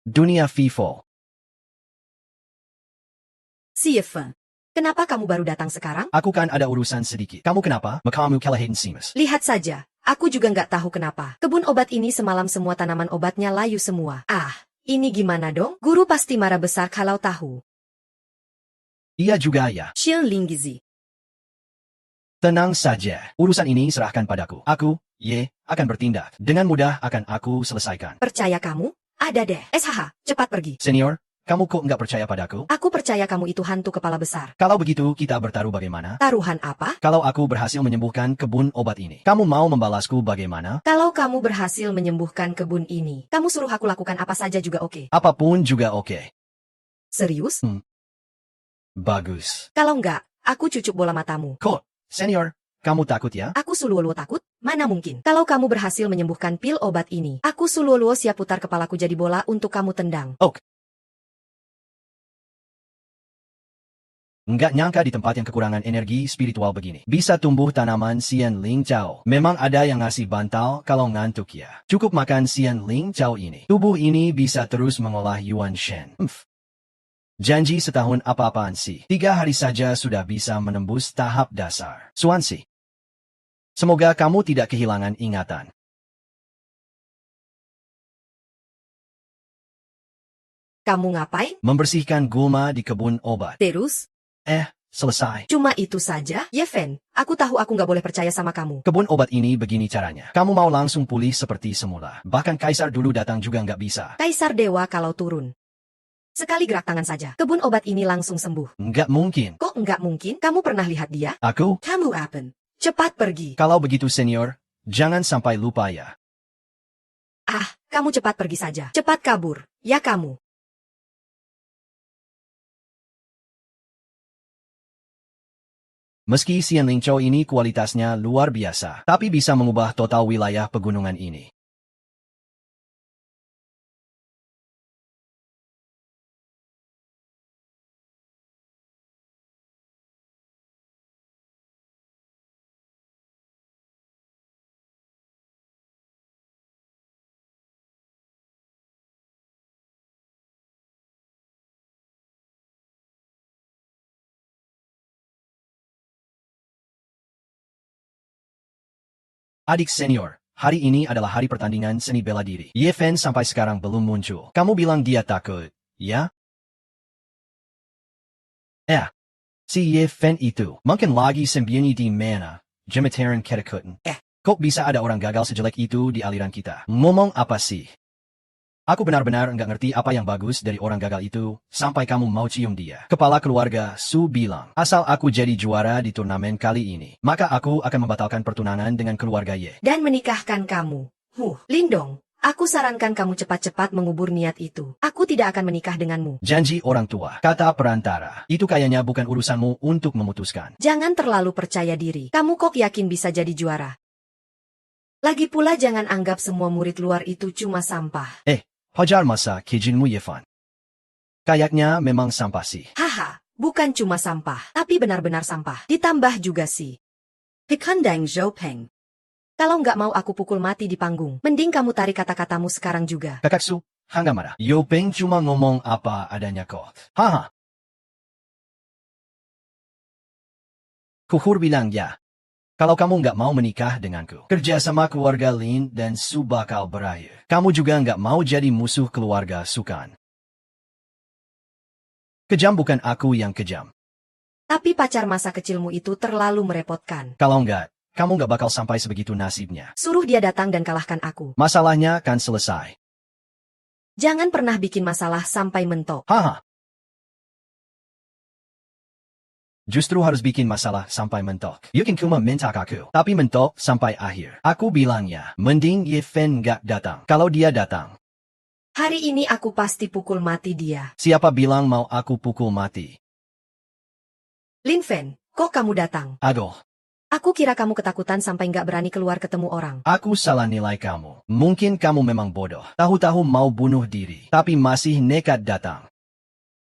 Dunia FIFO. Si Yefen, kenapa kamu baru datang sekarang? Aku kan ada urusan sedikit. Kamu kenapa? Makamu kelahin simas. Lihat saja, aku juga nggak tahu kenapa. Kebun obat ini semalam semua tanaman obatnya layu semua. Ah, ini gimana dong? Guru pasti marah besar kalau tahu. Iya juga ya. Xian Linggizi. Tenang saja. Urusan ini serahkan padaku. Aku, akan bertindak. Dengan mudah akan aku selesaikan. Percaya kamu? Ada deh. SHH, cepat pergi. Senior, kamu kok nggak percaya padaku? Aku percaya kamu itu hantu kepala besar. Kalau begitu kita bertaruh bagaimana? Taruhan apa? Kalau aku berhasil menyembuhkan kebun obat ini, kamu mau membalasku bagaimana? Kalau kamu berhasil menyembuhkan kebun ini, kamu suruh aku lakukan apa saja juga oke. Apapun juga oke. Serius? Bagus. Kalau enggak, aku cucuk bola matamu. Kok, senior, kamu takut ya? Aku Suluoluo takut? Mana mungkin. Kalau kamu berhasil menyembuhkan pil obat ini, aku Suluoluo siap putar kepalaku jadi bola untuk kamu tendang. Ok. Nggak nyangka di tempat yang kekurangan energi spiritual begini. Bisa tumbuh tanaman Xian Ling Chao. Memang ada yang ngasih bantal kalau ngantuk ya. Cukup makan Xian Ling Chao ini. Tubuh ini bisa terus mengolah Yuan Shen. Janji setahun apa-apaan sih. 3 hari saja sudah bisa menembus tahap dasar. Suansi. Semoga kamu tidak kehilangan ingatan. Kamu ngapain? Membersihkan gulma di kebun obat. Terus? Selesai. Cuma itu saja? Yefen, aku tahu aku nggak boleh percaya sama kamu. Kebun obat ini begini caranya. Kamu mau langsung pulih seperti semula. Bahkan Kaisar dulu datang juga nggak bisa. Kaisar Dewa kalau turun. Sekali gerak tangan saja, kebun obat ini langsung sembuh. Nggak mungkin. Kok nggak mungkin? Kamu pernah lihat dia? Aku? Kamu Apen. Cepat pergi. Kalau begitu senior, jangan sampai lupa ya. Ah, kamu cepat pergi saja. Cepat kabur. Ya kamu. Meski Xian Ling Chao ini kualitasnya luar biasa, tapi bisa mengubah total wilayah pegunungan ini. Adik senior, hari ini adalah hari pertandingan seni bela diri. Yefen sampai sekarang belum muncul. Kamu bilang dia takut, ya? Si Yefen itu mungkin lagi sembunyi di mana? Jemataran ketakutan. Kok bisa ada orang gagal sejelek itu di aliran kita? Ngomong apa sih? Aku benar-benar nggak ngerti apa yang bagus dari orang gagal itu, sampai kamu mau cium dia. Kepala keluarga Su bilang, asal aku jadi juara di turnamen kali ini, maka aku akan membatalkan pertunangan dengan keluarga Ye. Dan menikahkan kamu. Lindong, aku sarankan kamu cepat-cepat mengubur niat itu. Aku tidak akan menikah denganmu. Janji orang tua, kata perantara, itu kayaknya bukan urusanmu untuk memutuskan. Jangan terlalu percaya diri. Kamu kok yakin bisa jadi juara? Lagi pula jangan anggap semua murid luar itu cuma sampah. Hajar masa kijinmu Yefan. Kayaknya memang sampah sih. Haha, bukan cuma sampah, tapi benar-benar sampah. Ditambah juga sih. Hikandang Zhopeng. Kalau nggak mau aku pukul mati di panggung, mending kamu tarik kata-katamu sekarang juga. Kakak Su, hangga marah. Yopeng cuma ngomong apa adanya kok. Haha. Kuhur bilang ya. Kalau kamu nggak mau menikah denganku, kerja sama keluarga Lin dan Su bakal berakhir. Kamu juga nggak mau jadi musuh keluarga Sukan. Kejam bukan aku yang kejam. Tapi pacar masa kecilmu itu terlalu merepotkan. Kalau nggak, kamu nggak bakal sampai sebegitu nasibnya. Suruh dia datang dan kalahkan aku. Masalahnya kan selesai. Jangan pernah bikin masalah sampai mentok. Haha. Justru harus bikin masalah sampai mentok. Yukin cuma minta aku, tapi mentok sampai akhir. Aku bilangnya, mending Yefen nggak datang. Kalau dia datang, Hari ini aku pasti pukul mati dia. siapa bilang mau aku pukul mati? Lin Fen, kok kamu datang? Aduh, Aku kira kamu ketakutan sampai nggak berani keluar ketemu orang. aku salah nilai kamu. Mungkin kamu memang bodoh. Tahu-tahu mau bunuh diri, tapi masih nekat datang.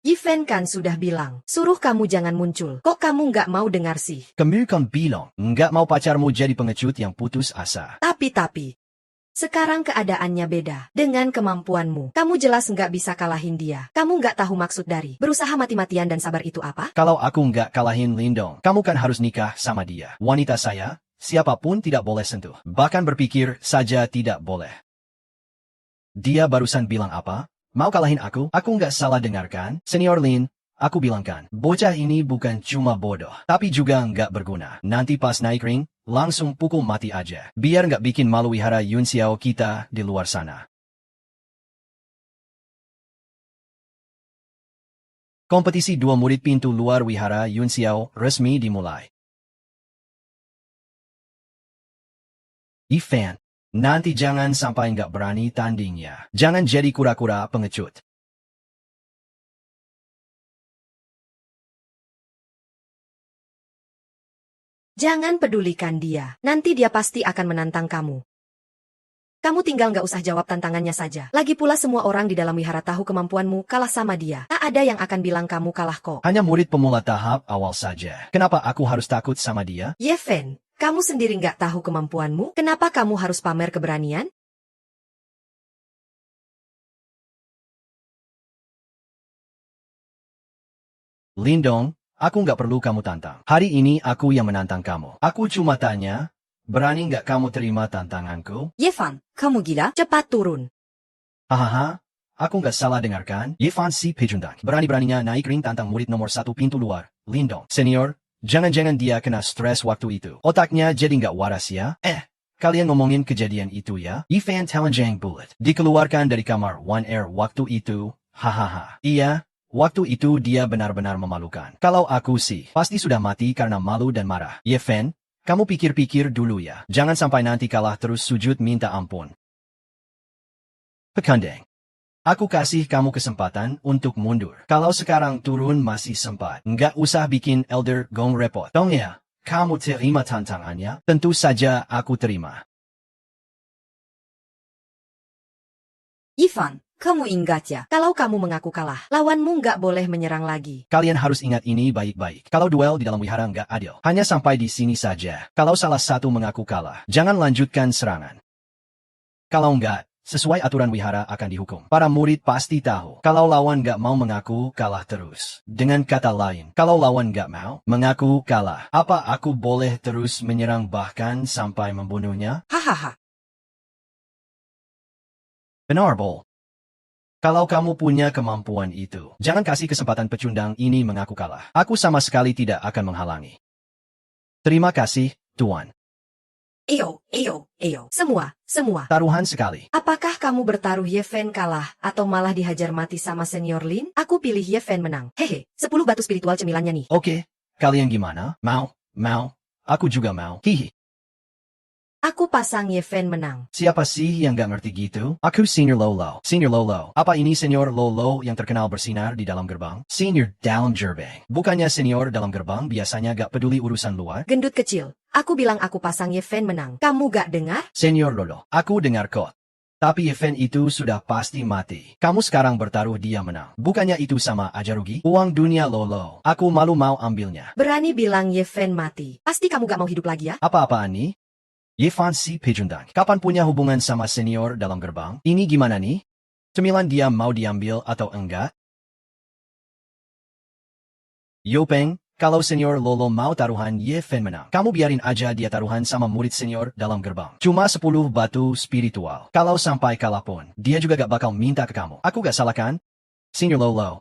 Yifen kan sudah bilang, suruh kamu jangan muncul. Kok kamu nggak mau dengar sih? Kamu kan bilang, nggak mau pacarmu jadi pengecut yang putus asa. Tapi, Sekarang keadaannya beda. Dengan kemampuanmu, kamu jelas nggak bisa kalahin dia. Kamu nggak tahu maksud dari berusaha mati-matian dan sabar itu apa? Kalau aku nggak kalahin Lindong, kamu kan harus nikah sama dia. Wanita saya, siapapun tidak boleh sentuh. Bahkan berpikir saja tidak boleh. Dia barusan bilang apa? Mau kalahin aku? Aku nggak salah dengarkan? Senior Lin, aku bilang kan, bocah ini bukan cuma bodoh, tapi juga nggak berguna. Nanti pas naik ring, langsung pukul mati aja. Biar nggak bikin malu wihara Yun Xiao kita di luar sana. Kompetisi dua murid pintu luar wihara Yun Xiao resmi dimulai. Ifan, nanti jangan sampai nggak berani tandingnya. Jangan jadi kura-kura pengecut. Jangan pedulikan dia. Nanti dia pasti akan menantang kamu. Kamu tinggal nggak usah jawab tantangannya saja. Lagi pula semua orang di dalam wihara tahu kemampuanmu kalah sama dia. Tak ada yang akan bilang kamu kalah kok. Hanya murid pemula tahap awal saja. Kenapa aku harus takut sama dia? Ye Fen, kamu sendiri nggak tahu kemampuanmu? Kenapa kamu harus pamer keberanian? Lindong, aku nggak perlu kamu tantang. Hari ini aku yang menantang kamu. Aku cuma tanya, berani nggak kamu terima tantanganku? Ye Fan, kamu gila? Cepat turun. Hahaha, aku nggak salah dengarkan. Yifan si Pejundang. Berani-beraninya naik ring tantang murid nomor 1 pintu luar. Lindong, senior, jangan-jangan dia kena stres waktu itu. Otaknya jadi nggak waras ya? Kalian ngomongin kejadian itu ya? Yifan Talanjang Bullet. Dikeluarkan dari kamar One Air waktu itu. Hahaha. Iya. Waktu itu dia benar-benar memalukan. Kalau aku sih, pasti sudah mati karena malu dan marah. Ye Fen, kamu pikir-pikir dulu ya. Jangan sampai nanti kalah terus sujud minta ampun. Pekandeng. Aku kasih kamu kesempatan untuk mundur. Kalau sekarang turun masih sempat. Nggak usah bikin Elder Gong repot. Dong ya, kamu terima tantangannya? Tentu saja aku terima. Yifan, kamu ingat ya, kalau kamu mengaku kalah, lawanmu nggak boleh menyerang lagi. Kalian harus ingat ini baik-baik. Kalau duel di dalam wihara nggak adil. Hanya sampai di sini saja. Kalau salah satu mengaku kalah, jangan lanjutkan serangan. Kalau nggak, sesuai aturan wihara akan dihukum. Para murid pasti tahu. Kalau lawan nggak mau mengaku kalah terus. Dengan kata lain, kalau lawan nggak mau mengaku kalah, apa aku boleh terus menyerang bahkan sampai membunuhnya? Hahaha. Benar, Bol. Kalau kamu punya kemampuan itu, jangan kasih kesempatan pecundang ini mengaku kalah. Aku sama sekali tidak akan menghalangi. Terima kasih, Tuan. Eyo. Semua. Taruhan sekali. Apakah kamu bertaruh Ye Fen kalah atau malah dihajar mati sama Senior Lin? Aku pilih Ye Fen menang. Hehe, 10 batu spiritual cemilannya nih. Oke, kalian gimana? Mau. Aku juga mau. Hihi. Aku pasang Ye Fen menang. Siapa sih yang gak ngerti gitu? Aku Senior Lolo. Senior Lolo. Apa ini Senior Lolo yang terkenal bersinar di dalam gerbang? Senior dalam gerbang. Bukannya Senior dalam gerbang biasanya gak peduli urusan luar? Gendut kecil. Aku bilang aku pasang Ye Fen menang. Kamu gak dengar? Senior Lolo. Aku dengar kok. Tapi event itu sudah pasti mati. Kamu sekarang bertaruh dia menang. Bukannya itu sama aja rugi? Uang dunia Lolo. Aku malu mau ambilnya. Berani bilang Ye Fen mati. Pasti kamu gak mau hidup lagi ya? Apa-apaan nih? Yifan si Pejundang. Kapan punya hubungan sama senior dalam gerbang? Ini gimana nih? Cemilan dia mau diambil atau enggak? Yopeng, kalau senior Lolo mau taruhan Ye Fen menang. Kamu biarin aja dia taruhan sama murid senior dalam gerbang. Cuma 10 batu spiritual. Kalau sampai kalah pun, dia juga gak bakal minta ke kamu. Aku gak salah kan? Senior Lolo,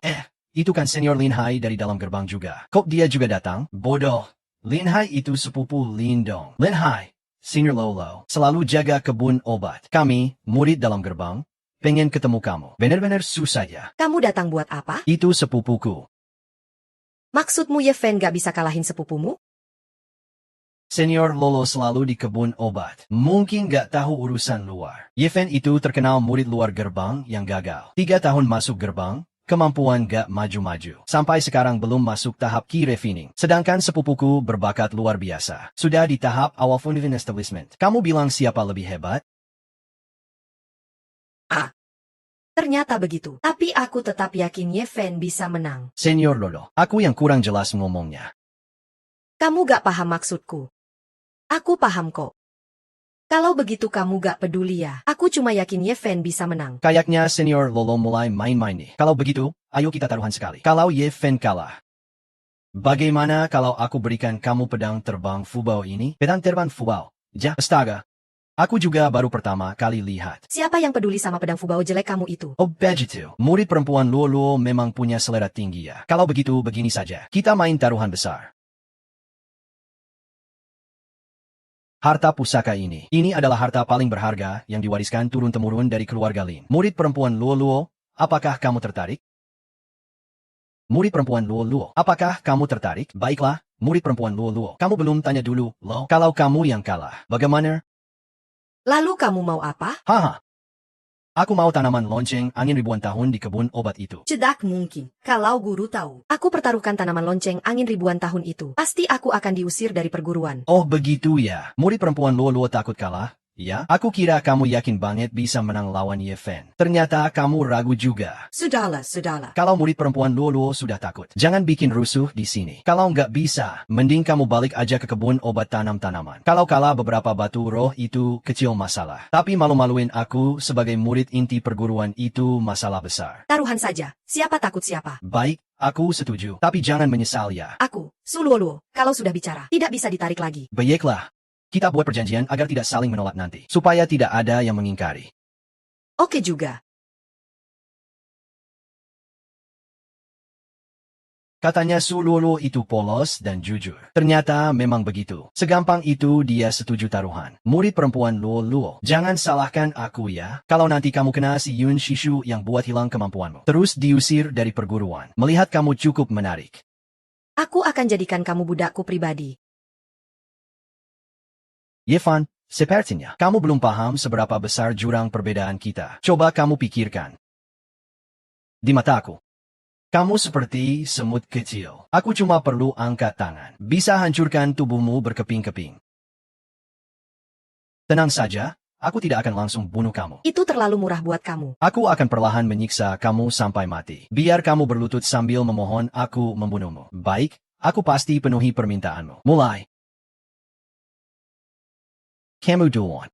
itu kan senior Lin Hai dari dalam gerbang juga. Kok dia juga datang? Bodoh. Lin Hai itu sepupu Lindong. Lin Hai. Senior Lolo, selalu jaga kebun obat. Kami, murid dalam gerbang, pengen ketemu kamu. Bener-bener susah ya. Kamu datang buat apa? Itu sepupuku. Maksudmu Ye Fen gak bisa kalahin sepupumu? Senior Lolo selalu di kebun obat. Mungkin gak tahu urusan luar. Ye Fen itu terkenal murid luar gerbang yang gagal. 3 tahun masuk gerbang, kemampuan gak maju-maju. Sampai sekarang belum masuk tahap key refining. Sedangkan sepupuku berbakat luar biasa. Sudah di tahap awal fundamental establishment. Kamu bilang siapa lebih hebat? Ternyata begitu. Tapi aku tetap yakin Ye Fen bisa menang. Senior Lolo, aku yang kurang jelas ngomongnya. Kamu gak paham maksudku. Aku paham kok. Kalau begitu kamu gak peduli ya. Aku cuma yakin Ye Fen bisa menang. Kayaknya Senior Lolo mulai main-main nih. Kalau begitu, ayo kita taruhan sekali. Kalau Ye Fen kalah, bagaimana kalau aku berikan kamu pedang terbang Fubao ini? Pedang terbang Fubao? Ja, astaga. Aku juga baru pertama kali lihat. Siapa yang peduli sama pedang Fubao jelek kamu itu? Oh begitu. Murid perempuan Luo memang punya selera tinggi ya. Kalau begitu begini saja. Kita main taruhan besar. Harta pusaka ini. Ini adalah harta paling berharga yang diwariskan turun-temurun dari keluarga Lin. Murid perempuan Luo, apakah kamu tertarik? Murid perempuan Luo, apakah kamu tertarik? Baiklah, murid perempuan Luo. Kamu belum tanya dulu, loh. Kalau kamu yang kalah, bagaimana? Lalu kamu mau apa? Haha. Aku mau tanaman lonceng angin ribuan tahun di kebun obat itu. Cedak mungkin. Kalau guru tahu. Aku pertaruhkan tanaman lonceng angin ribuan tahun itu. Pasti aku akan diusir dari perguruan. Oh begitu ya. Murid perempuan Luo takut kalah? Ya, aku kira kamu yakin banget bisa menang lawan Ye Fen. Ternyata kamu ragu juga. Sudahlah. Kalau murid perempuan Luo sudah takut, jangan bikin rusuh di sini. Kalau nggak bisa, mending kamu balik aja ke kebun obat tanam-tanaman. Kalau kalah beberapa batu roh itu kecil masalah. Tapi malu-maluin aku sebagai murid inti perguruan itu masalah besar. Taruhan saja. Siapa takut siapa? Baik, aku setuju. Tapi jangan menyesal ya. Aku, Suluoluo, kalau sudah bicara, tidak bisa ditarik lagi. Baiklah. Kita buat perjanjian agar tidak saling menolak nanti. Supaya tidak ada yang mengingkari. Oke juga. Katanya Sululu itu polos dan jujur. Ternyata memang begitu. Segampang itu dia setuju taruhan. Murid perempuan Luo, jangan salahkan aku ya. Kalau nanti kamu kena si Yun Shishu yang buat hilang kemampuanmu. Terus diusir dari perguruan. Melihat kamu cukup menarik. Aku akan jadikan kamu budakku pribadi. Ye Fen, sepertinya kamu belum paham seberapa besar jurang perbedaan kita. Coba kamu pikirkan. Di mataku, kamu seperti semut kecil. Aku cuma perlu angkat tangan. Bisa hancurkan tubuhmu berkeping-keping. Tenang saja, aku tidak akan langsung bunuh kamu. Itu terlalu murah buat kamu. Aku akan perlahan menyiksa kamu sampai mati. Biar kamu berlutut sambil memohon aku membunuhmu. Baik, aku pasti penuhi permintaanmu. Mulai. Kamu duluan.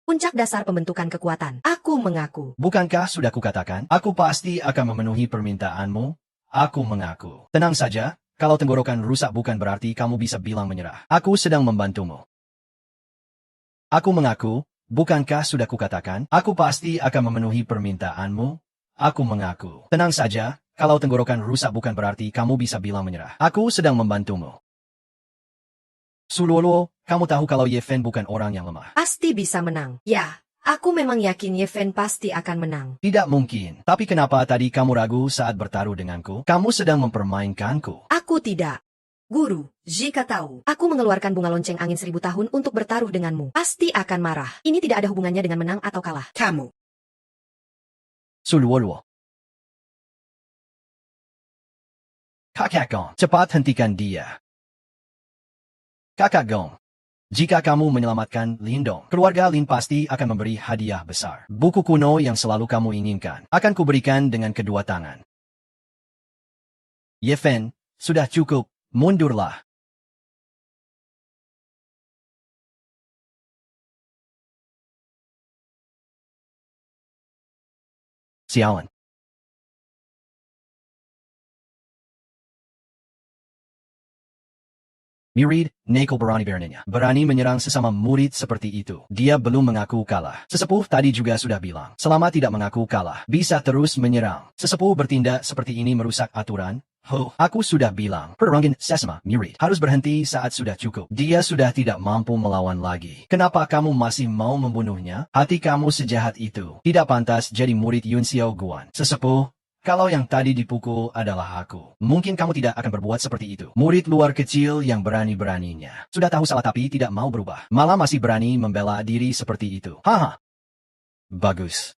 Puncak dasar pembentukan kekuatan. Aku mengaku. Bukankah sudah kukatakan, aku pasti akan memenuhi permintaanmu? Aku mengaku. Tenang saja, kalau tenggorokan rusak bukan berarti kamu bisa bilang menyerah. Aku sedang membantumu. Aku mengaku, bukankah sudah kukatakan, aku pasti akan memenuhi permintaanmu? Aku mengaku. Tenang saja, kalau tenggorokan rusak bukan berarti kamu bisa bilang menyerah. Aku sedang membantumu. Sulolo, kamu tahu kalau Ye Fen bukan orang yang lemah. Pasti bisa menang. Ya, aku memang yakin Ye Fen pasti akan menang. Tidak mungkin. Tapi kenapa tadi kamu ragu saat bertaruh denganku? Kamu sedang mempermainkanku. Aku tidak. Guru, jika tahu, aku mengeluarkan bunga lonceng angin 1000 tahun untuk bertaruh denganmu. Pasti akan marah. Ini tidak ada hubungannya dengan menang atau kalah. Kamu. Sulolo. Kakak Gong, cepat hentikan dia. Kakak Gong, jika kamu menyelamatkan Lindong, keluarga Lin pasti akan memberi hadiah besar. Buku kuno yang selalu kamu inginkan, akan kuberikan dengan kedua tangan. Ye Fen, sudah cukup, mundurlah. Sialan. Murid, Neko berani menyerang sesama murid seperti itu. Dia belum mengaku kalah. Sesepuh tadi juga sudah bilang, selama tidak mengaku kalah, bisa terus menyerang. Sesepuh bertindak seperti ini merusak aturan. Aku sudah bilang, perangin sesama murid harus berhenti saat sudah cukup. Dia sudah tidak mampu melawan lagi. Kenapa kamu masih mau membunuhnya? Hati kamu sejahat itu. Tidak pantas jadi murid Yun Xiao Guan. Sesepuh, kalau yang tadi dipukul adalah aku, mungkin kamu tidak akan berbuat seperti itu. Murid luar kecil yang berani-beraninya. Sudah tahu salah tapi tidak mau berubah. Malah masih berani membela diri seperti itu. Haha. Bagus.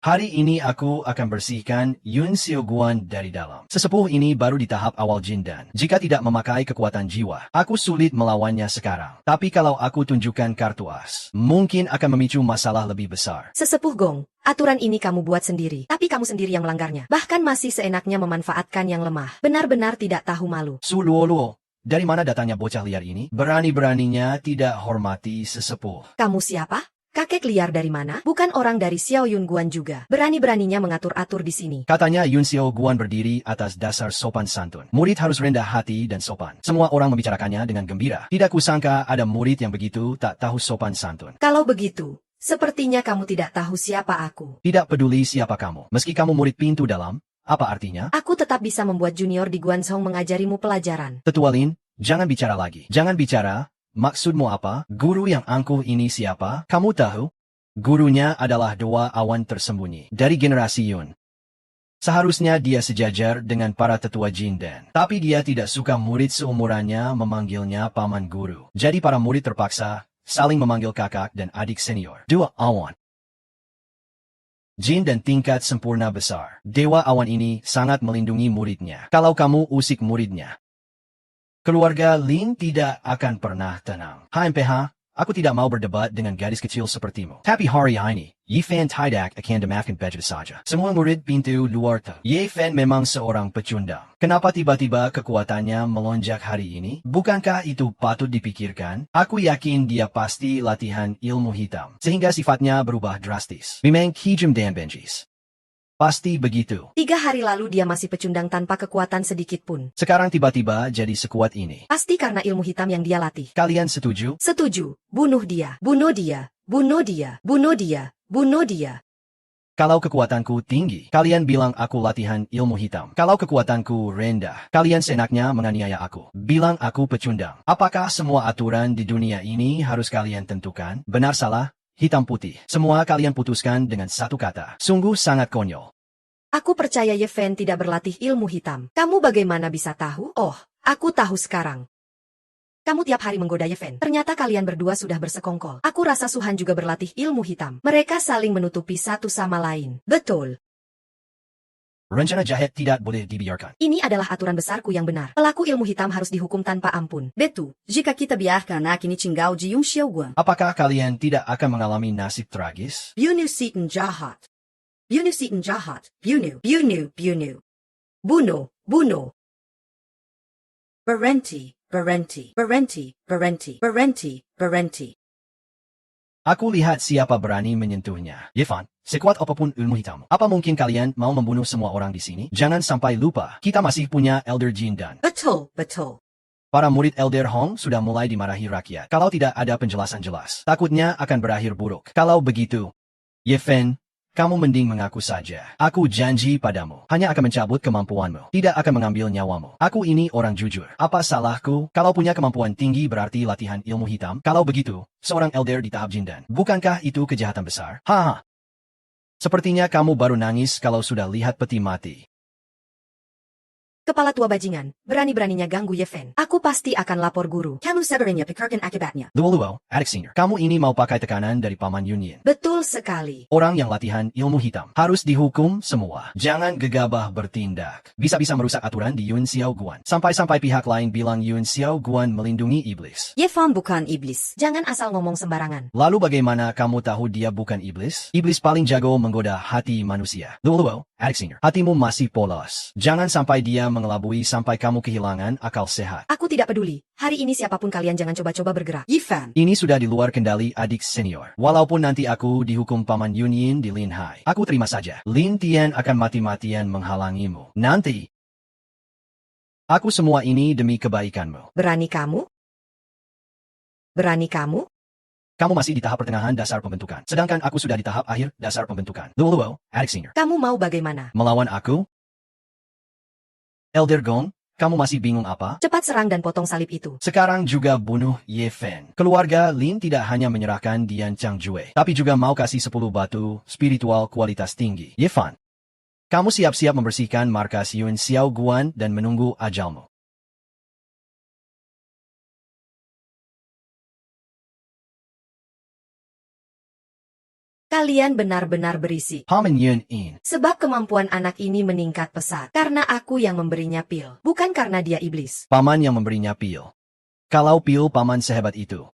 Hari ini aku akan bersihkan Yun Xiaoguan dari dalam. Sesepuh ini baru di tahap awal jin dan jika tidak memakai kekuatan jiwa, aku sulit melawannya sekarang. Tapi kalau aku tunjukkan kartu as, mungkin akan memicu masalah lebih besar. Sesepuh Gong, aturan ini kamu buat sendiri, tapi kamu sendiri yang melanggarnya. Bahkan masih seenaknya memanfaatkan yang lemah. Benar-benar tidak tahu malu. Suluoluo, Dari mana datangnya bocah liar ini? Berani-beraninya tidak hormati sesepuh. Kamu siapa? Kakek liar dari mana? Bukan orang dari Xiao Yun Guan juga. Berani-beraninya mengatur-atur di sini. Katanya Yun Xiao Guan berdiri atas dasar sopan santun. Murid harus rendah hati dan sopan. Semua orang membicarakannya dengan gembira. Tidak kusangka ada murid yang begitu tak tahu sopan santun. Kalau begitu, sepertinya kamu tidak tahu siapa aku. Tidak peduli siapa kamu. Meski kamu murid pintu dalam, apa artinya? Aku tetap bisa membuat junior di Guanzhong mengajarimu pelajaran. Tetua Lin, jangan bicara lagi. Jangan bicara. Maksudmu apa? Guru yang angkuh ini siapa? Kamu tahu? Gurunya adalah dua awan tersembunyi dari generasi Yun. Seharusnya dia sejajar dengan para tetua Jindan. Tapi dia tidak suka murid seumurannya memanggilnya paman guru. Jadi para murid terpaksa saling memanggil kakak dan adik senior. Dua awan. Jin dan tingkat sempurna besar. Dewa awan ini sangat melindungi muridnya. Kalau kamu usik muridnya, keluarga Lin tidak akan pernah tenang. HMPH, aku tidak mau berdebat dengan gadis kecil sepertimu. Tapi hari ini, Ye Fan tidak akan dimaafkan begitu saja. Semua murid pintu luar tahu. Ye Fan memang seorang pecundang. Kenapa tiba-tiba kekuatannya melonjak hari ini? Bukankah itu patut dipikirkan? Aku yakin dia pasti latihan ilmu hitam, sehingga sifatnya berubah drastis. Memang hijam dan benjis. Pasti begitu. 3 hari lalu dia masih pecundang tanpa kekuatan sedikit pun. Sekarang tiba-tiba jadi sekuat ini. Pasti karena ilmu hitam yang dia latih. Kalian setuju? Setuju. Bunuh dia. Bunuh dia. Bunuh dia. Bunuh dia. Bunuh dia. Kalau kekuatanku tinggi, kalian bilang aku latihan ilmu hitam. Kalau kekuatanku rendah, kalian seenaknya menganiaya aku. Bilang aku pecundang. Apakah semua aturan di dunia ini harus kalian tentukan? Benar salah? Hitam putih. Semua kalian putuskan dengan satu kata. Sungguh sangat konyol. Aku percaya Ye Fan tidak berlatih ilmu hitam. Kamu bagaimana bisa tahu? Oh, aku tahu sekarang. Kamu tiap hari menggoda Ye Fan. Ternyata kalian berdua sudah bersekongkol. Aku rasa Suhan juga berlatih ilmu hitam. Mereka saling menutupi satu sama lain. Betul. Rencana jahat tidak boleh dibiarkan. Ini adalah aturan besarku yang benar. Pelaku ilmu hitam harus dihukum tanpa ampun. Betul, jika kita biarkan anak ini tinggal di Yun Xiao Guan, Apakah kalian tidak akan mengalami nasib tragis? bunuh Satan jahat. Bunuh Satan jahat. Bunuh. Bunuh, bunuh. Berhenti, berhenti, berhenti, berhenti, berhenti, berhenti. Aku lihat siapa berani menyentuhnya. Ye Fan, sekuat apapun ilmu hitam, apa mungkin kalian mau membunuh semua orang di sini? Jangan sampai lupa, kita masih punya Elder Jindan. Betul, betul. Para murid Elder Hong sudah mulai dimarahi rakyat. Kalau tidak ada penjelasan jelas, takutnya akan berakhir buruk. Kalau begitu, Ye Fan, kamu mending mengaku saja. Aku janji padamu, hanya akan mencabut kemampuanmu, tidak akan mengambil nyawamu. Aku ini orang jujur. Apa salahku? Kalau punya kemampuan tinggi berarti latihan ilmu hitam. Kalau begitu, seorang elder di tahap Jindan. Bukankah itu kejahatan besar? Haha. Sepertinya kamu baru nangis kalau sudah lihat peti mati. Kepala tua bajingan, berani-beraninya ganggu Ye Fan. Aku pasti akan lapor guru. Kamu sebenarnya pikirkan akibatnya. Luo, adik senior. Kamu ini mau pakai tekanan dari Paman Yunyin. Betul sekali. Orang yang latihan ilmu hitam harus dihukum semua. Jangan gegabah bertindak. Bisa-bisa merusak aturan di Yun Xiao Guan. Sampai-sampai pihak lain bilang Yun Xiao Guan melindungi iblis. Ye Fan bukan iblis. Jangan asal ngomong sembarangan. Lalu bagaimana kamu tahu dia bukan iblis? Iblis paling jago menggoda hati manusia. Luo, adik senior. Hatimu masih polos. Jangan sampai dia mengelabui sampai kamu kehilangan akal sehat. Aku tidak peduli. Hari ini siapapun kalian jangan coba-coba bergerak. Ye Fan, Ini sudah di luar kendali adik senior. Walaupun nanti aku dihukum Paman Yunyin di Lin Hai, aku terima saja. Lin Tian akan mati-matian menghalangimu. Nanti, aku semua ini demi kebaikanmu. Berani kamu? Berani kamu? Kamu masih di tahap pertengahan dasar pembentukan, sedangkan aku sudah di tahap akhir dasar pembentukan. Luo, adik senior. Kamu mau bagaimana? Melawan aku? Elder Gong, kamu masih bingung apa? Cepat serang dan potong salib itu. Sekarang juga bunuh Ye Fan. Keluarga Lin tidak hanya menyerahkan Dian Changjue, tapi juga mau kasih 10 batu spiritual kualitas tinggi. Ye Fan, kamu siap-siap membersihkan markas Yun Xiao Guan dan menunggu ajalmu. Kalian benar-benar berisik. Paman Yun In. Sebab kemampuan anak ini meningkat pesat. Karena aku yang memberinya pil. Bukan karena dia iblis. Paman yang memberinya pil. Kalau pil paman sehebat itu,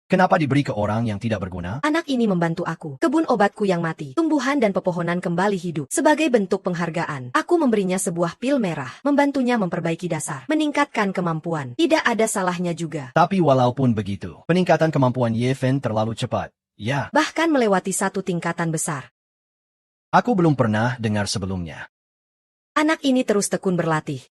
Kenapa diberi ke orang yang tidak berguna? Anak ini membantu aku. Kebun obatku yang mati, tumbuhan dan pepohonan kembali hidup. Sebagai bentuk penghargaan, aku memberinya sebuah pil merah, membantunya memperbaiki dasar, meningkatkan kemampuan. Tidak ada salahnya juga. Tapi walaupun begitu, peningkatan kemampuan Ye Fen terlalu cepat. Ya, Bahkan melewati satu tingkatan besar. aku belum pernah dengar sebelumnya. Anak ini terus tekun berlatih.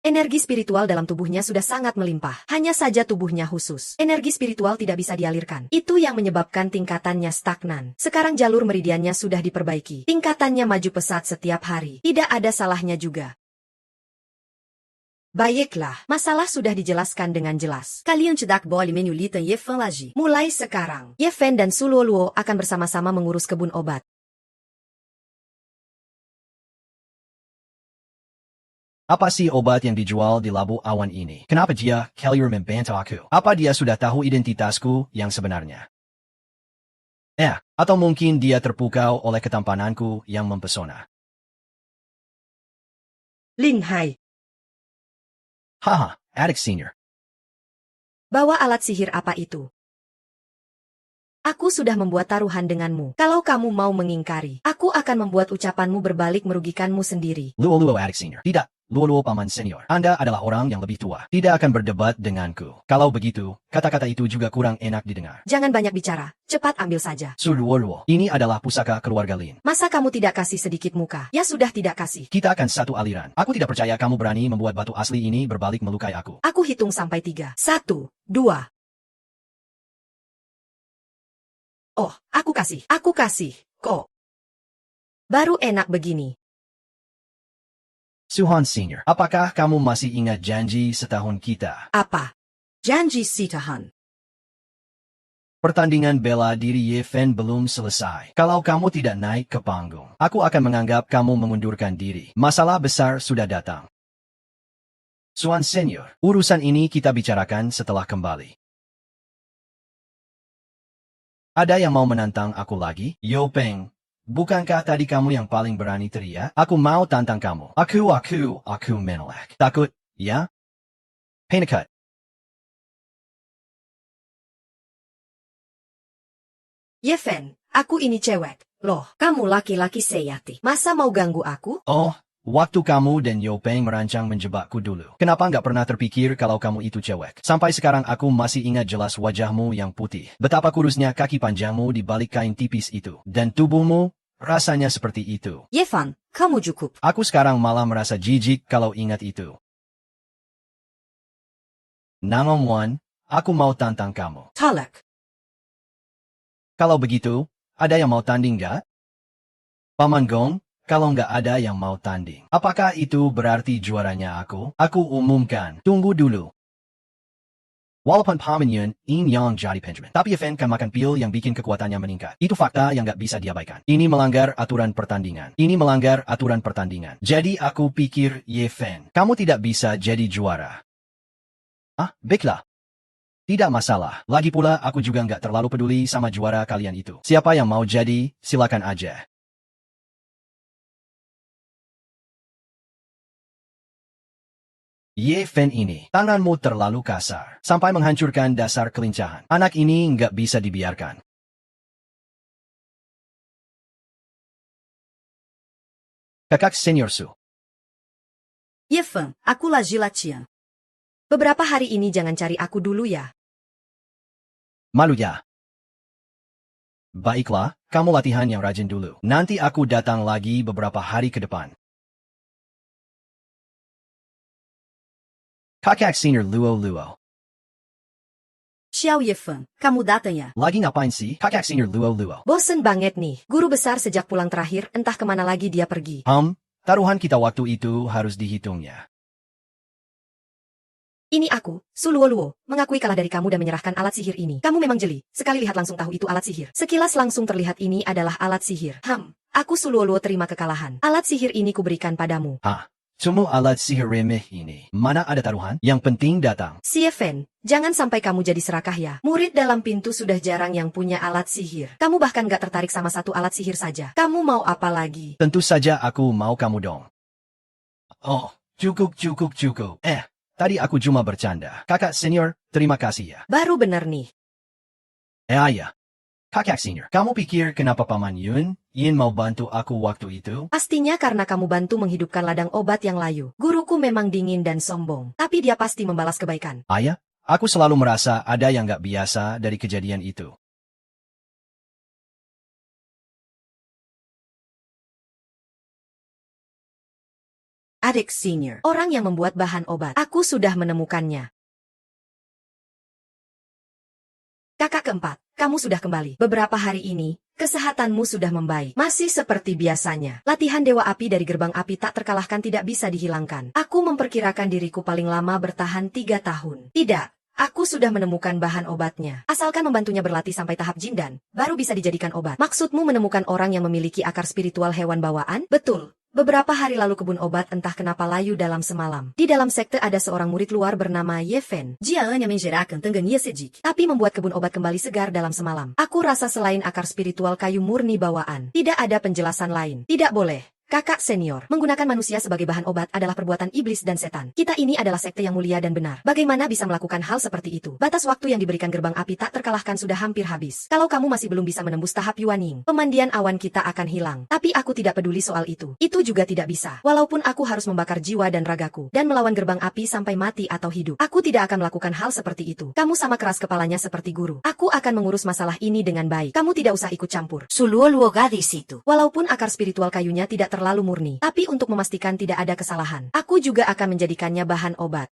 Energi spiritual dalam tubuhnya sudah sangat melimpah. Hanya saja tubuhnya khusus. Energi spiritual tidak bisa dialirkan. Itu yang menyebabkan tingkatannya stagnan. Sekarang jalur meridiannya sudah diperbaiki. Tingkatannya maju pesat setiap hari. Tidak ada salahnya juga. Baiklah, masalah sudah dijelaskan dengan jelas. Kalian cedak boleh menyulitan Ye Fen lagi. Mulai sekarang, Ye Fen dan Su Luoluo akan bersama-sama mengurus kebun obat. Apa sih obat yang dijual di Labu Awan ini? Kenapa dia, Kellier membantah aku? Apa dia sudah tahu identitasku yang sebenarnya? Atau mungkin dia terpukau oleh ketampananku yang mempesona. Lin Hai. Haha, adik senior. Bawa alat sihir apa itu? Aku sudah membuat taruhan denganmu. Kalau kamu mau mengingkari, aku akan membuat ucapanmu berbalik merugikanmu sendiri. Luo adik senior. Tidak, Luo paman senior. Anda adalah orang yang lebih tua. Tidak akan berdebat denganku. Kalau begitu, kata-kata itu juga kurang enak didengar. Jangan banyak bicara, cepat ambil saja. Su Luo, ini adalah pusaka keluarga Lin. Masa kamu tidak kasih sedikit muka? Ya sudah tidak kasih. Kita akan satu aliran. Aku tidak percaya kamu berani membuat batu asli ini berbalik melukai aku. Aku hitung sampai 3. 1, 2. Oh, aku kasih. Kok? Baru enak begini. Suhan senior, apakah kamu masih ingat janji setahun kita? Apa? Janji Sitahan. Pertandingan bela diri Ye Fen belum selesai. Kalau kamu tidak naik ke panggung, aku akan menganggap kamu mengundurkan diri. Masalah besar sudah datang. Suhan senior, urusan ini kita bicarakan setelah kembali. Ada yang mau menantang aku lagi? Yo Peng, bukankah tadi kamu yang paling berani teriak? Aku mau tantang kamu. Aku menolak. Takut, ya? Painacut. Ye Fen, aku ini cewek. Loh, kamu laki-laki sejati. Masa mau ganggu aku? Oh, waktu kamu dan Yo Peng merancang menjebakku dulu. Kenapa nggak pernah terpikir kalau kamu itu cewek? Sampai sekarang aku masih ingat jelas wajahmu yang putih. Betapa kurusnya kaki panjangmu di balik kain tipis itu. Dan tubuhmu, rasanya seperti itu. Ye Fan, kamu cukup. Aku sekarang malah merasa jijik kalau ingat itu. Namong aku mau tantang kamu. Talak. Kalau begitu, ada yang mau tanding nggak? Paman Gong, kalau nggak ada yang mau tanding, apakah itu berarti juaranya aku? Aku umumkan, tunggu dulu. Walaupun Paman Yun, Yin Yang jadi Benjamin, tapi Ye Fen kan makan pil yang bikin kekuatannya meningkat. Itu fakta yang nggak bisa diabaikan. Ini melanggar aturan pertandingan. Jadi aku pikir Ye Fen, kamu tidak bisa jadi juara. Baiklah. Tidak masalah. Lagi pula aku juga nggak terlalu peduli sama juara kalian itu. Siapa yang mau jadi, silakan aja. Ye Fen ini, tanganmu terlalu kasar, sampai menghancurkan dasar kelincahan. Anak ini nggak bisa dibiarkan. Kakak senior Su. Ye Fan, aku lagi latihan. Beberapa hari ini jangan cari aku dulu ya. Malu ya. Baiklah, kamu latihan yang rajin dulu. Nanti aku datang lagi beberapa hari ke depan. Kakak senior Luo. Xiao Ye Fan, kamu datang ya? Lagi ngapain sih, kakak senior Luo? Bosen banget nih. Guru besar sejak pulang terakhir, entah kemana lagi dia pergi. Taruhan kita waktu itu harus dihitungnya. Ini aku, Su Luoluo, mengakui kalah dari kamu dan menyerahkan alat sihir ini. Kamu memang jeli, sekali lihat langsung tahu itu alat sihir. Sekilas langsung terlihat ini adalah alat sihir. Aku Su Luoluo terima kekalahan. Alat sihir ini kuberikan padamu. Semua alat sihir remeh ini, mana ada taruhan? Yang penting datang. Si Ye Fen, jangan sampai kamu jadi serakah ya. Murid dalam pintu sudah jarang yang punya alat sihir. Kamu bahkan gak tertarik sama satu alat sihir saja. Kamu mau apa lagi? Tentu saja aku mau kamu dong. Oh, cukup. Tadi aku cuma bercanda. Kakak senior, terima kasih ya. Baru benar nih. Ayah. Kakak senior, kamu pikir kenapa Paman Yin mau bantu aku waktu itu? Pastinya karena kamu bantu menghidupkan ladang obat yang layu. Guruku memang dingin dan sombong, tapi dia pasti membalas kebaikan. Ayah, aku selalu merasa ada yang gak biasa dari kejadian itu. Adik Senior. Orang yang membuat bahan obat. Aku sudah menemukannya. Kakak keempat, kamu sudah kembali. Beberapa hari ini, kesehatanmu sudah membaik. Masih seperti biasanya. Latihan Dewa Api dari gerbang api tak terkalahkan tidak bisa dihilangkan. Aku memperkirakan diriku paling lama bertahan 3 tahun. Tidak. Aku sudah menemukan bahan obatnya. Asalkan membantunya berlatih sampai tahap Jindan, baru bisa dijadikan obat. Maksudmu menemukan orang yang memiliki akar spiritual hewan bawaan? Betul. Beberapa hari lalu kebun obat entah kenapa layu dalam semalam. Di dalam sekte ada seorang murid luar bernama Ye Fen. Tapi membuat kebun obat kembali segar dalam semalam. Aku rasa selain akar spiritual kayu murni bawaan, tidak ada penjelasan lain. Tidak boleh. Kakak senior, menggunakan manusia sebagai bahan obat adalah perbuatan iblis dan setan. Kita ini adalah sekte yang mulia dan benar. Bagaimana bisa melakukan hal seperti itu? Batas waktu yang diberikan gerbang api tak terkalahkan sudah hampir habis. Kalau kamu masih belum bisa menembus tahap Yuaning, pemandian awan kita akan hilang. Tapi aku tidak peduli soal itu. Itu juga tidak bisa. Walaupun aku harus membakar jiwa dan ragaku, dan melawan gerbang api sampai mati atau hidup. Aku tidak akan melakukan hal seperti itu. Kamu sama keras kepalanya seperti guru. Aku akan mengurus masalah ini dengan baik. Kamu tidak usah ikut campur. Suluoluoga di situ. Walaupun akar spiritual kayunya tidak terlalu murni, tapi untuk memastikan tidak ada kesalahan, aku juga akan menjadikannya bahan obat.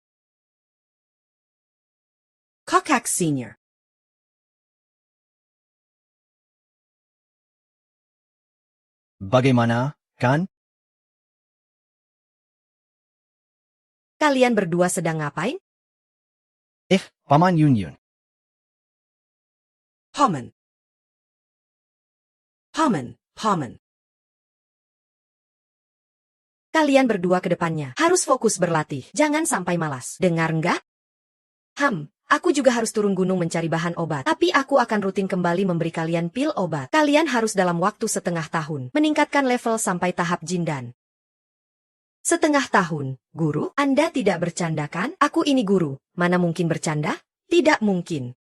Kakak Senior. Bagaimana, kan? Kalian berdua sedang ngapain? Paman Yun. Paman. Paman. Kalian berdua ke depannya harus fokus berlatih. Jangan sampai malas. Dengar nggak? Aku juga harus turun gunung mencari bahan obat. Tapi aku akan rutin kembali memberi kalian pil obat. Kalian harus dalam waktu setengah tahun meningkatkan level sampai tahap Jindan. Setengah tahun, guru? Anda tidak bercanda kan? Aku ini guru. Mana mungkin bercanda? Tidak mungkin.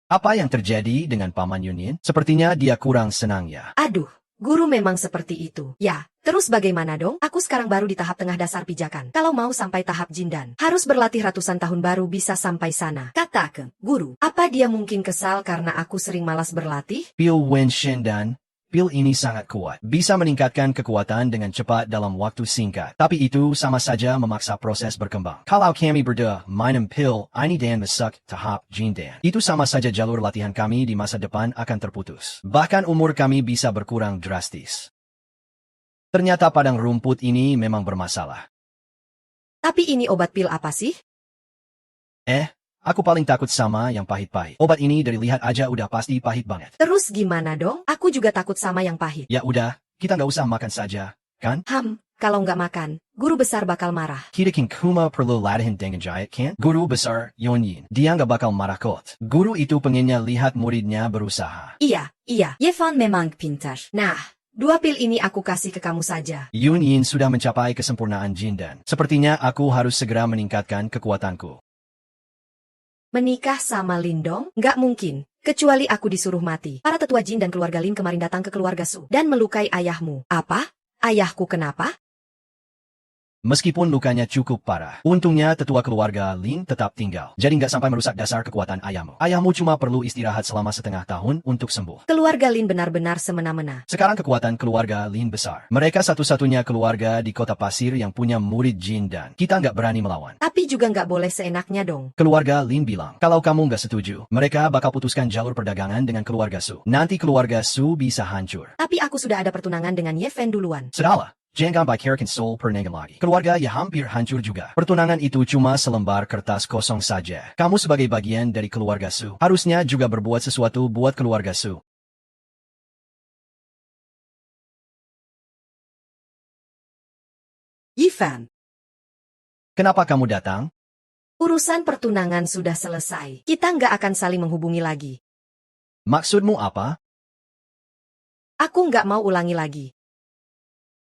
Apa yang terjadi dengan Paman Yun? Sepertinya dia kurang senang ya. Aduh. Guru memang seperti itu. Ya, terus bagaimana dong? Aku sekarang baru di tahap tengah dasar pijakan. Kalau mau sampai tahap Jindan, harus berlatih ratusan tahun baru bisa sampai sana. Katakan, guru, apa dia mungkin kesal karena aku sering malas berlatih? Pil Wen Shendan, pil ini sangat kuat. Bisa meningkatkan kekuatan dengan cepat dalam waktu singkat. Tapi itu sama saja memaksa proses berkembang. Kalau kami berdua minum pil ini dan masuk tahap Jindan, itu sama saja jalur latihan kami di masa depan akan terputus. Bahkan umur kami bisa berkurang drastis. Ternyata padang rumput ini memang bermasalah. Tapi ini obat pil apa sih? Aku paling takut sama yang pahit-pahit. Obat ini dari lihat aja udah pasti pahit banget. Terus gimana dong? Aku juga takut sama yang pahit. Ya udah, kita nggak usah makan saja, kan? Kalau nggak makan, guru besar bakal marah. Kita kuma perlu latihan dengan jahit kan? Guru besar Yun, dia nggak bakal marah kot. Guru itu pengennya lihat muridnya berusaha. Iya. Yefan memang pintar. Nah, 2 pil ini aku kasih ke kamu saja. Yun sudah mencapai kesempurnaan Jindan. Sepertinya aku harus segera meningkatkan kekuatanku. Menikah sama Lindong? Nggak mungkin. Kecuali aku disuruh mati. Para tetua Jin dan keluarga Lin kemarin datang ke keluarga Su dan melukai ayahmu. Apa? Ayahku kenapa? Meskipun lukanya cukup parah, untungnya tetua keluarga Lin tetap tinggal. Jadi nggak sampai merusak dasar kekuatan ayahmu. Ayahmu cuma perlu istirahat selama setengah tahun untuk sembuh. Keluarga Lin benar-benar semena-mena. Sekarang kekuatan keluarga Lin besar. Mereka satu-satunya keluarga di kota pasir yang punya murid Jin dan kita nggak berani melawan. Tapi juga nggak boleh seenaknya dong. Keluarga Lin bilang, kalau kamu nggak setuju, mereka bakal putuskan jalur perdagangan dengan keluarga Su. Nanti keluarga Su bisa hancur. Tapi aku sudah ada pertunangan dengan Ye Fen duluan. Sudahlah. Jangan bicarakan soal pernikahan lagi. Keluarga ya hampir hancur juga. Pertunangan itu cuma selembar kertas kosong saja. Kamu sebagai bagian dari keluarga Su, harusnya juga berbuat sesuatu buat keluarga Su. Yifan. Kenapa kamu datang? Urusan pertunangan sudah selesai. Kita nggak akan saling menghubungi lagi. Maksudmu apa? Aku nggak mau ulangi lagi.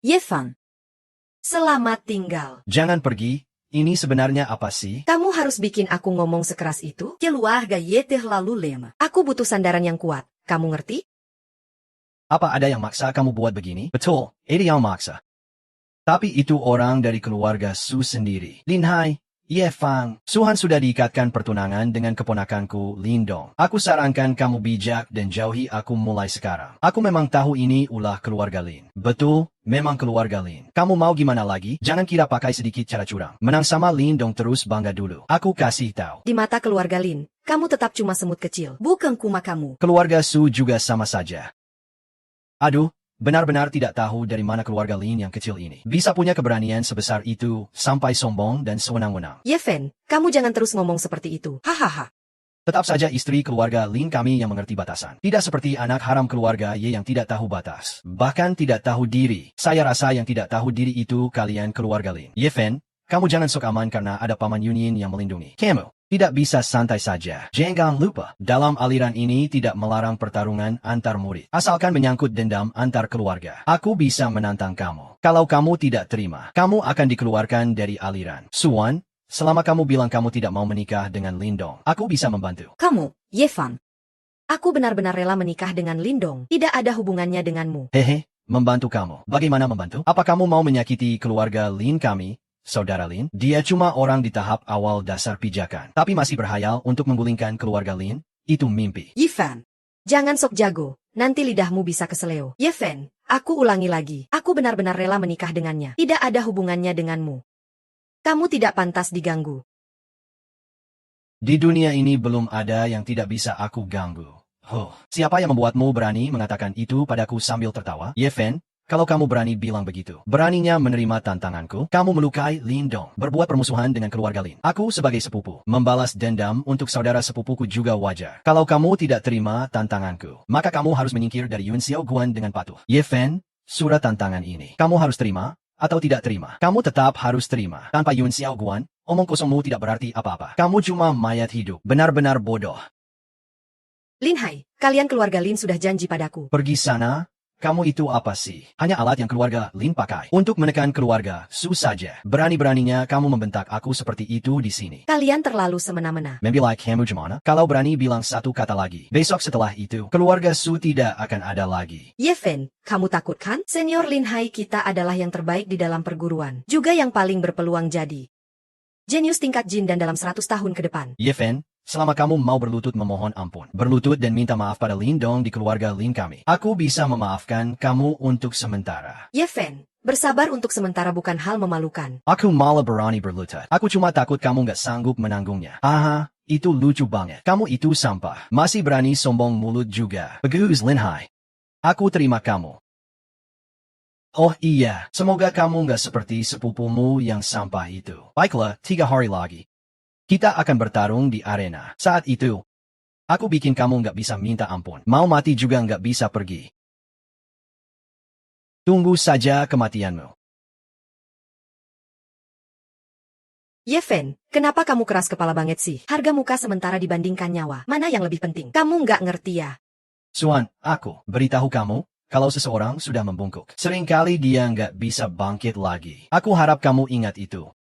Yefan. Selamat tinggal. Jangan pergi, ini sebenarnya apa sih? Kamu harus bikin aku ngomong sekeras itu? Keluarga ye terlalu lema. Aku butuh sandaran yang kuat. Kamu ngerti? Apa ada yang maksa kamu buat begini? Betul, ada yang maksa. Tapi itu orang dari keluarga Su sendiri. Lin Hai, Ye Fang, Suhan sudah diikatkan pertunangan dengan keponakanku Lindong. Aku sarankan kamu bijak dan jauhi aku mulai sekarang. Aku memang tahu ini ulah keluarga Lin. Betul, memang keluarga Lin. Kamu mau gimana lagi? Jangan kira pakai sedikit cara curang. Menang sama Lindong terus bangga dulu. Aku kasih tahu. Di mata keluarga Lin, kamu tetap cuma semut kecil. Bukan kuma kamu. Keluarga Su juga sama saja. Aduh, benar-benar tidak tahu dari mana keluarga Lin yang kecil ini bisa punya keberanian sebesar itu, sampai sombong dan sewenang-wenang. Ye Fen, kamu jangan terus ngomong seperti itu. Hahaha. Tetap saja istri keluarga Lin kami yang mengerti batasan. Tidak seperti anak haram keluarga Ye yang tidak tahu batas. Bahkan tidak tahu diri. Saya rasa yang tidak tahu diri itu kalian keluarga Lin. Ye Fen, kamu jangan sok aman karena ada Paman Yunyin yang melindungi kamu. Tidak bisa santai saja. Jangan lupa, dalam aliran ini tidak melarang pertarungan antar murid. Asalkan menyangkut dendam antar keluarga. Aku bisa menantang kamu. Kalau kamu tidak terima, kamu akan dikeluarkan dari aliran. Suan, selama kamu bilang kamu tidak mau menikah dengan Lindong, aku bisa membantu. Kamu, Ye Fang. Aku benar-benar rela menikah dengan Lindong. Tidak ada hubungannya denganmu. Hehe, membantu kamu. Bagaimana membantu? Apa kamu mau menyakiti keluarga Lin kami? Saudara Lin, dia cuma orang di tahap awal dasar pijakan. Tapi masih berhayal untuk menggulingkan keluarga Lin, itu mimpi. Ye Fan. Jangan sok jago, nanti lidahmu bisa keseleo. Ye Fen, aku ulangi lagi. Aku benar-benar rela menikah dengannya. Tidak ada hubungannya denganmu. Kamu tidak pantas diganggu. Di dunia ini belum ada yang tidak bisa aku ganggu. Siapa yang membuatmu berani mengatakan itu padaku sambil tertawa? Ye Fen, kalau kamu berani bilang begitu, beraninya menerima tantanganku, kamu melukai Lindong, berbuat permusuhan dengan keluarga Lin. Aku sebagai sepupu, membalas dendam untuk saudara sepupuku juga wajar. Kalau kamu tidak terima tantanganku, maka kamu harus menyingkir dari Yun Xiao Guan dengan patuh. Ye Fen, surat tantangan ini, kamu harus terima, atau tidak terima. Kamu tetap harus terima. Tanpa Yun Xiao Guan, omong kosongmu tidak berarti apa-apa. Kamu cuma mayat hidup, benar-benar bodoh. Lin Hai, kalian keluarga Lin sudah janji padaku. Pergi sana. Kamu itu apa sih? Hanya alat yang keluarga Lin pakai untuk menekan keluarga Su saja. Berani-beraninya kamu membentak aku seperti itu di sini. Kalian terlalu semena-mena. Memilai kamu gimana? Kalau berani bilang satu kata lagi. Besok setelah itu, keluarga Su tidak akan ada lagi. Ye Fen, kamu takut kan? Senior Lin Hai kita adalah yang terbaik di dalam perguruan. Juga yang paling berpeluang jadi jenius tingkat jin dan dalam 100 tahun ke depan. Ye Fen, selama kamu mau berlutut memohon ampun, berlutut dan minta maaf pada Lindong di keluarga Lin kami, aku bisa memaafkan kamu untuk sementara. Ye Fen, bersabar untuk sementara bukan hal memalukan. Aku malah berani berlutut. Aku cuma takut kamu nggak sanggup menanggungnya. Aha, itu lucu banget. Kamu itu sampah. Masih berani sombong mulut juga. Bagus Lin Hai. Aku terima kamu. Oh iya, semoga kamu nggak seperti sepupumu yang sampah itu. Baiklah, 3 hari lagi. Kita akan bertarung di arena. Saat itu, aku bikin kamu nggak bisa minta ampun. Mau mati juga nggak bisa pergi. Tunggu saja kematianmu. Ye Fen, kenapa kamu keras kepala banget sih? Harga muka sementara dibandingkan nyawa. Mana yang lebih penting? Kamu nggak ngerti ya? Suan, aku beritahu kamu, kalau seseorang sudah membungkuk, seringkali dia nggak bisa bangkit lagi. Aku harap kamu ingat itu.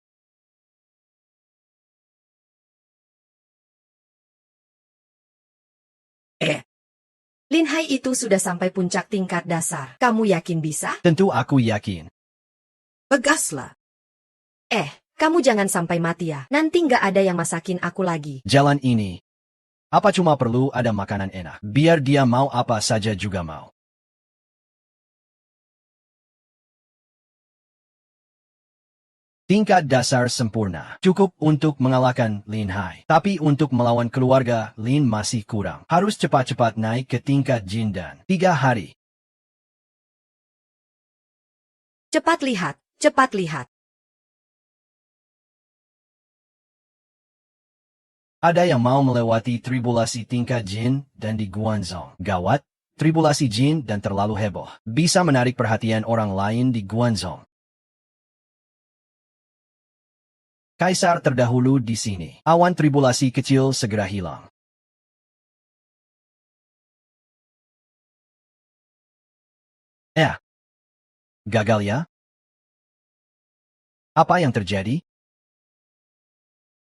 Lin Hai itu sudah sampai puncak tingkat dasar. Kamu yakin bisa? Tentu aku yakin. Bagaslah. Kamu jangan sampai mati ya. Nanti nggak ada yang masakin aku lagi. Jalan ini. Apa cuma perlu ada makanan enak? Biar dia mau apa saja juga mau. Tingkat dasar sempurna. Cukup untuk mengalahkan Lin Hai. Tapi untuk melawan keluarga Lin masih kurang. Harus cepat-cepat naik ke tingkat Jin dan 3 hari. Cepat lihat, cepat lihat. Ada yang mau melewati tribulasi tingkat Jin dan di Guanzhong. Gawat, tribulasi Jin dan terlalu heboh. Bisa menarik perhatian orang lain di Guanzhong. Kaisar terdahulu di sini. Awan tribulasi kecil segera hilang. Gagal ya? Apa yang terjadi?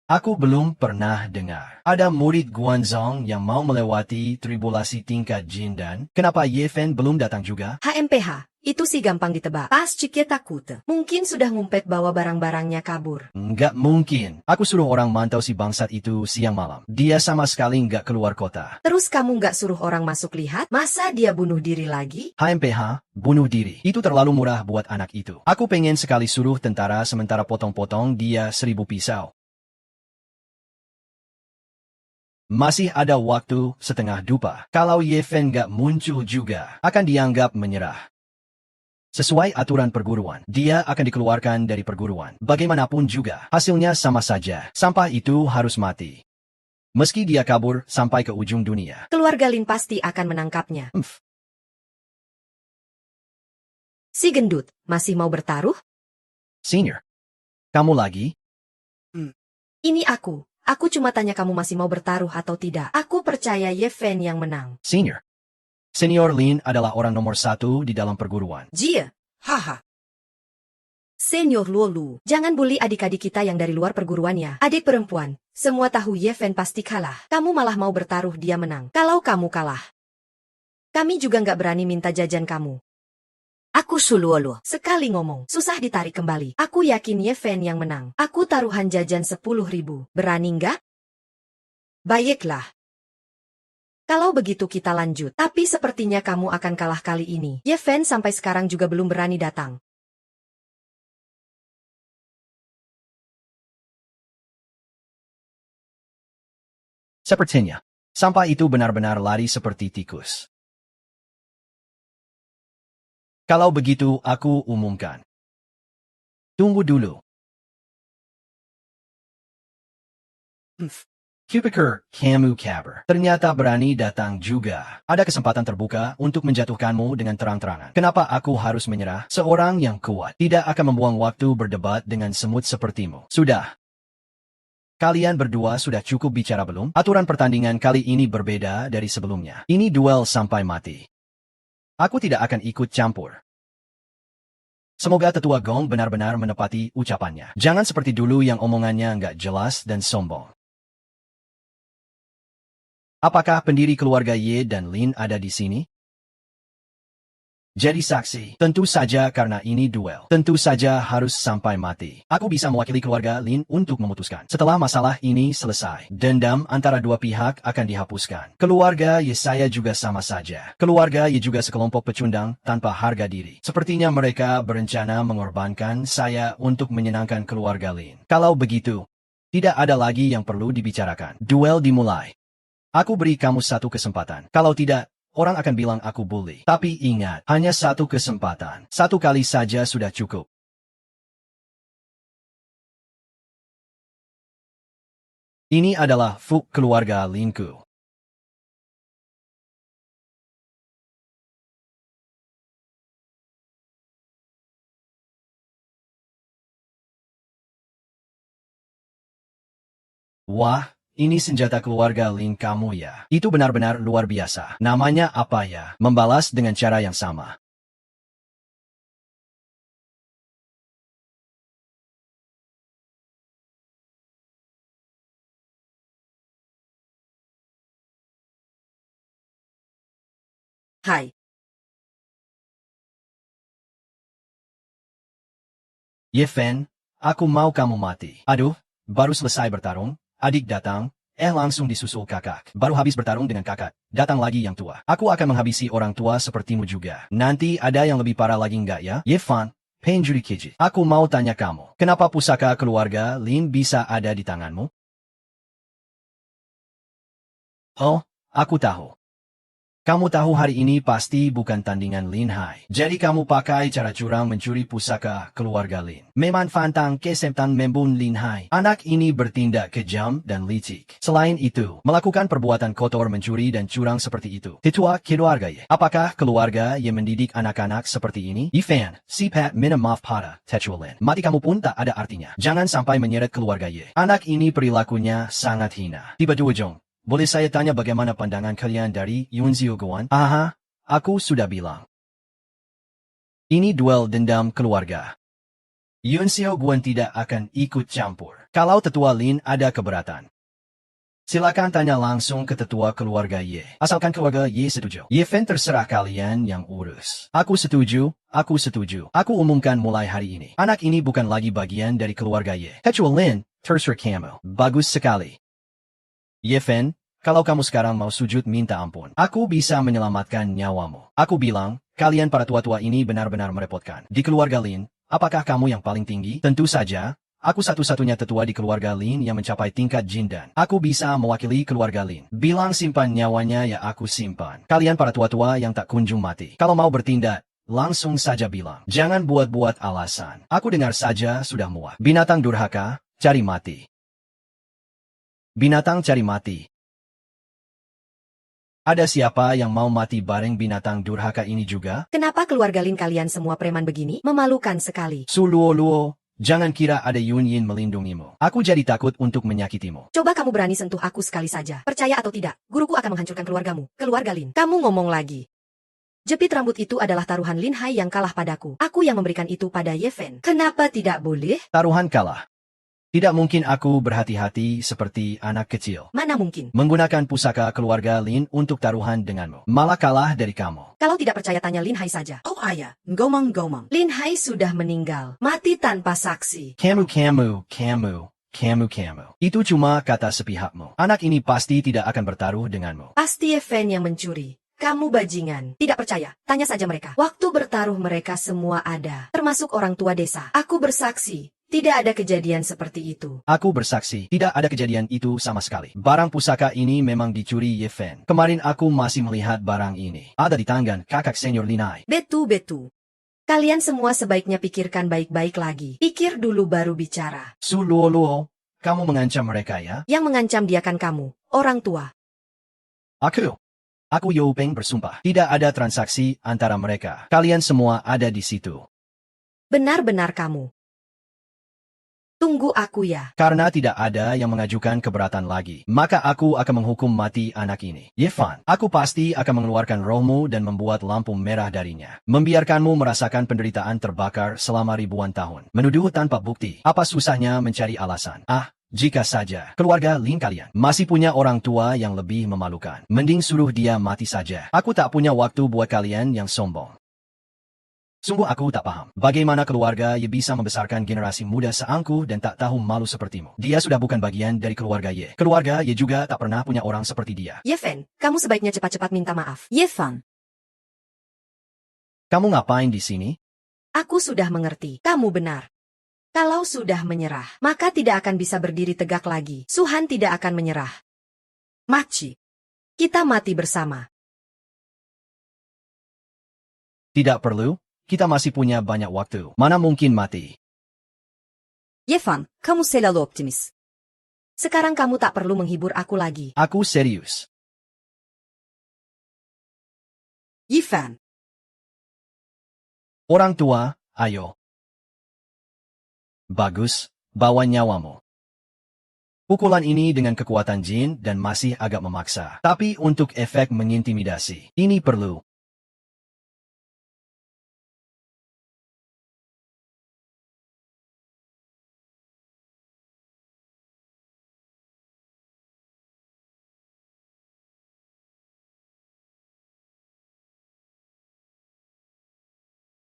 Aku belum pernah dengar. Ada murid Guanzong yang mau melewati tribulasi tingkat Jin dan kenapa Ye Fen belum datang juga? HMPH, itu sih gampang ditebak. Pas Cikye takut. Mungkin sudah ngumpet bawa barang-barangnya kabur. Nggak mungkin. Aku suruh orang mantau si bangsat itu siang malam. Dia sama sekali nggak keluar kota. Terus kamu nggak suruh orang masuk lihat? Masa dia bunuh diri lagi? HMPH, bunuh diri. Itu terlalu murah buat anak itu. Aku pengen sekali suruh tentara sementara potong-potong dia 1000 pisau. Masih ada waktu setengah dupa. Kalau Ye Fen nggak muncul juga, akan dianggap menyerah. Sesuai aturan perguruan, dia akan dikeluarkan dari perguruan. Bagaimanapun juga, hasilnya sama saja. Sampah itu harus mati. Meski dia kabur sampai ke ujung dunia. Keluarga Lin pasti akan menangkapnya. Umph. Si gendut, masih mau bertaruh? Senior, kamu lagi? Ini aku. Aku cuma tanya kamu masih mau bertaruh atau tidak. Aku percaya Ye Fen yang menang. Senior. Senior Lin adalah orang nomor 1 di dalam perguruan. Jia, haha. Senior Luolu, jangan bully adik-adik kita yang dari luar perguruan ya. Adik perempuan, semua tahu Ye Fen pasti kalah. Kamu malah mau bertaruh dia menang. Kalau kamu kalah, kami juga nggak berani minta jajan kamu. Aku Suluolu. Sekali ngomong, susah ditarik kembali. Aku yakin Ye Fen yang menang. Aku taruhan jajan 10.000. Berani nggak? Baiklah. Kalau begitu kita lanjut. Tapi sepertinya kamu akan kalah kali ini. Ye Fen sampai sekarang juga belum berani datang. Sepertinya, sampah itu benar-benar lari seperti tikus. Kalau begitu, aku umumkan. Tunggu dulu. Kupiker, kamu kabar. Ternyata berani datang juga. Ada kesempatan terbuka untuk menjatuhkanmu dengan terang-terangan. Kenapa aku harus menyerah? Seorang yang kuat tidak akan membuang waktu berdebat dengan semut sepertimu. Sudah. Kalian berdua sudah cukup bicara belum? Aturan pertandingan kali ini berbeda dari sebelumnya. Ini duel sampai mati. Aku tidak akan ikut campur. Semoga tetua Gong benar-benar menepati ucapannya. Jangan seperti dulu yang omongannya nggak jelas dan sombong. Apakah pendiri keluarga Ye dan Lin ada di sini? Jadi saksi, tentu saja karena ini duel. Tentu saja harus sampai mati. Aku bisa mewakili keluarga Lin untuk memutuskan. Setelah masalah ini selesai, dendam antara dua pihak akan dihapuskan. Keluarga Ye saya juga sama saja. Keluarga Ye juga sekelompok pecundang tanpa harga diri. Sepertinya mereka berencana mengorbankan saya untuk menyenangkan keluarga Lin. Kalau begitu, tidak ada lagi yang perlu dibicarakan. Duel dimulai. Aku beri kamu satu kesempatan. Kalau tidak, orang akan bilang aku bully. Tapi ingat, hanya satu kesempatan. Satu kali saja sudah cukup. Ini adalah Fuk keluarga Linku. Wah, ini senjata keluarga Lin kamu ya. Itu benar-benar luar biasa. Namanya apa ya? Membalas dengan cara yang sama. Hai. Ye Fen, aku mau kamu mati. Aduh, baru selesai bertarung, adik datang, langsung disusul kakak. Baru habis bertarung dengan kakak, datang lagi yang tua. Aku akan menghabisi orang tua sepertimu juga. Nanti ada yang lebih parah lagi nggak ya? Ye Fan, Penjuri Kiji. Aku mau tanya kamu, kenapa pusaka keluarga Lin bisa ada di tanganmu? Oh, aku tahu. Kamu tahu hari ini pasti bukan tandingan Lin Hai. Jadi kamu pakai cara curang mencuri pusaka keluarga Lin. Memang fantang kesempatan membun Lin Hai. Anak ini bertindak kejam dan licik. Selain itu, melakukan perbuatan kotor mencuri dan curang seperti itu. Tetua keluarga Ye. Apakah keluarga Ye mendidik anak-anak seperti ini? Ifan, Sipat minta maaf pada Tetua Lin. Mati kamu pun tak ada artinya. Jangan sampai menyeret keluarga Ye. Anak ini perilakunya sangat hina. Tiba-tiba Jong. Boleh saya tanya bagaimana pandangan kalian dari Yunzio Guan? Aha, aku sudah bilang. Ini duel dendam keluarga. Yunzio Guan tidak akan ikut campur. Kalau tetua Lin ada keberatan, silakan tanya langsung ke tetua keluarga Ye. Asalkan keluarga Ye setuju. Ye Fen terserah kalian yang urus. Aku setuju, aku setuju. Aku umumkan mulai hari ini. Anak ini bukan lagi bagian dari keluarga Ye. Tetua Lin, terserah kamu. Bagus sekali. Ye Fen, kalau kamu sekarang mau sujud minta ampun, aku bisa menyelamatkan nyawamu. Aku bilang, kalian para tua-tua ini benar-benar merepotkan. Di keluarga Lin, apakah kamu yang paling tinggi? Tentu saja, aku satu-satunya tetua di keluarga Lin yang mencapai tingkat Jin dan aku bisa mewakili keluarga Lin. Bilang simpan nyawanya ya aku simpan. Kalian para tua-tua yang tak kunjung mati. Kalau mau bertindak, langsung saja bilang. Jangan buat-buat alasan. Aku dengar saja sudah muak. Binatang durhaka, cari mati. Binatang cari mati. Ada siapa yang mau mati bareng binatang durhaka ini juga? Kenapa keluarga Lin kalian semua preman begini? Memalukan sekali. Suluo-luo, jangan kira ada Yun Yin melindungimu. Aku jadi takut untuk menyakitimu. Coba kamu berani sentuh aku sekali saja. Percaya atau tidak, guruku akan menghancurkan keluargamu, keluarga Lin. Kamu ngomong lagi. Jepit rambut itu adalah taruhan Lin Hai yang kalah padaku. Aku yang memberikan itu pada Ye Fen. Kenapa tidak boleh? Taruhan kalah. Tidak mungkin aku berhati-hati seperti anak kecil. Mana mungkin? Menggunakan pusaka keluarga Lin untuk taruhan denganmu. Malah kalah dari kamu. Kalau tidak percaya tanya Lin Hai saja. Oh ayah, gomang-gomang. Lin Hai sudah meninggal. Mati tanpa saksi. Kamu. Itu cuma kata sepihakmu. Anak ini pasti tidak akan bertaruh denganmu. Pasti Ye Fen yang mencuri. Kamu bajingan. Tidak percaya? Tanya saja mereka. Waktu bertaruh mereka semua ada. Termasuk orang tua desa. Aku bersaksi. Tidak ada kejadian seperti itu. Aku bersaksi, tidak ada kejadian itu sama sekali. Barang pusaka ini memang dicuri Ye Fen. Kemarin aku masih melihat barang ini. Ada di tangan kakak senior Lin Hai. Betu. Kalian semua sebaiknya pikirkan baik-baik lagi. Pikir dulu baru bicara. Suluo-luo, kamu mengancam mereka ya? Yang mengancam dia kan kamu, orang tua. Aku Yo Peng bersumpah. Tidak ada transaksi antara mereka. Kalian semua ada di situ. Benar-benar kamu. Tunggu aku ya. Karena tidak ada yang mengajukan keberatan lagi, maka aku akan menghukum mati anak ini. Ye Fan, aku pasti akan mengeluarkan rohmu dan membuat lampu merah darinya. Membiarkanmu merasakan penderitaan terbakar selama ribuan tahun. Menuduh tanpa bukti. Apa susahnya mencari alasan? Jika saja keluarga Lin kalian masih punya orang tua yang lebih memalukan, mending suruh dia mati saja. Aku tak punya waktu buat kalian yang sombong. Sungguh aku tak paham, bagaimana keluarga Ye bisa membesarkan generasi muda seangkuh dan tak tahu malu sepertimu. Dia sudah bukan bagian dari keluarga Ye. Keluarga Ye juga tak pernah punya orang seperti dia. Ye Fen, kamu sebaiknya cepat-cepat minta maaf. Ye Fan. Kamu ngapain di sini? Aku sudah mengerti, kamu benar. Kalau sudah menyerah, maka tidak akan bisa berdiri tegak lagi. Suhan tidak akan menyerah. Machi. Kita mati bersama. Tidak perlu. Kita masih punya banyak waktu. Mana mungkin mati? Ye Fan, kamu selalu optimis. Sekarang kamu tak perlu menghibur aku lagi. Aku serius. Ye Fan. Orang tua, ayo. Bagus, bawa nyawamu. Pukulan ini dengan kekuatan jin dan masih agak memaksa. Tapi untuk efek mengintimidasi, ini perlu.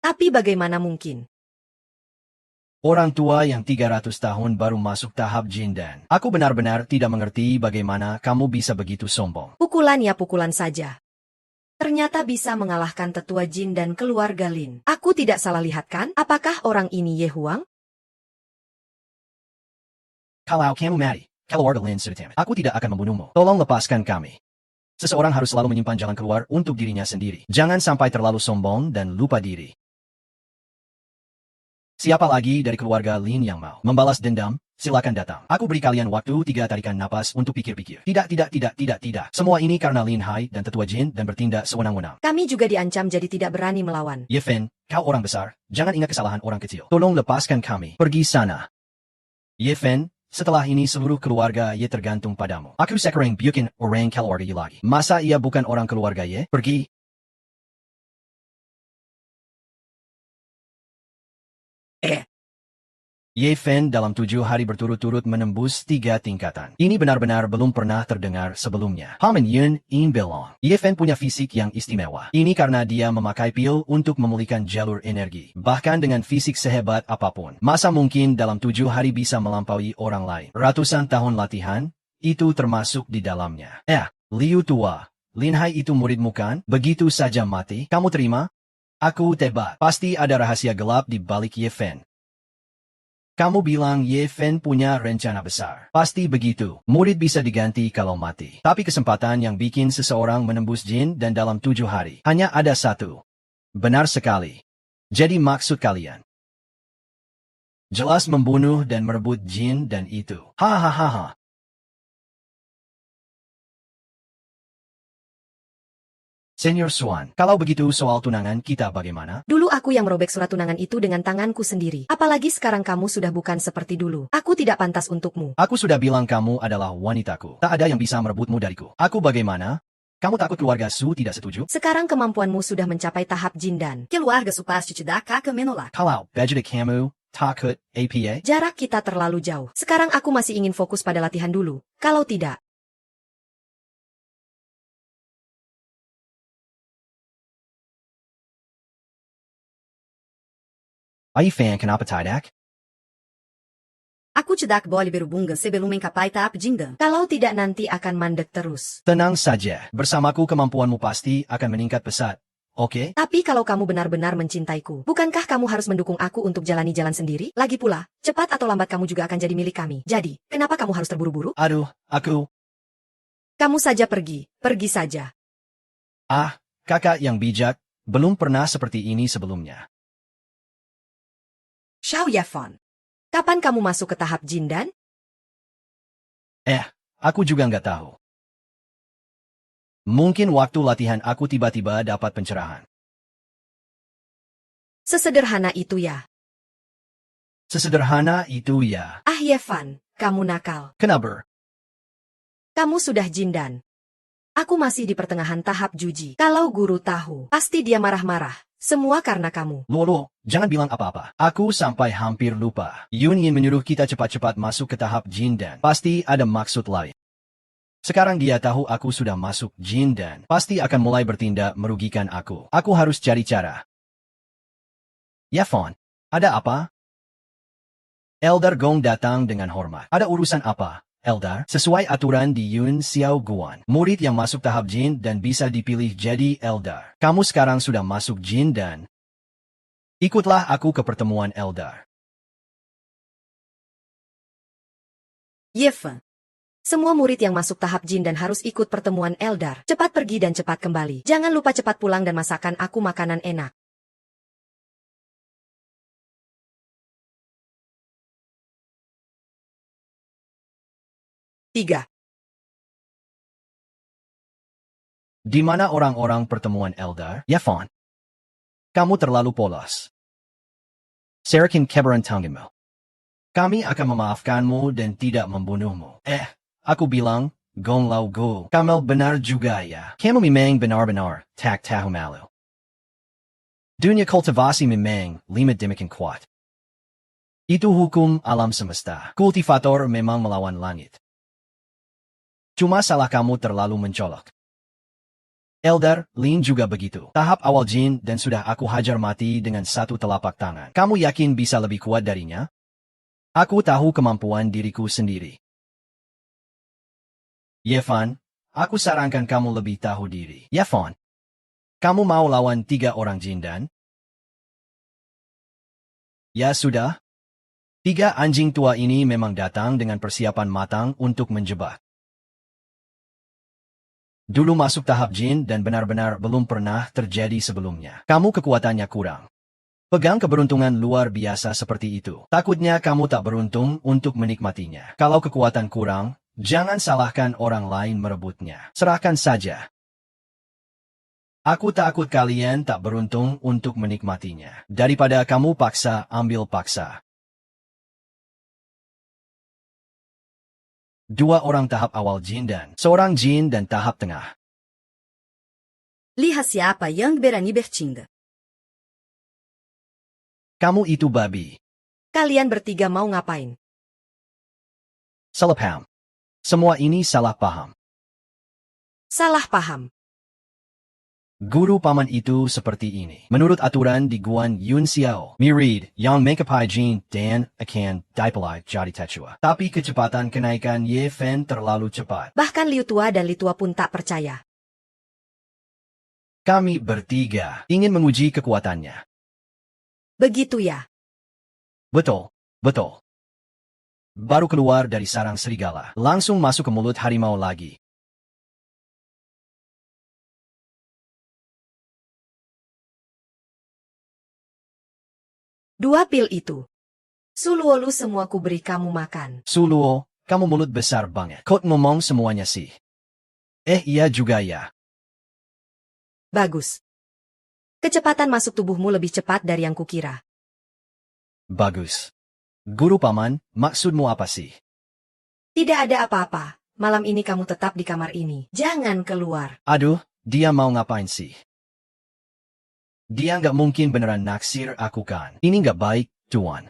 Tapi bagaimana mungkin? Orang tua yang 300 tahun baru masuk tahap jin dan aku benar-benar tidak mengerti bagaimana kamu bisa begitu sombong. Pukulan ya pukulan saja. Ternyata bisa mengalahkan tetua jin dan keluarga Lin. Aku tidak salah lihat kan? Apakah orang ini Ye Huang? Kalau kamu mati, keluarga Lin sudah tamat. Aku tidak akan membunuhmu. Tolong lepaskan kami. Seseorang harus selalu menyimpan jalan keluar untuk dirinya sendiri. Jangan sampai terlalu sombong dan lupa diri. Siapa lagi dari keluarga Lin yang mau membalas dendam? Silakan datang. Aku beri kalian waktu 3 tarikan napas untuk pikir-pikir. Tidak. Semua ini karena Lin Hai dan tetua jin dan bertindak sewenang-wenang. Kami juga diancam jadi tidak berani melawan. Ye Fen, kau orang besar. Jangan ingat kesalahan orang kecil. Tolong lepaskan kami. Pergi sana. Ye Fen, setelah ini seluruh keluarga Ye tergantung padamu. Aku sekarang bikin orang keluarga Ye lagi. Masa ia bukan orang keluarga Ye? Pergi. Ye Fen dalam 7 hari berturut-turut menembus 3 tingkatan. Ini benar-benar belum pernah terdengar sebelumnya. Paman Yun In bilang, Ye Fen punya fisik yang istimewa. Ini karena dia memakai pil untuk memulihkan jalur energi. Bahkan dengan fisik sehebat apapun, masa mungkin dalam 7 hari bisa melampaui orang lain. Ratusan tahun latihan, itu termasuk di dalamnya. Liu tua, Lin Hai itu muridmu kan? Begitu saja mati, kamu terima? Aku tebak, pasti ada rahasia gelap di balik Ye Fen. Kamu bilang Ye Fen punya rencana besar. Pasti begitu. Murid bisa diganti kalau mati. Tapi kesempatan yang bikin seseorang menembus jin dan dalam 7 hari hanya ada satu. Benar sekali. Jadi maksud kalian jelas membunuh dan merebut jin dan itu. Hahaha. Senior Swan, kalau begitu soal tunangan kita bagaimana? Dulu aku yang merobek surat tunangan itu dengan tanganku sendiri. Apalagi sekarang kamu sudah bukan seperti dulu. Aku tidak pantas untukmu. Aku sudah bilang kamu adalah wanitaku. Tak ada yang bisa merebutmu dariku. Aku bagaimana? Kamu takut keluarga Su tidak setuju? Sekarang kemampuanmu sudah mencapai tahap jin dan Keluarga Su pasti tidak akan menolak. Kalau budget kamu takut APA? jarak kita terlalu jauh. Sekarang aku masih ingin fokus pada latihan dulu. Kalau tidak, Ai Fan kenapa tidak? Aku tidak boleh berhubungan sebelum mencapai tahap jindan. kalau tidak nanti akan mandek terus. Tenang saja, bersamaku kemampuanmu pasti akan meningkat pesat. Oke? Tapi kalau kamu benar-benar mencintaiku, bukankah kamu harus mendukung aku untuk jalani jalan sendiri? Lagi pula, cepat atau lambat kamu juga akan jadi milik kami. Jadi, kenapa kamu harus terburu-buru? Aduh, aku... Kamu saja pergi saja. Kakak yang bijak, belum pernah seperti ini sebelumnya. Xiao Yefan. Kapan kamu masuk ke tahap jin dan? Aku juga nggak tahu. Mungkin waktu latihan aku tiba-tiba dapat pencerahan. Sesederhana itu ya. Sesederhana itu ya. Yefan, kamu nakal. Kenapa? Kamu sudah jin dan. Aku masih di pertengahan tahap juji. Kalau guru tahu, pasti dia marah-marah. Semua karena kamu. Lolo, jangan bilang apa-apa. Aku sampai hampir lupa. Yun Yin menyuruh kita cepat-cepat masuk ke tahap jin dan. Pasti ada maksud lain. Sekarang dia tahu aku sudah masuk jin dan. Pasti akan mulai bertindak merugikan aku. Aku harus cari cara. Ya Fon, ada apa? Eldar Gong datang dengan hormat. Ada urusan apa? Eldar, sesuai aturan di Yun Xiao Guan, murid yang masuk tahap jin dan bisa dipilih jadi Eldar. Kamu sekarang sudah masuk jin dan ikutlah aku ke pertemuan Eldar. Yefan. Semua murid yang masuk tahap jin dan harus ikut pertemuan Eldar. Cepat pergi dan cepat kembali. Jangan lupa cepat pulang dan masakan aku makanan enak. Tiga. Di mana orang-orang pertemuan Eldar? Ya Fon, kamu terlalu polos. Serakin kebaran tanganmu. Kami akan memaafkanmu dan tidak membunuhmu. Aku bilang, Gong Lao Go. Kamu benar juga ya. Kamu memang benar-benar tak tahu malu. Dunia kultivasi memang lima demikian kuat. Itu hukum alam semesta. Kultivator memang melawan langit. Cuma salah kamu terlalu mencolok. Eldar, Lin juga begitu. Tahap awal jin dan sudah aku hajar mati dengan satu telapak tangan. Kamu yakin bisa lebih kuat darinya? Aku tahu kemampuan diriku sendiri. Yefan, aku sarankan kamu lebih tahu diri. Yefan, kamu mau lawan 3 orang jin dan? Ya sudah. 3 anjing tua ini memang datang dengan persiapan matang untuk menjebak. Dulu masuk tahap jin dan benar-benar belum pernah terjadi sebelumnya. Kamu kekuatannya kurang. Pegang keberuntungan luar biasa seperti itu. Takutnya kamu tak beruntung untuk menikmatinya. Kalau kekuatan kurang, jangan salahkan orang lain merebutnya. Serahkan saja. Aku takut kalian tak beruntung untuk menikmatinya. Daripada kamu paksa ambil paksa. 2 orang tahap awal jin dan seorang jin dan tahap tengah. Lihat siapa yang berani bertindak. Kamu itu babi. Kalian bertiga mau ngapain? Salah paham. Semua ini salah paham. Salah paham. Guru paman itu seperti ini. Menurut aturan di Guan Yun Xiao, Mirid, yang mencapai Jin dan akan dipelai jadi Techua. Tapi kecepatan kenaikan Ye Fen terlalu cepat. Bahkan Liu Tua dan Li Tua pun tak percaya. Kami bertiga ingin menguji kekuatannya. Begitu ya. Betul, betul. Baru keluar dari sarang serigala, langsung masuk ke mulut harimau lagi. Dua pil itu. Suluolu semua ku beri kamu makan. Suluo, kamu mulut besar banget. Kok ngomong semuanya sih? Iya juga ya. Bagus. Kecepatan masuk tubuhmu lebih cepat dari yang kukira. Bagus. Guru paman, maksudmu apa sih? Tidak ada apa-apa. Malam ini kamu tetap di kamar ini. Jangan keluar. Aduh, dia mau ngapain sih? Dia nggak mungkin beneran naksir aku kan. Ini nggak baik, Tuan.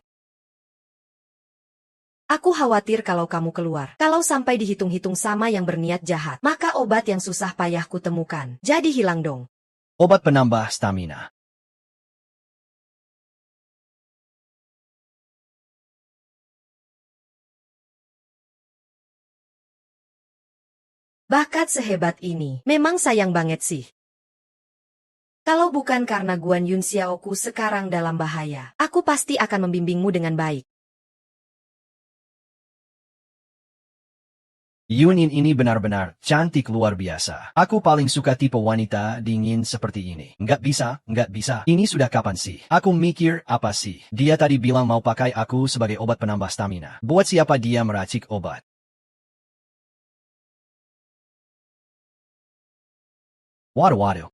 Aku khawatir kalau kamu keluar. Kalau sampai dihitung-hitung sama yang berniat jahat, maka obat yang susah payah ku temukan. Jadi hilang dong. Obat penambah stamina. Bakat sehebat ini, memang sayang banget sih. Kalau bukan karena Guan Yun Xiaoku sekarang dalam bahaya, aku pasti akan membimbingmu dengan baik. Yunin ini benar-benar cantik luar biasa. Aku paling suka tipe wanita dingin seperti ini. Nggak bisa, nggak bisa. Ini sudah kapan sih? Aku mikir apa sih? Dia tadi bilang mau pakai aku sebagai obat penambah stamina. Buat siapa dia meracik obat? Waduh.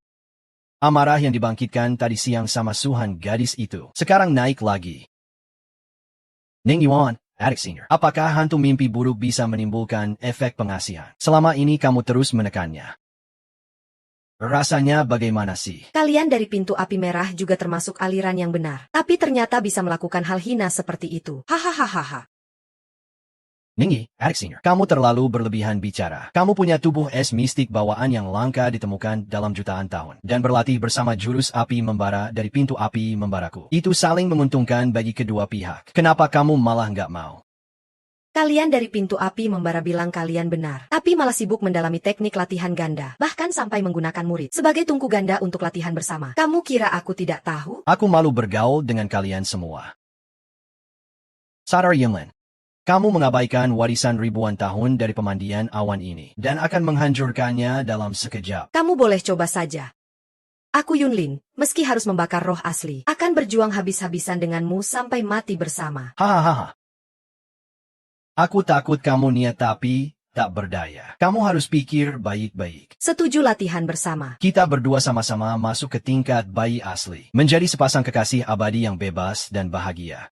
Amarah yang dibangkitkan tadi siang sama suhan gadis itu, sekarang naik lagi. Ning Yuan, adik senior, apakah hantu mimpi buruk bisa menimbulkan efek pengasihan? Selama ini kamu terus menekannya. Rasanya bagaimana sih? Kalian dari pintu api merah juga termasuk aliran yang benar, tapi ternyata bisa melakukan hal hina seperti itu. Hahaha. Ningyi, adik senior, kamu terlalu berlebihan bicara. Kamu punya tubuh es mistik bawaan yang langka ditemukan dalam jutaan tahun. Dan berlatih bersama jurus api membara dari pintu api membaraku. Itu saling menguntungkan bagi kedua pihak. Kenapa kamu malah nggak mau? Kalian dari pintu api membara bilang kalian benar, tapi malah sibuk mendalami teknik latihan ganda, bahkan sampai menggunakan murid sebagai tungku ganda untuk latihan bersama. Kamu kira aku tidak tahu? Aku malu bergaul dengan kalian semua. Sadar Yinlin. Kamu mengabaikan warisan ribuan tahun dari pemandian awan ini, dan akan menghancurkannya dalam sekejap. Kamu boleh coba saja. Aku Yunlin, meski harus membakar roh asli, akan berjuang habis-habisan denganmu sampai mati bersama. Hahaha. Aku takut kamu niat tapi tak berdaya. Kamu harus pikir baik-baik. Setuju latihan bersama. Kita berdua sama-sama masuk ke tingkat bayi asli, menjadi sepasang kekasih abadi yang bebas dan bahagia.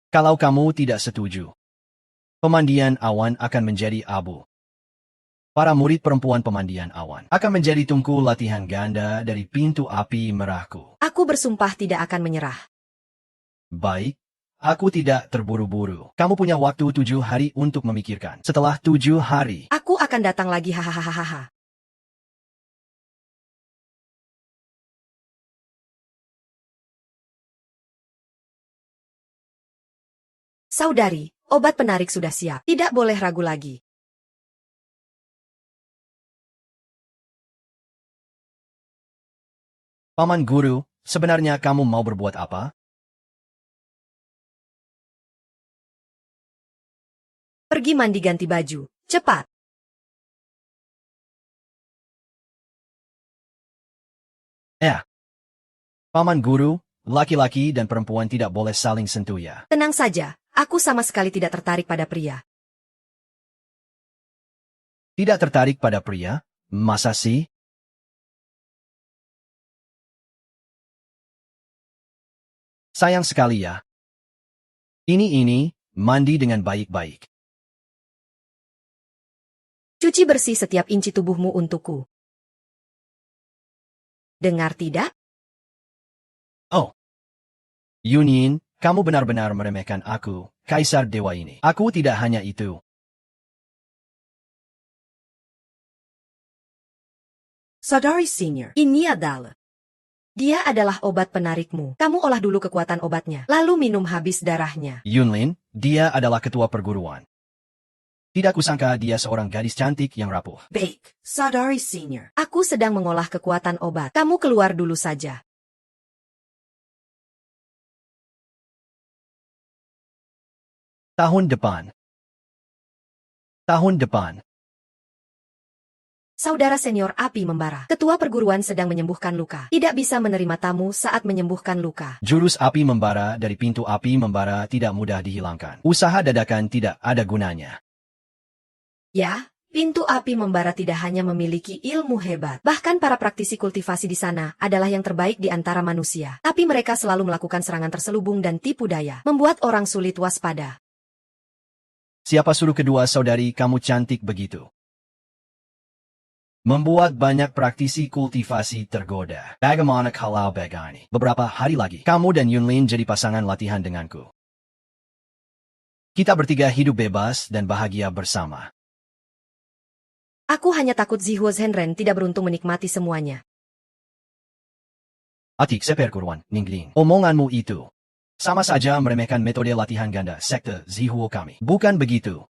Kalau kamu tidak setuju, pemandian awan akan menjadi abu. Para murid perempuan pemandian awan akan menjadi tungku latihan ganda dari pintu api merahku. Aku bersumpah tidak akan menyerah. Baik, aku tidak terburu-buru. Kamu punya waktu 7 hari untuk memikirkan. Setelah 7 hari, Aku akan datang lagi hahaha. Saudari, obat penarik sudah siap. Tidak boleh ragu lagi. Paman Guru, sebenarnya kamu mau berbuat apa? Pergi mandi ganti baju. Cepat. Paman Guru, laki-laki dan perempuan tidak boleh saling sentuh ya. Tenang saja, aku sama sekali tidak tertarik pada pria. Tidak tertarik pada pria? Masa sih? Sayang sekali ya. Ini, mandi dengan baik-baik. Cuci bersih setiap inci tubuhmu untukku. Dengar tidak? Yunyin, kamu benar-benar meremehkan aku, Kaisar Dewa ini. Aku tidak hanya itu. Saudari Senior, ini adalah. Dia adalah obat penarikmu. Kamu olah dulu kekuatan obatnya, lalu minum habis darahnya. Yunlin, dia adalah ketua perguruan. Tidak kusangka dia seorang gadis cantik yang rapuh. Baik, Saudari Senior. Aku sedang mengolah kekuatan obat. Kamu keluar dulu saja. Tahun depan. Tahun depan. Saudara senior api membara. Ketua perguruan sedang menyembuhkan luka. Tidak bisa menerima tamu saat menyembuhkan luka. Jurus api membara dari pintu api membara tidak mudah dihilangkan. Usaha dadakan tidak ada gunanya. Ya, pintu api membara tidak hanya memiliki ilmu hebat. Bahkan para praktisi kultivasi di sana adalah yang terbaik di antara manusia. Tapi mereka selalu melakukan serangan terselubung dan tipu daya. Membuat orang sulit waspada. Siapa suruh kedua saudari kamu cantik begitu? Membuat banyak praktisi kultivasi tergoda. Bagaimana kalau begini? Beberapa hari lagi, kamu dan Yunlin jadi pasangan latihan denganku. Kita bertiga hidup bebas dan bahagia bersama. Aku hanya takut Zihuo Zhenren tidak beruntung menikmati semuanya. Atik seperguruan, Ninglin. Omonganmu itu sama saja meremehkan metode latihan ganda sekte Zihuo kami. Bukan begitu.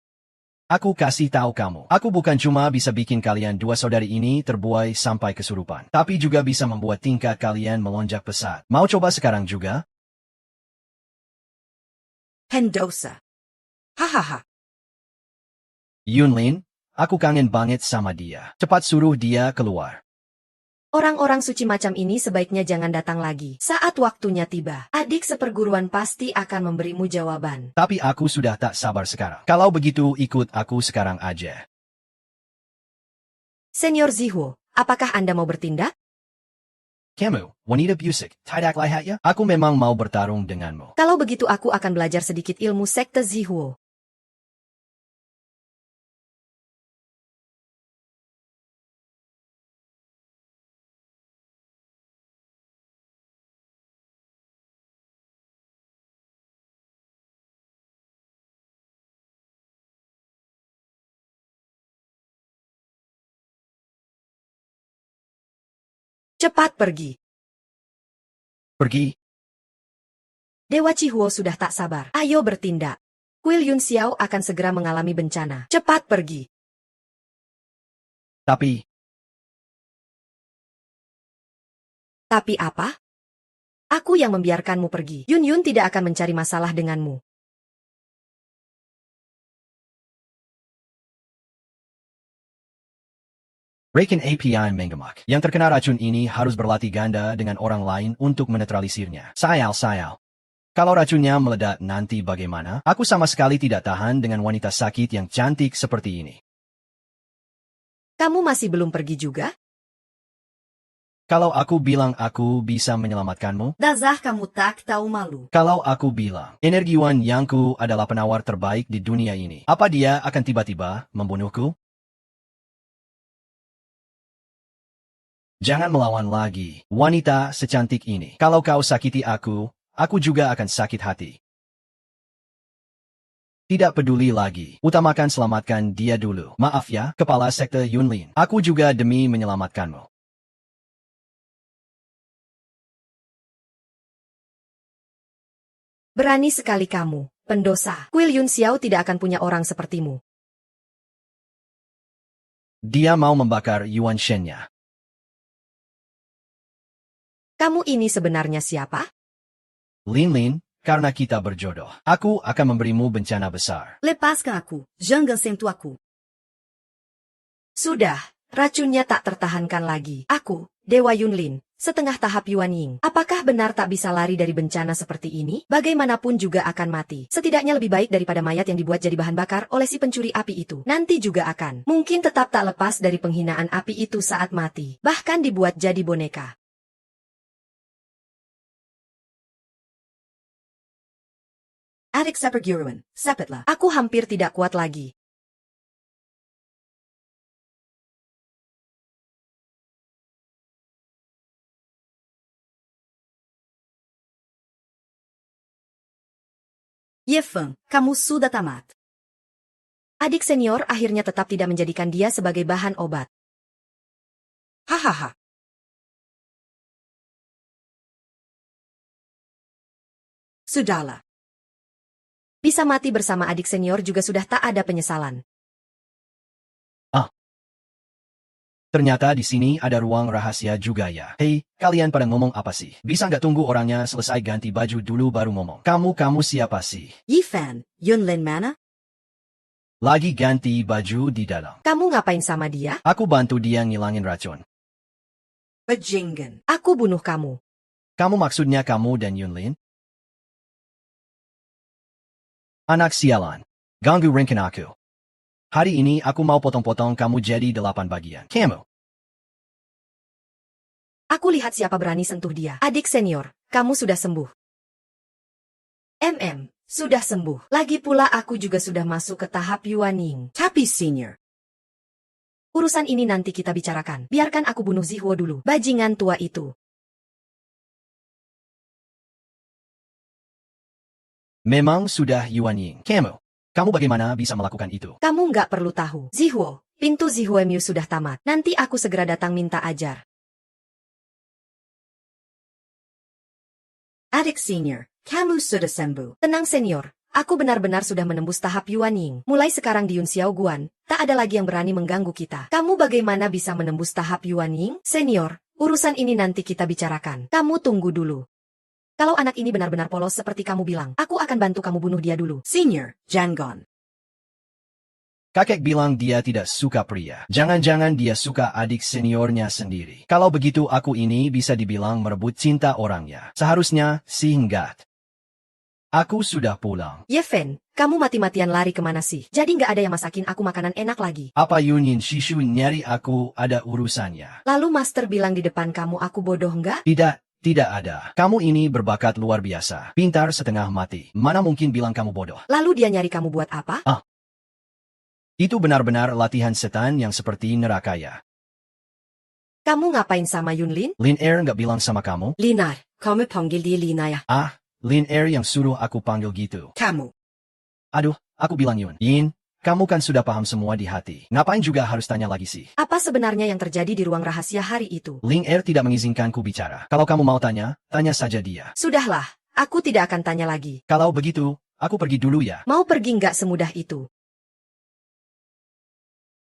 Aku kasih tahu kamu, aku bukan cuma bisa bikin kalian dua saudari ini terbuai sampai kesurupan, tapi juga bisa membuat tingkat kalian melonjak pesat. Mau coba sekarang juga? Hendosa. Hahaha. Yunlin, aku kangen banget sama dia. Cepat suruh dia keluar. Orang-orang suci macam ini sebaiknya jangan datang lagi. Saat waktunya tiba, adik seperguruan pasti akan memberimu jawaban. Tapi aku sudah tak sabar sekarang. Kalau begitu ikut aku sekarang aja. Senior Zihuo, apakah Anda mau bertindak? Kamu, wanita busik, tidak lihat ya? Aku memang mau bertarung denganmu. Kalau begitu aku akan belajar sedikit ilmu sekte Zihuo. Cepat pergi. Pergi. Dewa Chihuo sudah tak sabar. Ayo bertindak. Kuil Yun Xiao akan segera mengalami bencana. Cepat pergi. Tapi Apa? Aku yang membiarkanmu pergi. Yun Yun tidak akan mencari masalah denganmu. Raiken API Mengemak. Yang terkena racun ini harus berlatih ganda dengan orang lain untuk menetralisirnya. Sayal. Kalau racunnya meledak nanti bagaimana? Aku sama sekali tidak tahan dengan wanita sakit yang cantik seperti ini. Kamu masih belum pergi juga? Kalau aku bilang aku bisa menyelamatkanmu, Dasar kamu tak tahu malu. kalau aku bilang energiwan Yangku adalah penawar terbaik di dunia ini, apa dia akan tiba-tiba membunuhku? Jangan melawan lagi, wanita secantik ini. Kalau kau sakiti aku juga akan sakit hati. Tidak peduli lagi, utamakan selamatkan dia dulu. Maaf ya, Kepala Sekte Yunlin. Aku juga demi menyelamatkanmu. Berani sekali kamu, pendosa. Kuil Yun Xiao tidak akan punya orang sepertimu. Dia mau membakar Yuan Shen-nya. Kamu ini sebenarnya siapa? Lin, karena kita berjodoh, aku akan memberimu bencana besar. Lepaskan aku. Jangan sentuh aku. Sudah, racunnya tak tertahankan lagi. Aku, Dewa Yunlin, setengah tahap Yuan Ying. Apakah benar tak bisa lari dari bencana seperti ini? Bagaimanapun juga akan mati. Setidaknya lebih baik daripada mayat yang dibuat jadi bahan bakar oleh si pencuri api itu. Nanti juga akan. Mungkin tetap tak lepas dari penghinaan api itu saat mati. Bahkan dibuat jadi boneka. Adik seperguruan, sepetlah. Aku hampir tidak kuat lagi. Ye Feng, kamu sudah tamat. Adik senior akhirnya tetap tidak menjadikan dia sebagai bahan obat. Hahaha. Sudahlah. Bisa mati bersama adik senior juga sudah tak ada penyesalan. Ternyata di sini ada ruang rahasia juga ya. Hei, kalian pada ngomong apa sih? Bisa nggak tunggu orangnya selesai ganti baju dulu baru ngomong? Kamu siapa sih? Yi Fan, Yunlin mana? Lagi ganti baju di dalam. Kamu ngapain sama dia? Aku bantu dia ngilangin racun. Bajingan. Aku bunuh kamu. Kamu maksudnya kamu dan Yunlin? Anak sialan. Ganggu ringkin aku. Hari ini aku mau potong-potong kamu jadi 8 bagian. Kamu. Aku lihat siapa berani sentuh dia. Adik senior, kamu sudah sembuh. Sudah sembuh. Lagi pula aku juga sudah masuk ke tahap Yuaning. Tapi senior. Urusan ini nanti kita bicarakan. Biarkan aku bunuh Zihuo dulu. Bajingan tua itu. Memang sudah Yuanying. Kamu bagaimana bisa melakukan itu? Kamu nggak perlu tahu. Zihuo, pintu Zihuemyu sudah tamat. Nanti aku segera datang minta ajar. Adik senior, kamu sudah sembuh. Tenang senior, aku benar-benar sudah menembus tahap Yuaning. Mulai sekarang di Yun Xiaoguan, tak ada lagi yang berani mengganggu kita. Kamu bagaimana bisa menembus tahap Yuaning? Senior, urusan ini nanti kita bicarakan. Kamu tunggu dulu. Kalau anak ini benar-benar polos seperti kamu bilang, aku akan bantu kamu bunuh dia dulu. Senior, Jangon. Kakek bilang dia tidak suka pria. Jangan-jangan dia suka adik seniornya sendiri. Kalau begitu aku ini bisa dibilang merebut cinta orangnya. Seharusnya sih enggak. Aku sudah pulang. Ye Fen, kamu mati-matian lari kemana sih? Jadi nggak ada yang masakin aku makanan enak lagi. Apa Yunyin Shishu nyari aku ada urusannya? Lalu master bilang di depan kamu aku bodoh nggak? Tidak ada. Kamu ini berbakat luar biasa. Pintar setengah mati. Mana mungkin bilang kamu bodoh? Lalu dia nyari kamu buat apa? Itu benar-benar latihan setan yang seperti neraka ya. Kamu ngapain sama Yunlin? Lin Air nggak bilang sama kamu? Linar, kamu panggil dia Lina ya? Lin Air yang suruh aku panggil gitu. Kamu. Aduh, aku bilang Yin, kamu kan sudah paham semua di hati. Ngapain juga harus tanya lagi sih? Apa sebenarnya yang terjadi di ruang rahasia hari itu? Lin Air tidak mengizinkanku bicara. Kalau kamu mau tanya saja dia. Sudahlah, aku tidak akan tanya lagi. Kalau begitu, aku pergi dulu ya. Mau pergi nggak semudah itu?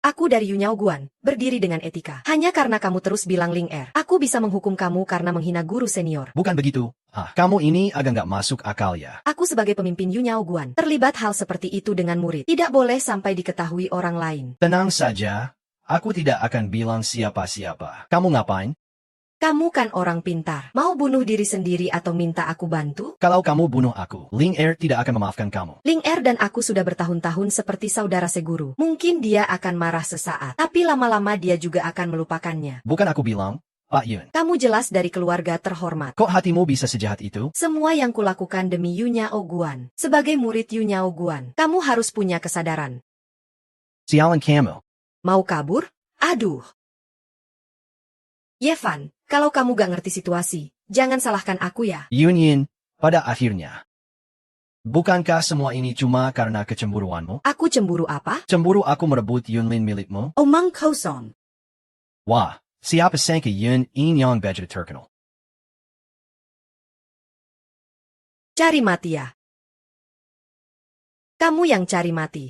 Aku dari Yunyaoguan, berdiri dengan etika. Hanya karena kamu terus bilang Ling Er, aku bisa menghukum kamu karena menghina guru senior. Bukan begitu. Kamu ini agak nggak masuk akal ya. Aku sebagai pemimpin Yunyaoguan, terlibat hal seperti itu dengan murid. Tidak boleh sampai diketahui orang lain. Tenang saja, aku tidak akan bilang siapa-siapa. Kamu ngapain? Kamu kan orang pintar. Mau bunuh diri sendiri atau minta aku bantu? Kalau kamu bunuh aku, Ling Er tidak akan memaafkan kamu. Ling Er dan aku sudah bertahun-tahun seperti saudara seguru. Mungkin dia akan marah sesaat, tapi lama-lama dia juga akan melupakannya. Bukan aku bilang, Pak Yun. Kamu jelas dari keluarga terhormat. Kok hatimu bisa sejahat itu? Semua yang kulakukan demi Yunyaoguan. Sebagai murid Yunyaoguan, kamu harus punya kesadaran. Sialan kamu. Mau kabur? Aduh. Yevan, kalau kamu gak ngerti situasi, jangan salahkan aku ya. Yin, pada akhirnya. Bukankah semua ini cuma karena kecemburuanmu? Aku cemburu apa? Cemburu aku merebut Yunlin milikmu? Omang kosong. Wah, siapa sangka Yun yang budget terkenal. Cari mati ya. Kamu yang cari mati.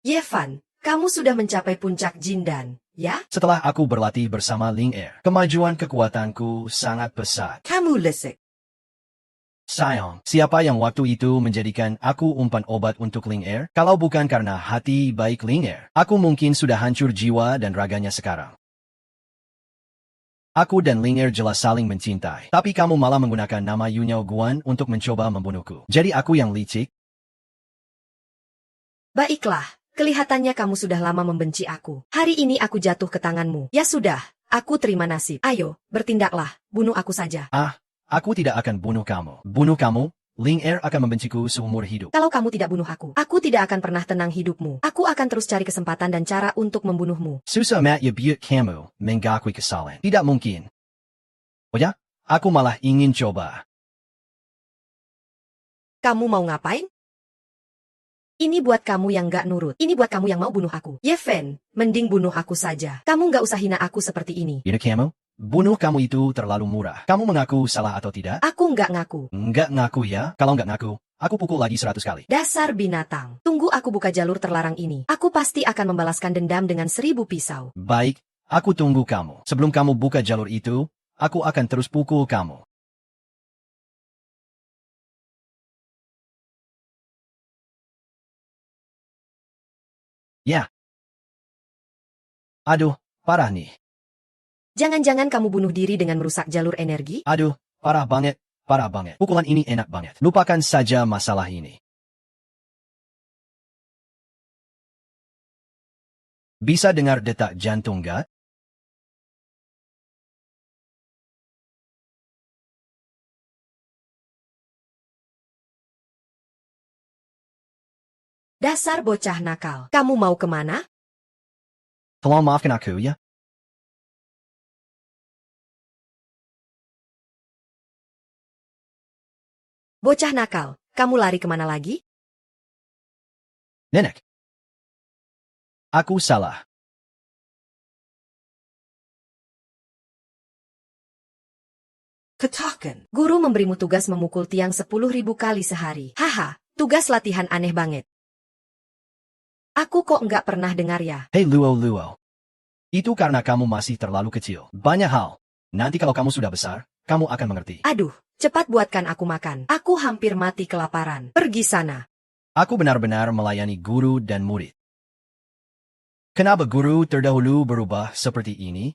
Yevan, kamu sudah mencapai puncak Jindan, ya? Setelah aku berlatih bersama Ling Er, kemajuan kekuatanku sangat pesat. Kamu lesik. Sayang, siapa yang waktu itu menjadikan aku umpan obat untuk Ling Er? Kalau bukan karena hati baik Ling Er, aku mungkin sudah hancur jiwa dan raganya sekarang. Aku dan Ling Er jelas saling mencintai, tapi kamu malah menggunakan nama Yunyaoguan untuk mencoba membunuhku. Jadi aku yang licik? Baiklah. Kelihatannya kamu sudah lama membenci aku. Hari ini aku jatuh ke tanganmu. Ya sudah, aku terima nasib. Ayo, bertindaklah, bunuh aku saja. Aku tidak akan bunuh kamu. Bunuh kamu, Ling Er akan membenciku seumur hidup. Kalau kamu tidak bunuh aku tidak akan pernah tenang hidupmu. Aku akan terus cari kesempatan dan cara untuk membunuhmu. Susah mat ya biut kamu, mengakui kesalahan. Tidak mungkin. Oh ya, aku malah ingin coba. Kamu mau ngapain? Ini buat kamu yang gak nurut. Ini buat kamu yang mau bunuh aku. Yeven, mending bunuh aku saja. Kamu gak usah hina aku seperti ini. Ini kamu? Bunuh kamu itu terlalu murah. Kamu mengaku salah atau tidak? Aku gak ngaku. Nggak ngaku ya? Kalau nggak ngaku, aku pukul lagi 100 kali. Dasar binatang. Tunggu aku buka jalur terlarang ini. Aku pasti akan membalaskan dendam dengan 1000 pisau. Baik, aku tunggu kamu. Sebelum kamu buka jalur itu, aku akan terus pukul kamu. Ya. Aduh, parah nih. Jangan-jangan kamu bunuh diri dengan merusak jalur energi? Aduh, parah banget, parah banget. Pukulan ini enak banget. Lupakan saja masalah ini. Bisa dengar detak jantung gak? Dasar bocah nakal. Kamu mau kemana? Tolong maafkan aku ya. Bocah nakal, kamu lari kemana lagi? Nenek. Aku salah. Ketakan. Guru memberimu tugas memukul tiang 10.000 kali sehari. Haha, tugas latihan aneh banget. Aku kok nggak pernah dengar ya. Hei Luo. Itu karena kamu masih terlalu kecil. Banyak hal. Nanti kalau kamu sudah besar, kamu akan mengerti. Aduh, cepat buatkan aku makan. Aku hampir mati kelaparan. Pergi sana. Aku benar-benar melayani guru dan murid. Kenapa guru terdahulu berubah seperti ini?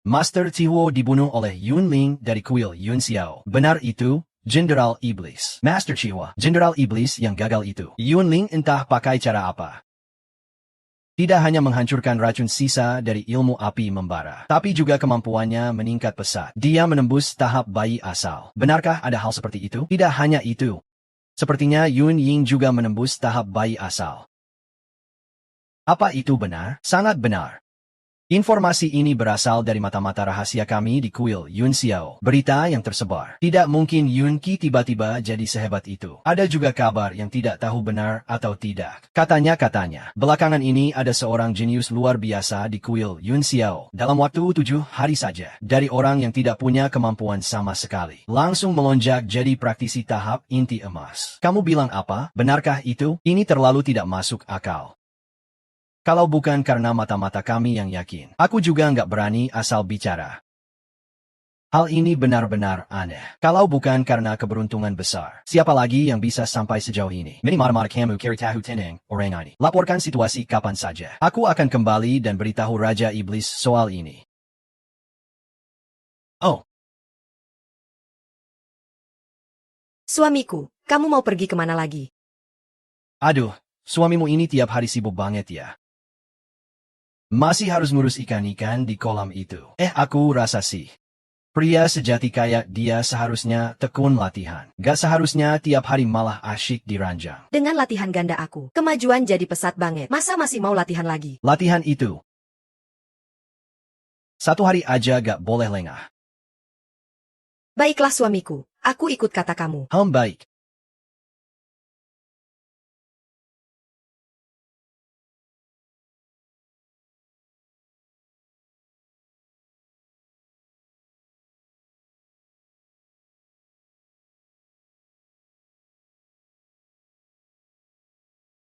Master Tiwo dibunuh oleh Yun Ling dari kuil Yun Xiao. Benar itu, Jenderal Iblis. Master Chiwa, Jenderal Iblis yang gagal itu. Yun Ling entah pakai cara apa. Tidak hanya menghancurkan racun sisa dari ilmu api membara, tapi juga kemampuannya meningkat pesat. Dia menembus tahap bayi asal. Benarkah ada hal seperti itu? Tidak hanya itu. Sepertinya Yun Ying juga menembus tahap bayi asal. Apa itu benar? Sangat benar. Informasi ini berasal dari mata-mata rahasia kami di kuil Yun Xiao. Berita yang tersebar. Tidak mungkin Yun Qi tiba-tiba jadi sehebat itu. Ada juga kabar yang tidak tahu benar atau tidak. Katanya, belakangan ini ada seorang jenius luar biasa di kuil Yun Xiao. Dalam waktu 7 hari saja, dari orang yang tidak punya kemampuan sama sekali, langsung melonjak jadi praktisi tahap inti emas. Kamu bilang apa? Benarkah itu? Ini terlalu tidak masuk akal. Kalau bukan karena mata-mata kami yang yakin, aku juga nggak berani asal bicara. Hal ini benar-benar aneh. Kalau bukan karena keberuntungan besar, siapa lagi yang bisa sampai sejauh ini? Mini mata-mata kamu kiri tahu teneng, orang ini. Laporkan situasi kapan saja. Aku akan kembali dan beritahu Raja Iblis soal ini. Oh. Suamiku, kamu mau pergi kemana lagi? Aduh, suamimu ini tiap hari sibuk banget ya. Masih harus ngurus ikan-ikan di kolam itu. Aku rasa sih. Pria sejati kayak dia seharusnya tekun latihan. Gak seharusnya tiap hari malah asyik di ranjang. Dengan latihan ganda aku, kemajuan jadi pesat banget. Masa masih mau latihan lagi? Latihan itu. 1 hari aja gak boleh lengah. Baiklah suamiku, aku ikut kata kamu. Baik.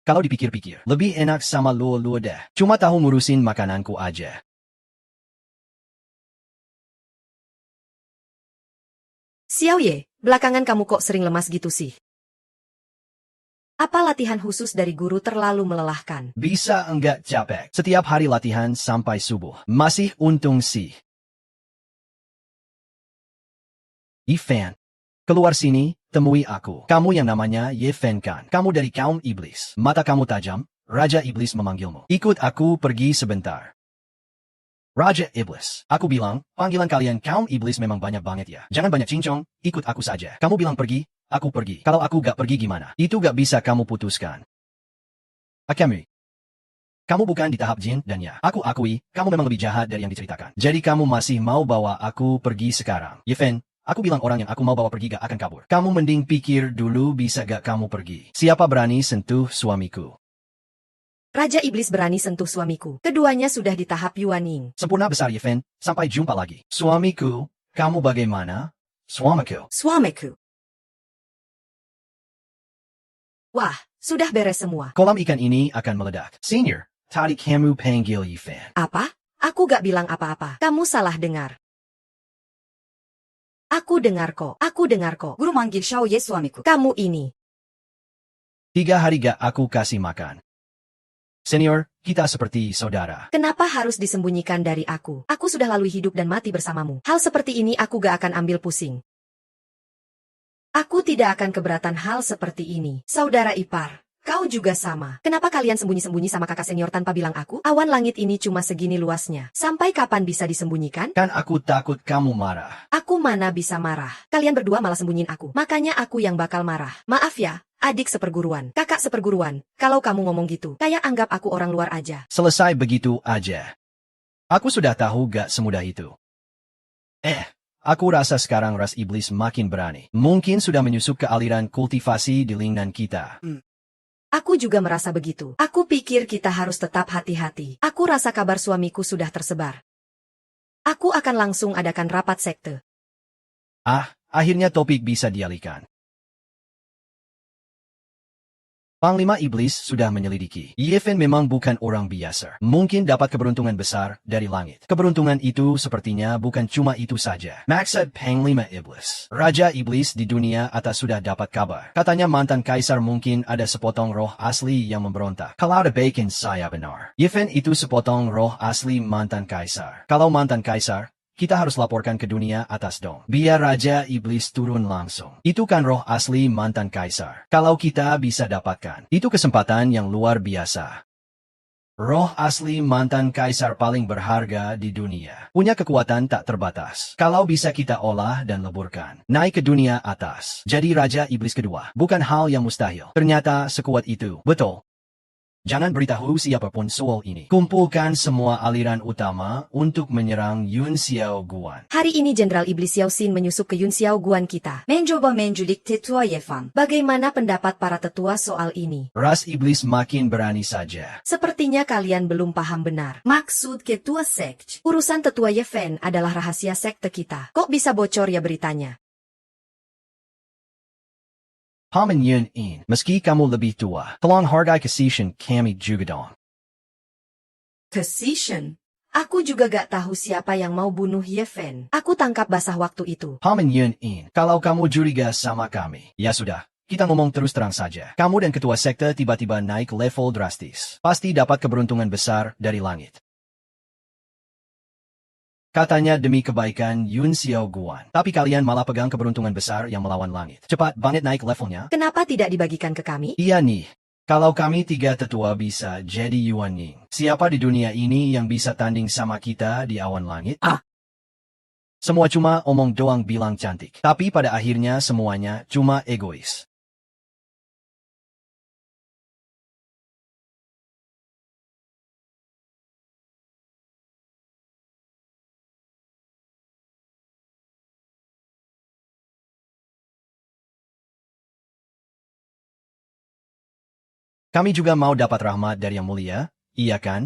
Kalau dipikir-pikir, lebih enak sama luo-luo deh. Cuma tahu ngurusin makananku aja. Xiao Ye, belakangan kamu kok sering lemas gitu sih? Apa latihan khusus dari guru terlalu melelahkan? Bisa enggak capek. Setiap hari latihan sampai subuh. Masih untung sih. Ifan. Keluar sini, temui aku. Kamu yang namanya Ye Fen kan? Kamu dari kaum iblis. Mata kamu tajam, Raja Iblis memanggilmu. Ikut aku pergi sebentar. Raja Iblis. Aku bilang, panggilan kalian kaum iblis memang banyak banget ya. Jangan banyak cincong, ikut aku saja. Kamu bilang pergi, aku pergi. Kalau aku gak pergi gimana? Itu gak bisa kamu putuskan. Akemi. Kamu bukan di tahap jin dan ya. Aku akui, kamu memang lebih jahat dari yang diceritakan. Jadi kamu masih mau bawa aku pergi sekarang. Ye Fen, Aku bilang orang yang aku mau bawa pergi gak akan kabur. Kamu mending pikir dulu bisa gak kamu pergi. Siapa berani sentuh suamiku? Raja Iblis berani sentuh suamiku. Keduanya sudah di tahap Yuaning. Sempurna besar Ye Fen, sampai jumpa lagi. Suamiku, kamu bagaimana? Suamiku. Suamiku. Wah, sudah beres semua. Kolam ikan ini akan meledak. Senior, tadi kamu panggil Ye Fen. Apa? Aku gak bilang apa-apa. Kamu salah dengar. Aku dengar kok. Aku dengar kok. Guru manggil Xiao Ye suamiku. Kamu ini. 3 hari gak aku kasih makan. Senior, kita seperti saudara. Kenapa harus disembunyikan dari aku? Aku sudah lalui hidup dan mati bersamamu. Hal seperti ini aku gak akan ambil pusing. Aku tidak akan keberatan hal seperti ini. Saudara ipar, kau juga sama. Kenapa kalian sembunyi-sembunyi sama kakak senior tanpa bilang aku? Awan langit ini cuma segini luasnya. Sampai kapan bisa disembunyikan? Kan aku takut kamu marah. Aku mana bisa marah. Kalian berdua malah sembunyiin aku. Makanya aku yang bakal marah. Maaf ya, adik seperguruan, kakak seperguruan. Kalau kamu ngomong gitu, kayak anggap aku orang luar aja. Selesai begitu aja. Aku sudah tahu gak semudah itu. Aku rasa sekarang ras iblis makin berani. Mungkin sudah menyusup ke aliran kultivasi di lingkungan kita. Aku juga merasa begitu. Aku pikir kita harus tetap hati-hati. Aku rasa kabar suamiku sudah tersebar. Aku akan langsung adakan rapat sekte. Akhirnya topik bisa dialihkan. Panglima Iblis sudah menyelidiki. Ye Fen memang bukan orang biasa. Mungkin dapat keberuntungan besar dari langit. Keberuntungan itu sepertinya bukan cuma itu saja. Maksud Panglima Iblis. Raja Iblis di dunia atas sudah dapat kabar. Katanya mantan kaisar mungkin ada sepotong roh asli yang memberontak. Kalau demikian saya benar. Ye Fen itu sepotong roh asli mantan kaisar. Kalau mantan kaisar, kita harus laporkan ke dunia atas dong. Biar Raja Iblis turun langsung. Itu kan roh asli mantan kaisar. Kalau kita bisa dapatkan, itu kesempatan yang luar biasa. Roh asli mantan kaisar paling berharga di dunia. Punya kekuatan tak terbatas. Kalau bisa kita olah dan leburkan, naik ke dunia atas. Jadi Raja Iblis kedua. Bukan hal yang mustahil. Ternyata sekuat itu. Betul. Jangan beritahu siapapun soal ini. Kumpulkan semua aliran utama untuk menyerang Yun Xiao Guan. Hari ini Jenderal Iblis Xiao Xin menyusup ke Yun Xiao Guan kita. Mencoba menculik tetua Ye Fan. Bagaimana pendapat para tetua soal ini? Ras iblis makin berani saja. Sepertinya kalian belum paham benar. Maksud ketua sekt. Urusan tetua Ye Fen adalah rahasia sekte kita. Kok bisa bocor ya beritanya? Paman Yun In, meski kamu lebih tua, tolong hargai kesisyan kami juga dong. Kesisyan? Aku juga gak tahu siapa yang mau bunuh Ye Fen. Aku tangkap basah waktu itu. Paman Yun In, kalau kamu curiga sama kami, ya sudah. Kita ngomong terus terang saja. Kamu dan ketua sekte tiba-tiba naik level drastis. Pasti dapat keberuntungan besar dari langit. Katanya demi kebaikan Yun Xiao Guan. Tapi kalian malah pegang keberuntungan besar yang melawan langit. Cepat banget naik levelnya. Kenapa tidak dibagikan ke kami? Iya nih. Kalau kami 3 tetua bisa jadi Yuan Ying. Siapa di dunia ini yang bisa tanding sama kita di awan langit? Semua cuma omong doang bilang cantik. Tapi pada akhirnya semuanya cuma egois. Kami juga mau dapat rahmat dari Yang Mulia, iya kan?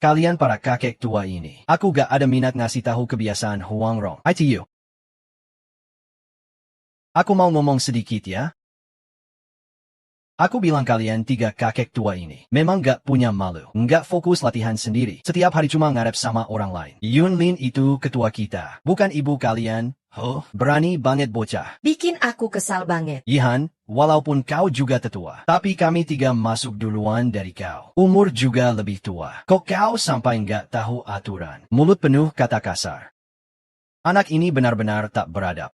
Kalian para kakek tua ini, aku gak ada minat ngasih tahu kebiasaan Huang Rong. ITU. Aku mau ngomong sedikit ya. Aku bilang kalian 3 kakek tua ini memang gak punya malu, gak fokus latihan sendiri. Setiap hari cuma ngarep sama orang lain. Yun Lin itu ketua kita, bukan ibu kalian. Berani banget bocah. Bikin aku kesal banget. Ihan, walaupun kau juga tetua, tapi kami 3 masuk duluan dari kau. Umur juga lebih tua. Kok kau sampai nggak tahu aturan? Mulut penuh kata kasar. Anak ini benar-benar tak beradab.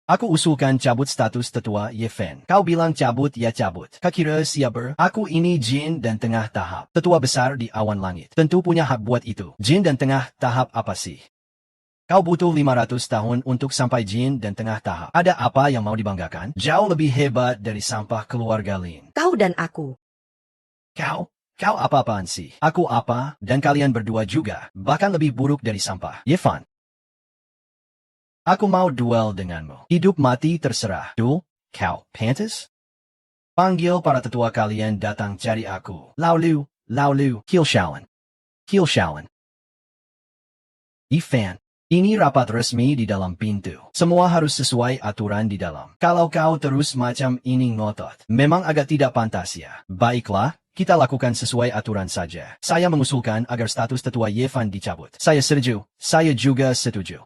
Aku usulkan cabut status tetua Ye Fen. Kau bilang cabut ya cabut. Kakira siapa? Aku ini jin dan tengah tahap. Tetua besar di awan langit. Tentu punya hak buat itu. Jin dan tengah tahap apa sih? Kau butuh 500 tahun untuk sampai Jin dan tengah tahap. Ada apa yang mau dibanggakan? Jauh lebih hebat dari sampah keluarga Lin. Kau dan aku. Kau apa-apaan sih? Aku apa, dan kalian berdua juga, bahkan lebih buruk dari sampah. Yifan. Aku mau duel denganmu. Hidup mati terserah. Duel? Kau pantas? Panggil para tetua kalian datang cari aku. Laulu, Hilshalan. Yifan. Ini rapat resmi di dalam pintu. Semua harus sesuai aturan di dalam. Kalau kau terus macam ini ngotot, memang agak tidak pantas ya. Baiklah, kita lakukan sesuai aturan saja. Saya mengusulkan agar status tetua Yifan dicabut. Saya setuju. Saya juga setuju.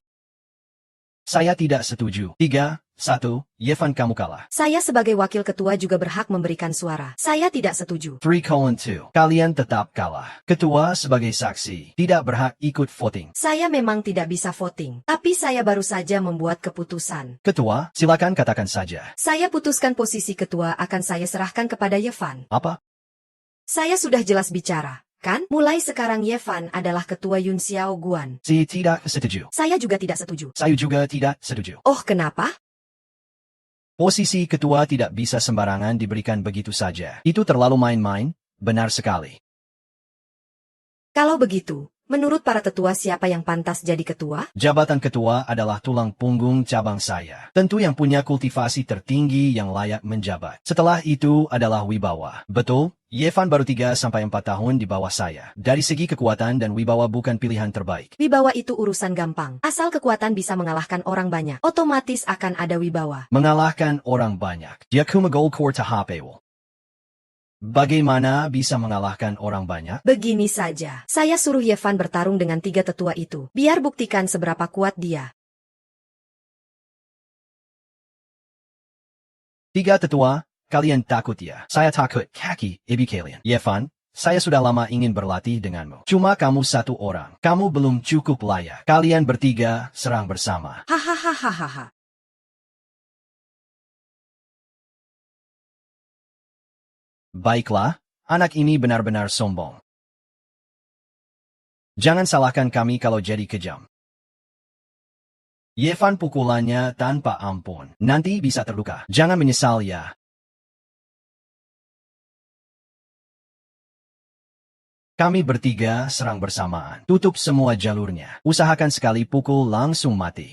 Saya tidak setuju. 3, 1, Yifan kamu kalah. Saya sebagai wakil ketua juga berhak memberikan suara. Saya tidak setuju. 3:2, kalian tetap kalah. Ketua sebagai saksi, tidak berhak ikut voting. Saya memang tidak bisa voting, tapi saya baru saja membuat keputusan. Ketua, silakan katakan saja. Saya putuskan posisi ketua akan saya serahkan kepada Yifan. Apa? Saya sudah jelas bicara. Kan? Mulai sekarang Yifan adalah ketua Yun Xiao Guan. Si tidak setuju. Saya juga tidak setuju. Saya juga tidak setuju. Oh, kenapa? Posisi ketua tidak bisa sembarangan diberikan begitu saja. Itu terlalu main-main, benar sekali. Kalau begitu, menurut para tetua siapa yang pantas jadi ketua? Jabatan ketua adalah tulang punggung cabang saya. Tentu yang punya kultivasi tertinggi yang layak menjabat. Setelah itu adalah wibawa. Betul, Yifan baru 3-4 tahun di bawah saya. Dari segi kekuatan dan wibawa bukan pilihan terbaik. Wibawa itu urusan gampang. Asal kekuatan bisa mengalahkan orang banyak, otomatis akan ada wibawa. Mengalahkan orang banyak. Dia kumagol kor tahapewol. Bagaimana bisa mengalahkan orang banyak? Begini saja, saya suruh Yifan bertarung dengan 3 tetua itu. Biar buktikan seberapa kuat dia. 3 tetua, kalian takut ya? Saya takut. Kaki, ibi kalian. Yifan, saya sudah lama ingin berlatih denganmu. Cuma kamu 1 orang. Kamu belum cukup layak. Kalian bertiga serang bersama. Hahaha. Baiklah, anak ini benar-benar sombong. Jangan salahkan kami kalau jadi kejam. Yifan pukulannya tanpa ampun. Nanti bisa terluka. Jangan menyesal ya. Kami bertiga serang bersamaan. Tutup semua jalurnya. Usahakan sekali pukul langsung mati.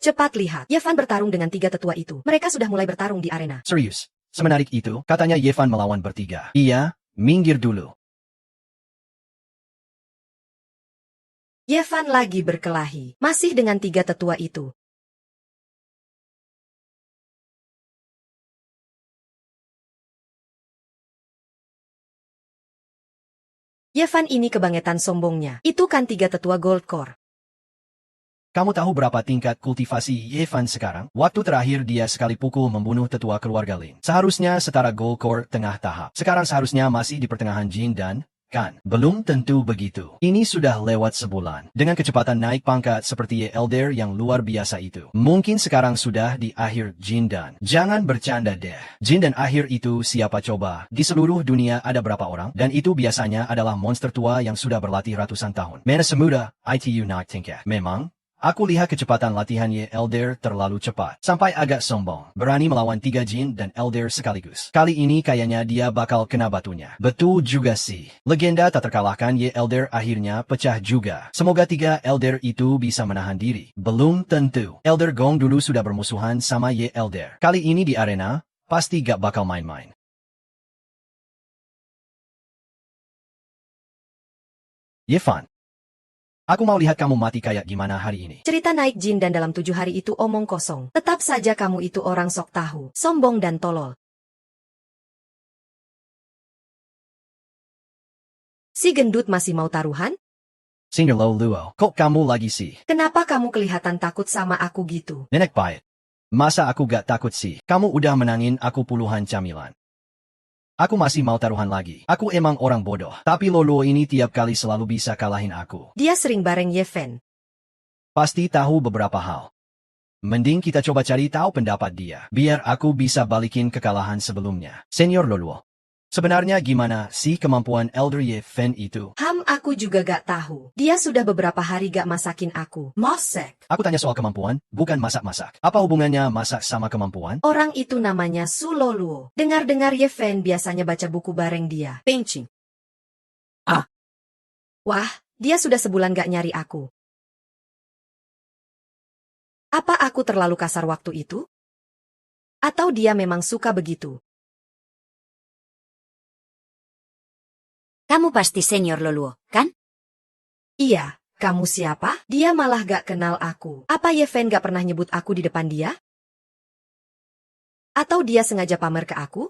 Cepat lihat. Yifan bertarung dengan 3 tetua itu. Mereka sudah mulai bertarung di arena. Serius, semenarik itu, katanya Yifan melawan bertiga. Iya, minggir dulu. Yifan lagi berkelahi. Masih dengan 3 tetua itu. Yifan ini kebangetan sombongnya. Itu kan 3 tetua Gold Core. Kamu tahu berapa tingkat kultivasi Yifan sekarang? Waktu terakhir dia sekali pukul membunuh tetua keluarga Lin. Seharusnya setara Gold Core tengah tahap. Sekarang seharusnya masih di pertengahan Jin dan kan? Belum tentu begitu. Ini sudah lewat sebulan. Dengan kecepatan naik pangkat seperti Elder yang luar biasa itu. Mungkin sekarang sudah di akhir Jin dan. Jangan bercanda deh. Jin dan akhir itu siapa coba? Di seluruh dunia ada berapa orang? Dan itu biasanya adalah monster tua yang sudah berlatih ratusan tahun. Mana semudah, itu nak tingkat. Memang, aku lihat kecepatan latihannya Elder terlalu cepat. Sampai agak sombong. Berani melawan 3 Jin dan Elder sekaligus. Kali ini kayaknya dia bakal kena batunya. Betul juga sih. Legenda tak terkalahkan Elder akhirnya pecah juga. Semoga 3 Elder itu bisa menahan diri. Belum tentu. Elder Gong dulu sudah bermusuhan sama Elder. Kali ini di arena, pasti gak bakal main-main. Yifan. Aku mau lihat kamu mati kayak gimana hari ini. Cerita naik Jin dan dalam 7 hari itu omong kosong. Tetap saja kamu itu orang sok tahu. Sombong dan tolol. Si gendut masih mau taruhan? Senior Lo Luo, kok kamu lagi sih? Kenapa kamu kelihatan takut sama aku gitu? Nenek pahit. Masa aku gak takut sih? Kamu udah menangin aku puluhan camilan. Aku masih mau taruhan lagi. Aku emang orang bodoh. Tapi Lolo ini tiap kali selalu bisa kalahin aku. Dia sering bareng Yifan. Pasti tahu beberapa hal. Mending kita coba cari tahu pendapat dia. Biar aku bisa balikin kekalahan sebelumnya. Senior Lolo. Sebenarnya gimana sih kemampuan Elder Ye Fen itu? Aku juga gak tahu. Dia sudah beberapa hari gak masakin aku. Mosek. Aku tanya soal kemampuan, bukan masak-masak. Apa hubungannya masak sama kemampuan? Orang itu namanya Suloluo. Dengar-dengar Ye Fen biasanya baca buku bareng dia. Painting. Wah, dia sudah sebulan gak nyari aku. Apa aku terlalu kasar waktu itu? Atau dia memang suka begitu? Kamu pasti senior Loluo, kan? Iya, kamu siapa? Dia malah gak kenal aku. Apa Ye Fen gak pernah nyebut aku di depan dia? Atau dia sengaja pamer ke aku?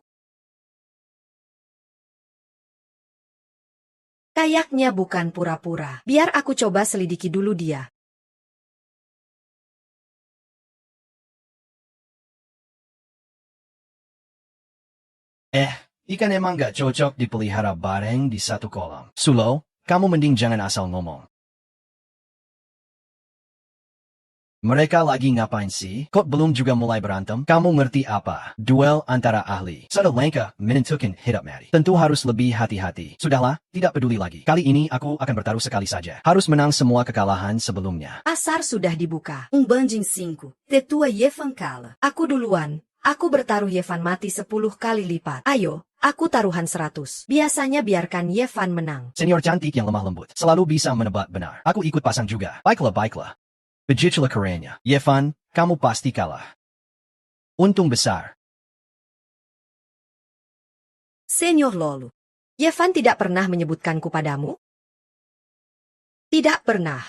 Kayaknya bukan pura-pura. Biar aku coba selidiki dulu dia. Ikan emang gak cocok dipelihara bareng di satu kolam. Sulo, kamu mending jangan asal ngomong. Mereka lagi ngapain sih? Kok belum juga mulai berantem? Kamu ngerti apa? Duel antara ahli. Satu langkah menentukan hidup mati. Tentu harus lebih hati-hati. Sudahlah, tidak peduli lagi. Kali ini aku akan bertaruh sekali saja. Harus menang semua kekalahan sebelumnya. Asar sudah dibuka. Banding 5. Tetua Yefan kala. Aku duluan. Aku bertaruh Yevan mati 10 kali lipat. Ayo, aku taruhan 100. Biasanya biarkan Yevan menang. Senior cantik yang lemah lembut. Selalu bisa menebak benar. Aku ikut pasang juga. Baiklah. Begitulah kerennya. Yevan, kamu pasti kalah. Untung besar. Senior Lolo. Yevan tidak pernah menyebutkanku padamu? Tidak pernah.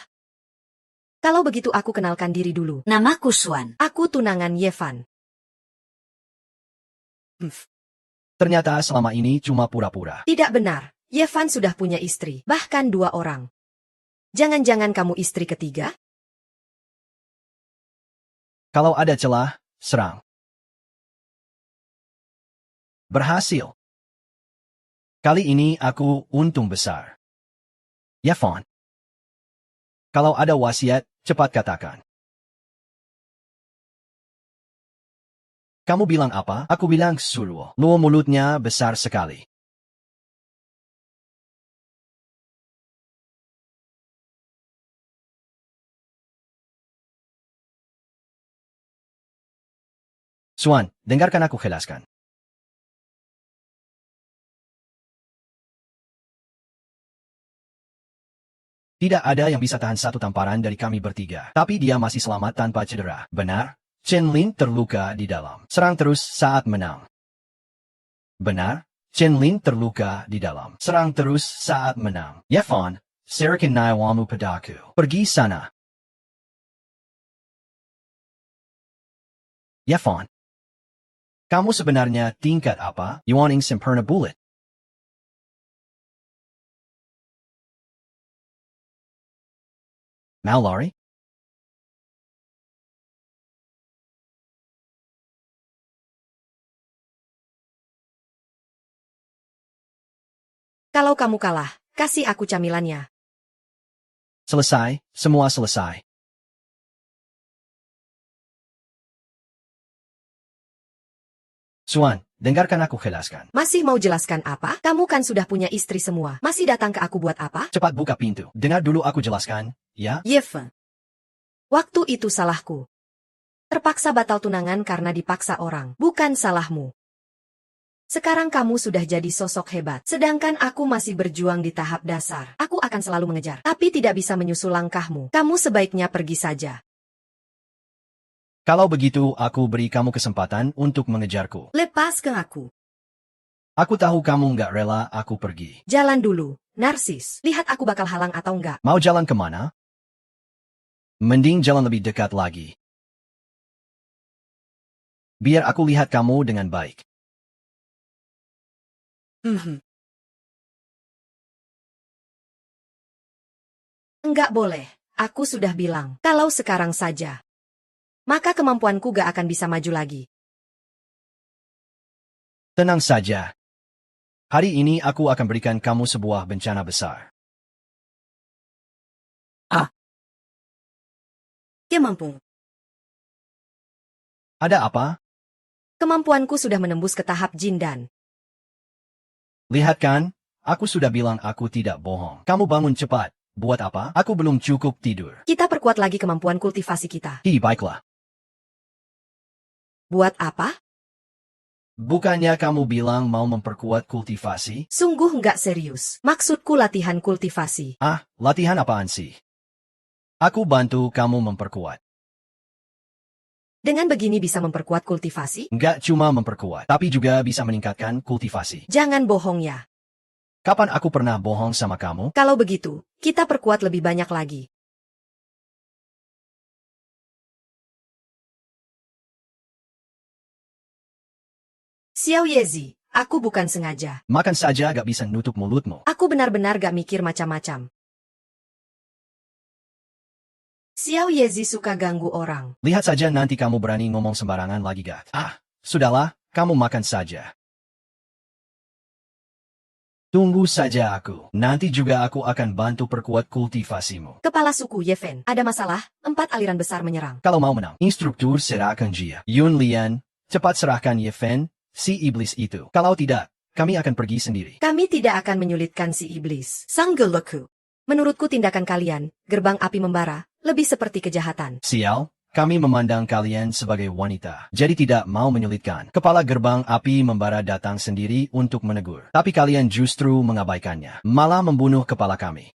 Kalau begitu aku kenalkan diri dulu. Namaku Swan. Aku tunangan Yevan. Ternyata selama ini cuma pura-pura. Tidak benar. Yevan sudah punya istri, bahkan 2 orang. Jangan-jangan kamu istri ketiga? Kalau ada celah, serang. Berhasil. Kali ini aku untung besar. Yevan. Kalau ada wasiat, cepat katakan. Kamu bilang apa? Aku bilang suruh. Luo mulutnya besar sekali. Swan, dengarkan aku jelaskan. Tidak ada yang bisa tahan satu tamparan dari kami bertiga. Tapi dia masih selamat tanpa cedera. Benar? Chen Lin terluka di dalam. Serang terus saat menang. Benar? Chen Lin terluka di dalam. Serang terus saat menang. Yevan, serahkan nyawamu padaku. Pergi sana. Yevan. Kamu sebenarnya tingkat apa? Yuaning sempurna bulat. Malari? Kalau kamu kalah, kasih aku camilannya. Selesai, semua selesai. Swan, dengarkan aku jelaskan. Masih mau jelaskan apa? Kamu kan sudah punya istri semua. Masih datang ke aku buat apa? Cepat buka pintu. Dengar dulu aku jelaskan, ya? Yefan. Waktu itu salahku. Terpaksa batal tunangan karena dipaksa orang. Bukan salahmu. Sekarang kamu sudah jadi sosok hebat. Sedangkan aku masih berjuang di tahap dasar. Aku akan selalu mengejar. Tapi tidak bisa menyusul langkahmu. Kamu sebaiknya pergi saja. Kalau begitu, aku beri kamu kesempatan untuk mengejarku. Lepaskan aku. Aku tahu kamu nggak rela aku pergi. Jalan dulu, narsis. Lihat aku bakal halang atau enggak. Mau jalan kemana? Mending jalan lebih dekat lagi. Biar aku lihat kamu dengan baik. Enggak boleh. Aku sudah bilang, kalau sekarang saja. Maka kemampuanku gak akan bisa maju lagi. Tenang saja. Hari ini aku akan berikan kamu sebuah bencana besar. Kemampuan. Ada apa? Kemampuanku sudah menembus ke tahap Jindan. Lihat kan? Aku sudah bilang aku tidak bohong. Kamu bangun cepat. Buat apa? Aku belum cukup tidur. Kita perkuat lagi kemampuan kultivasi kita. Baiklah. Buat apa? Bukannya kamu bilang mau memperkuat kultivasi? Sungguh nggak serius. Maksudku latihan kultivasi. Latihan apaan sih? Aku bantu kamu memperkuat. Dengan begini bisa memperkuat kultivasi? Nggak cuma memperkuat, tapi juga bisa meningkatkan kultivasi. Jangan bohong ya. Kapan aku pernah bohong sama kamu? Kalau begitu, kita perkuat lebih banyak lagi. Xiao Yezi, aku bukan sengaja. Makan saja gak bisa nutup mulutmu. Aku benar-benar gak mikir macam-macam. Xiao Yezi suka ganggu orang. Lihat saja nanti kamu berani ngomong sembarangan lagi gak? Sudahlah, kamu makan saja. Tunggu saja aku. Nanti juga aku akan bantu perkuat kultivasimu. Kepala suku Yefen, ada masalah? 4 aliran besar menyerang. Kalau mau menang, instruktur serahkan Jia. Yun Lian, cepat serahkan Yefen, si iblis itu. Kalau tidak, kami akan pergi sendiri. Kami tidak akan menyulitkan si iblis. Sang Geloku. Menurutku tindakan kalian, gerbang api membara, lebih seperti kejahatan. Sial, kami memandang kalian sebagai wanita, jadi tidak mau menyulitkan. Kepala gerbang api membara datang sendiri untuk menegur. Tapi kalian justru mengabaikannya, malah membunuh kepala kami.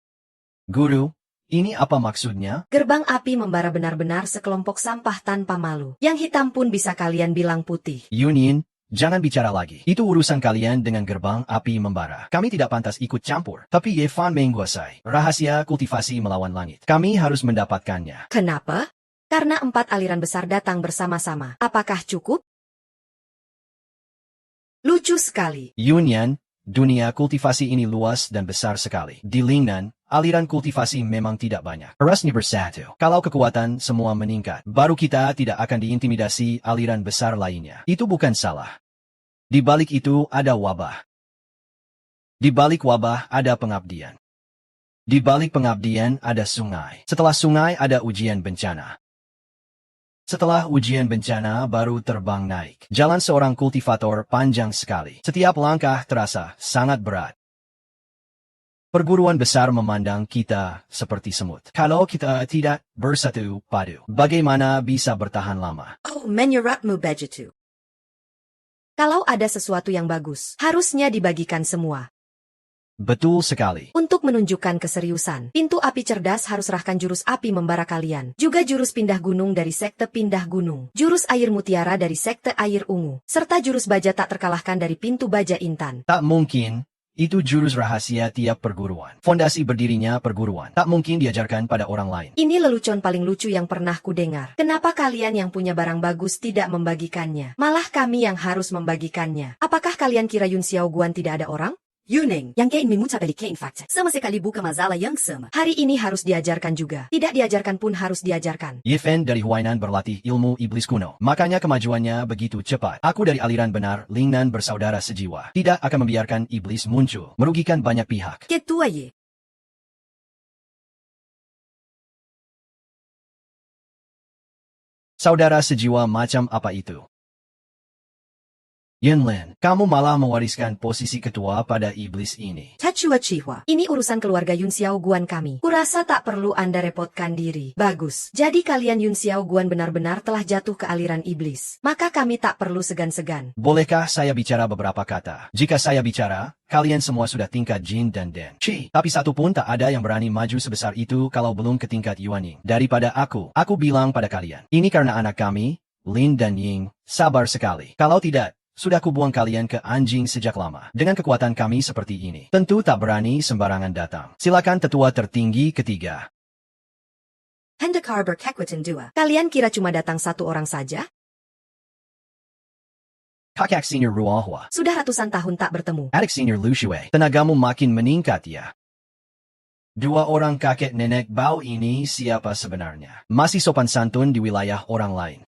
Guru, ini apa maksudnya? Gerbang api membara benar-benar sekelompok sampah tanpa malu. Yang hitam pun bisa kalian bilang putih. Yunin, jangan bicara lagi. Itu urusan kalian dengan gerbang api membara. Kami tidak pantas ikut campur. Tapi Yefan menguasai rahasia kultivasi melawan langit. Kami harus mendapatkannya. Kenapa? Karena 4 aliran besar datang bersama-sama. Apakah cukup? Lucu sekali. Yunyan, dunia kultivasi ini luas dan besar sekali. Di Lingnan, aliran kultivasi memang tidak banyak. Harusnya bersatu. Kalau kekuatan semua meningkat, baru kita tidak akan diintimidasi aliran besar lainnya. Itu bukan salah. Di balik itu ada wabah. Di balik wabah ada pengabdian. Di balik pengabdian ada sungai. Setelah sungai ada ujian bencana. Setelah ujian bencana baru terbang naik. Jalan seorang kultivator panjang sekali. Setiap langkah terasa sangat berat. Perguruan besar memandang kita seperti semut. Kalau kita tidak bersatu padu, bagaimana bisa bertahan lama? Oh, menyerapmu begitu. Kalau ada sesuatu yang bagus, harusnya dibagikan semua. Betul sekali. Untuk menunjukkan keseriusan, pintu api cerdas harus serahkan jurus api membara kalian. Juga jurus pindah gunung dari sekte pindah gunung. Jurus air mutiara dari sekte air ungu. Serta jurus baja tak terkalahkan dari pintu baja intan. Tak mungkin. Itu jurus rahasia tiap perguruan. Fondasi berdirinya perguruan. Tak mungkin diajarkan pada orang lain. Ini lelucon paling lucu yang pernah kudengar. Kenapa kalian yang punya barang bagus tidak membagikannya? Malah kami yang harus membagikannya. Apakah kalian kira Yun Xiao Guan tidak ada orang? Yuning, yang kain mimuca pelikain fakta. Sama sekali bukan masalah yang sama. Hari ini harus diajarkan juga. Tidak diajarkan pun harus diajarkan. Yefen dari Huainan berlatih ilmu iblis kuno. Makanya kemajuannya begitu cepat. Aku dari aliran benar, Lingnan bersaudara sejiwa. Tidak akan membiarkan iblis muncul. Merugikan banyak pihak. Ketua ye. Saudara sejiwa macam apa itu? Yunlin, kamu malah mewariskan posisi ketua pada iblis ini. Tachua Chihua. Ini urusan keluarga Yun Xiao Guan kami. Kurasa tak perlu Anda repotkan diri. Bagus. Jadi kalian Yun Xiao Guan benar-benar telah jatuh ke aliran iblis. Maka kami tak perlu segan-segan. Bolehkah saya bicara beberapa kata? Jika saya bicara, kalian semua sudah tingkat Jin dan Den. Tapi satu pun tak ada yang berani maju sebesar itu kalau belum ke tingkat Yuaning. Daripada aku bilang pada kalian. Ini karena anak kami, Lin dan Ying, sabar sekali. Kalau tidak, sudah kubuang kalian ke anjing sejak lama. Dengan kekuatan kami seperti ini, tentu tak berani sembarangan datang. Silakan tetua tertinggi ketiga. Hendak Harbor kekuatan 2. Kalian kira cuma datang satu orang saja? Kakak senior Ruohua. Sudah ratusan tahun tak bertemu. Adik senior Lu Shui. Tenagamu makin meningkat ya. 2 orang kakek nenek bau ini siapa sebenarnya? Masih sopan santun di wilayah orang lain.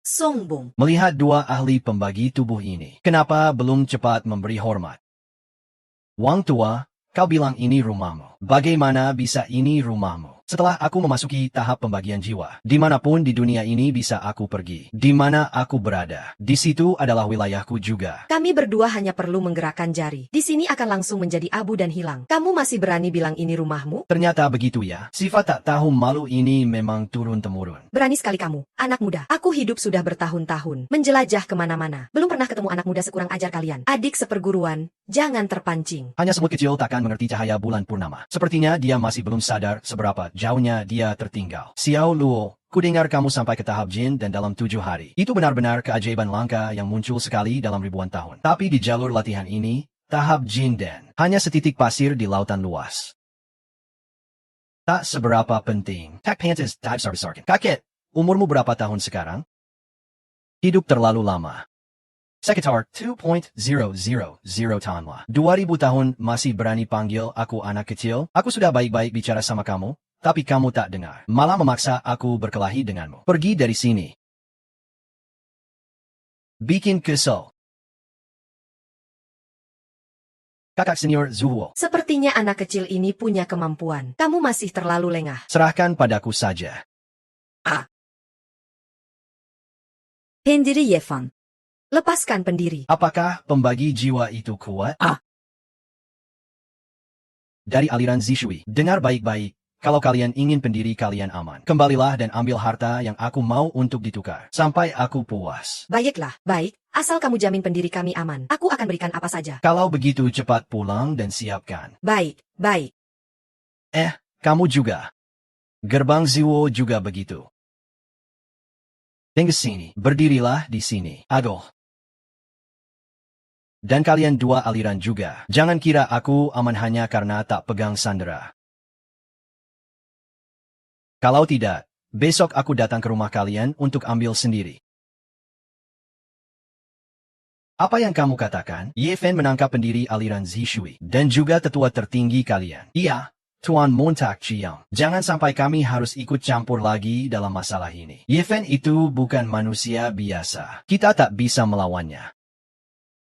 Songbong. Melihat 2 ahli pembagi tubuh ini, kenapa belum cepat memberi hormat? Wang tua, kau bilang ini rumahmu. Bagaimana bisa ini rumahmu? Setelah aku memasuki tahap pembagian jiwa, dimanapun di dunia ini bisa aku pergi. Di mana aku berada, di situ adalah wilayahku juga. Kami berdua hanya perlu menggerakkan jari. Di sini akan langsung menjadi abu dan hilang. Kamu masih berani bilang ini rumahmu? Ternyata begitu ya. Sifat tak tahu malu ini memang turun-temurun. Berani sekali kamu, anak muda. Aku hidup sudah bertahun-tahun, menjelajah kemana-mana. Belum pernah ketemu anak muda sekurang ajar kalian. Adik seperguruan, jangan terpancing. Hanya semut kecil takkan mengerti cahaya bulan purnama. Sepertinya dia masih belum sadar seberapa jauhnya dia tertinggal. Xiao Luo, kudengar kamu sampai ke tahap jin dan dalam 7 hari. Itu benar-benar keajaiban langka yang muncul sekali dalam ribuan tahun. Tapi di jalur latihan ini, tahap jin dan hanya setitik pasir di lautan luas. Tak seberapa penting. Tak pantas dive besarkan. Kakek, umurmu berapa tahun sekarang? Hidup terlalu lama. Sekitar 2.000 tahun lah. 2000 tahun masih berani panggil aku anak kecil? Aku sudah baik-baik bicara sama kamu, tapi kamu tak dengar. Malah memaksa aku berkelahi denganmu. Pergi dari sini. Bikin kesel. Kakak senior Zuo, Sepertinya anak kecil ini punya kemampuan. Kamu masih terlalu lengah. serahkan padaku saja. pendiri Yefan. Lepaskan pendiri. Apakah pembagi jiwa itu kuat? Dari aliran Zishui, dengar baik-baik. Kalau kalian ingin pendiri kalian aman, kembalilah dan ambil harta yang aku mau untuk ditukar. Sampai aku puas. Baiklah, baik. Asal kamu jamin pendiri kami aman. Aku akan berikan apa saja. Kalau begitu cepat pulang dan siapkan. Baik, baik. Kamu juga. Gerbang Ziwo juga begitu. Tinggal sini. Berdirilah di sini. Agoh. Dan kalian dua aliran juga. Jangan kira aku aman hanya karena tak pegang sandera. Kalau tidak, besok aku datang ke rumah kalian untuk ambil sendiri. Apa yang kamu katakan? Ye Fen menangkap pendiri aliran Zishui dan juga tetua tertinggi kalian. Iya, Tuan Montak Chiang. Jangan sampai kami harus ikut campur lagi dalam masalah ini. Ye Fen itu bukan manusia biasa. Kita tak bisa melawannya.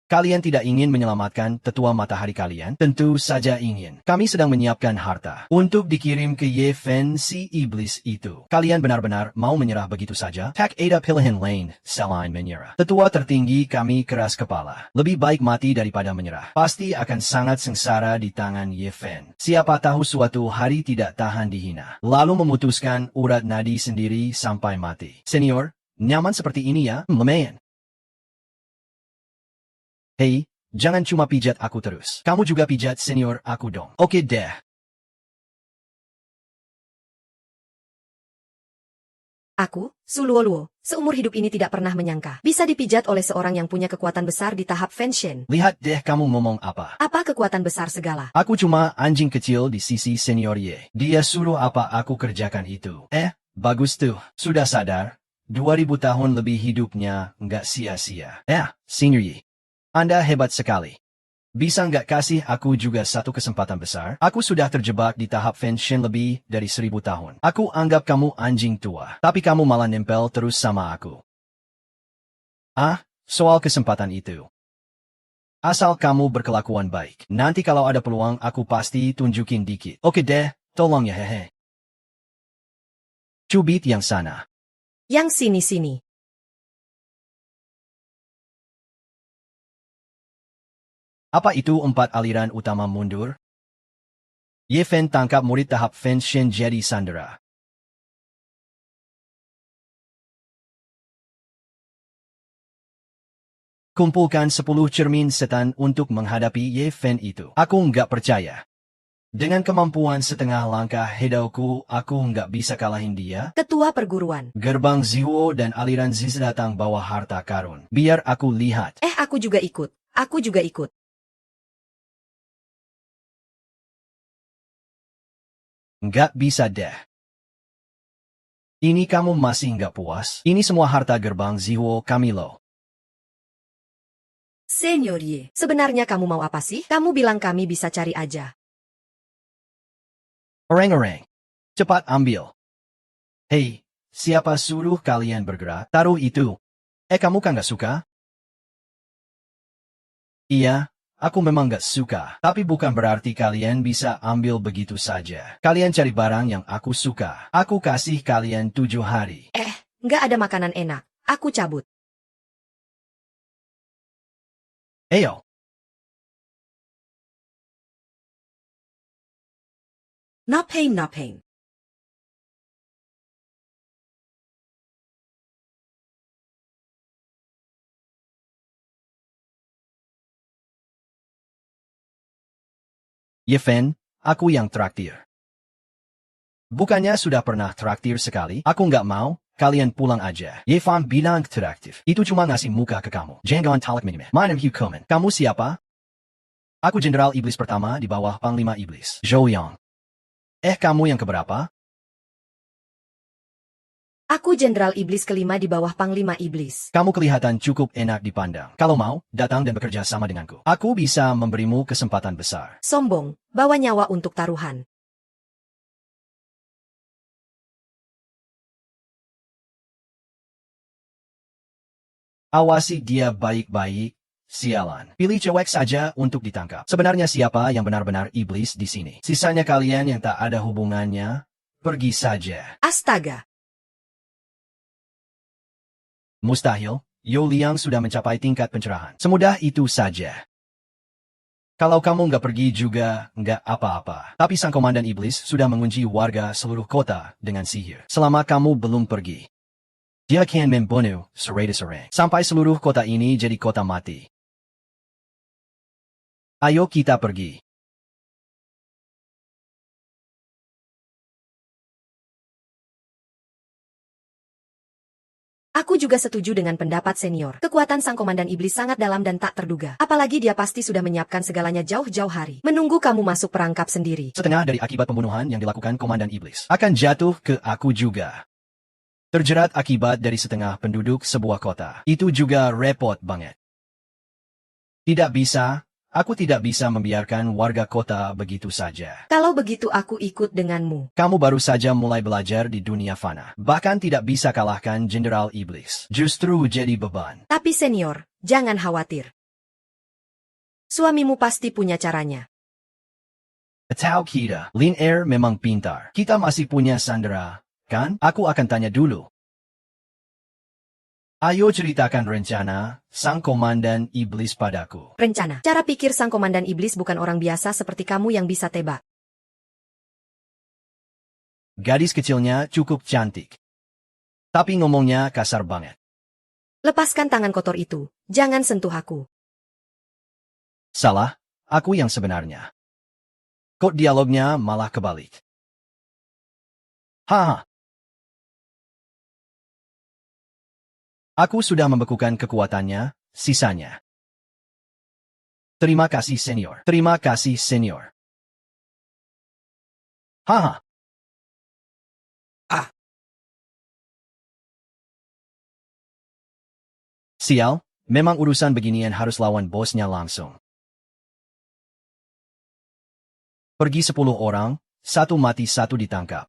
Kalian tidak ingin menyelamatkan tetua matahari kalian? Tentu saja ingin. Kami sedang menyiapkan harta untuk dikirim ke Ye Fen si iblis itu. Kalian benar-benar mau menyerah begitu saja? Tak ada pilihan lain selain menyerah. Tetua tertinggi kami keras kepala. Lebih baik mati daripada menyerah. Pasti akan sangat sengsara di tangan Ye Fen. Siapa tahu suatu hari tidak tahan dihina, lalu memutuskan urat nadi sendiri sampai mati. Senior, nyaman seperti ini ya? Lumayan. Hei, jangan cuma pijat aku terus. Kamu juga pijat senior aku dong. Oke deh. Aku, Suluoluo, seumur hidup ini tidak pernah menyangka bisa dipijat oleh seorang yang punya kekuatan besar di tahap Fenshen. Lihat deh kamu ngomong apa. Apa kekuatan besar segala? Aku cuma anjing kecil di sisi senior Ye. Dia suruh apa aku kerjakan itu. Bagus tuh. Sudah sadar? 2000 tahun lebih hidupnya nggak sia-sia. Senior Ye. Anda hebat sekali. Bisa nggak kasih aku juga satu kesempatan besar? Aku sudah terjebak di tahap Fenshen lebih dari 1000 tahun. Aku anggap kamu anjing tua, tapi kamu malah nempel terus sama aku. Soal kesempatan itu. Asal kamu berkelakuan baik. Nanti kalau ada peluang aku pasti tunjukin dikit. Oke deh, tolong ya hehe. Cubit yang sana. Yang sini-sini. Apa itu 4 aliran utama mundur? Ye Fen tangkap murid tahap Fenshen jadi sandera. Kumpulkan 10 cermin setan untuk menghadapi Ye Fen itu. Aku nggak percaya. Dengan kemampuan setengah langkah hedauku, aku nggak bisa kalahin dia. Ketua perguruan. Gerbang Ziwo dan aliran Ziz datang bawa harta karun. Biar aku lihat. Aku juga ikut. Aku juga ikut. Nggak bisa deh. Ini kamu masih nggak puas? Ini semua harta gerbang Ziwo kami loh. Senior Ye. Sebenarnya kamu mau apa sih? Kamu bilang kami bisa cari aja. Orang-orang. Cepat ambil. Hei, siapa suruh kalian bergerak? Taruh itu. Kamu kan nggak suka? Iya, aku memang gak suka. Tapi bukan berarti kalian bisa ambil begitu saja. Kalian cari barang yang aku suka. Aku kasih kalian 7 hari. Nggak ada makanan enak. Aku cabut. Ayo. Napane, napane. Yefen, aku yang traktir. Bukannya sudah pernah traktir sekali? Aku nggak mau, kalian pulang aja. Yevan bilang traktif. Itu cuma ngasih muka ke kamu. Jangan talak minimeh. Manem Hukuman. Kamu siapa? Aku Jenderal Iblis pertama di bawah Panglima Iblis. Zhou Yang. Kamu yang keberapa? Aku Jenderal Iblis kelima di bawah Panglima Iblis. Kamu kelihatan cukup enak dipandang. Kalau mau, datang dan bekerja sama denganku. Aku bisa memberimu kesempatan besar. Sombong, bawa nyawa untuk taruhan. Awasi dia baik-baik, sialan. Pilih cewek saja untuk ditangkap. Sebenarnya siapa yang benar-benar iblis di sini? Sisanya kalian yang tak ada hubungannya, pergi saja. Astaga. Mustahil, Yo Liang sudah mencapai tingkat pencerahan. Semudah itu saja. Kalau kamu nggak pergi juga, nggak apa-apa. Tapi sang komandan iblis sudah mengunci warga seluruh kota dengan sihir. Selama kamu belum pergi, dia akan membunuh serang sampai seluruh kota ini jadi kota mati. Ayo kita pergi. Aku juga setuju dengan pendapat senior. Kekuatan sang komandan iblis sangat dalam dan tak terduga. Apalagi dia pasti sudah menyiapkan segalanya jauh-jauh hari. Menunggu kamu masuk perangkap sendiri. Setengah dari akibat pembunuhan yang dilakukan komandan iblis akan jatuh ke aku juga. Terjerat akibat dari setengah penduduk sebuah kota. Itu juga repot banget. Tidak bisa, aku tidak bisa membiarkan warga kota begitu saja. Kalau begitu aku ikut denganmu. Kamu baru saja mulai belajar di dunia fana. Bahkan tidak bisa kalahkan Jenderal Iblis. Justru jadi beban. Tapi senior, jangan khawatir. Suamimu pasti punya caranya. Tahu kita, Lin Air memang pintar. Kita masih punya Sandra, kan? Aku akan tanya dulu. Ayo ceritakan rencana sang komandan iblis padaku. Rencana. Cara pikir sang komandan iblis bukan orang biasa seperti kamu yang bisa tebak. Gadis kecilnya cukup cantik. Tapi ngomongnya kasar banget. Lepaskan tangan kotor itu. Jangan sentuh aku. Salah, aku yang sebenarnya. Kok dialognya malah kebalik? Haha. Aku sudah membekukan kekuatannya, sisanya. Terima kasih senior. Terima kasih senior. Haha. Sial, memang urusan beginian harus lawan bosnya langsung. Pergi 10 orang, 1 mati 1 ditangkap.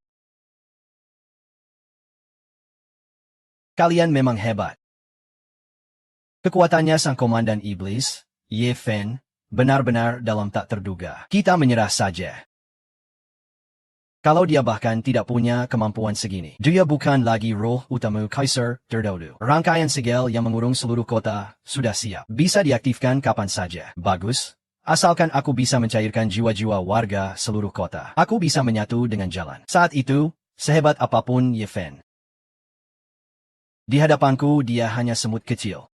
Kalian memang hebat. Kekuatannya sang komandan iblis, Ye Fen, benar-benar dalam tak terduga. Kita menyerah saja. Kalau dia bahkan tidak punya kemampuan segini. Dia bukan lagi roh utama Kaisar terdahulu. Rangkaian segel yang mengurung seluruh kota sudah siap. Bisa diaktifkan kapan saja. Bagus. Asalkan aku bisa mencairkan jiwa-jiwa warga seluruh kota. Aku bisa menyatu dengan jalan. Saat itu, sehebat apapun Ye Fen. Di hadapanku dia hanya semut kecil.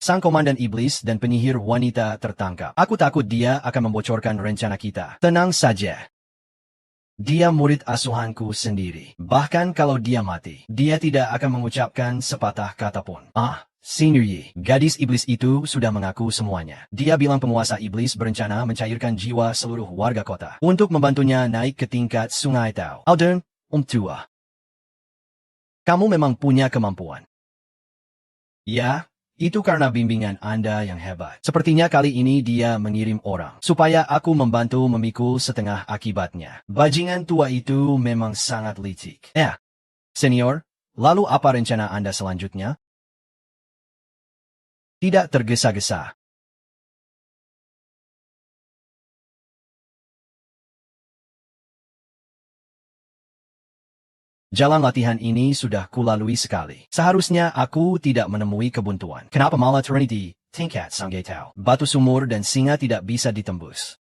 Sang komandan iblis dan penyihir wanita tertangkap. Aku takut dia akan membocorkan rencana kita. Tenang saja. Dia murid asuhanku sendiri. Bahkan kalau dia mati, dia tidak akan mengucapkan sepatah kata pun. Senior Yi, gadis iblis itu sudah mengaku semuanya. Dia bilang penguasa iblis berencana mencairkan jiwa seluruh warga kota untuk membantunya naik ke tingkat Sungai Tao. Aldern, Tua. Kamu memang punya kemampuan. Ya, itu karena bimbingan Anda yang hebat. Sepertinya kali ini dia mengirim orang, supaya aku membantu memikul setengah akibatnya. Bajingan tua itu memang sangat licik. Senior, lalu apa rencana Anda selanjutnya? Tidak tergesa-gesa. Jalan latihan ini sudah kulalui sekali. Seharusnya aku tidak menemui kebuntuan. Kenapa malah Trinity, tingkat Sanggetao, batu sumur dan singa tidak bisa ditembus?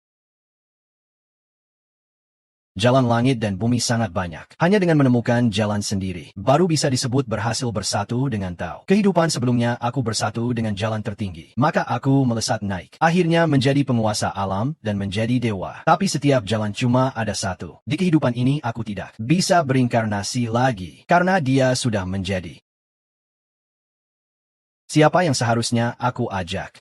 Jalan langit dan bumi sangat banyak. Hanya dengan menemukan jalan sendiri, baru bisa disebut berhasil bersatu dengan Tao. Kehidupan sebelumnya aku bersatu dengan jalan tertinggi. Maka aku melesat naik. Akhirnya menjadi penguasa alam dan menjadi dewa. Tapi setiap jalan cuma ada satu. Di kehidupan ini aku tidak bisa berinkarnasi lagi. Karena dia sudah menjadi. Siapa yang seharusnya aku ajak?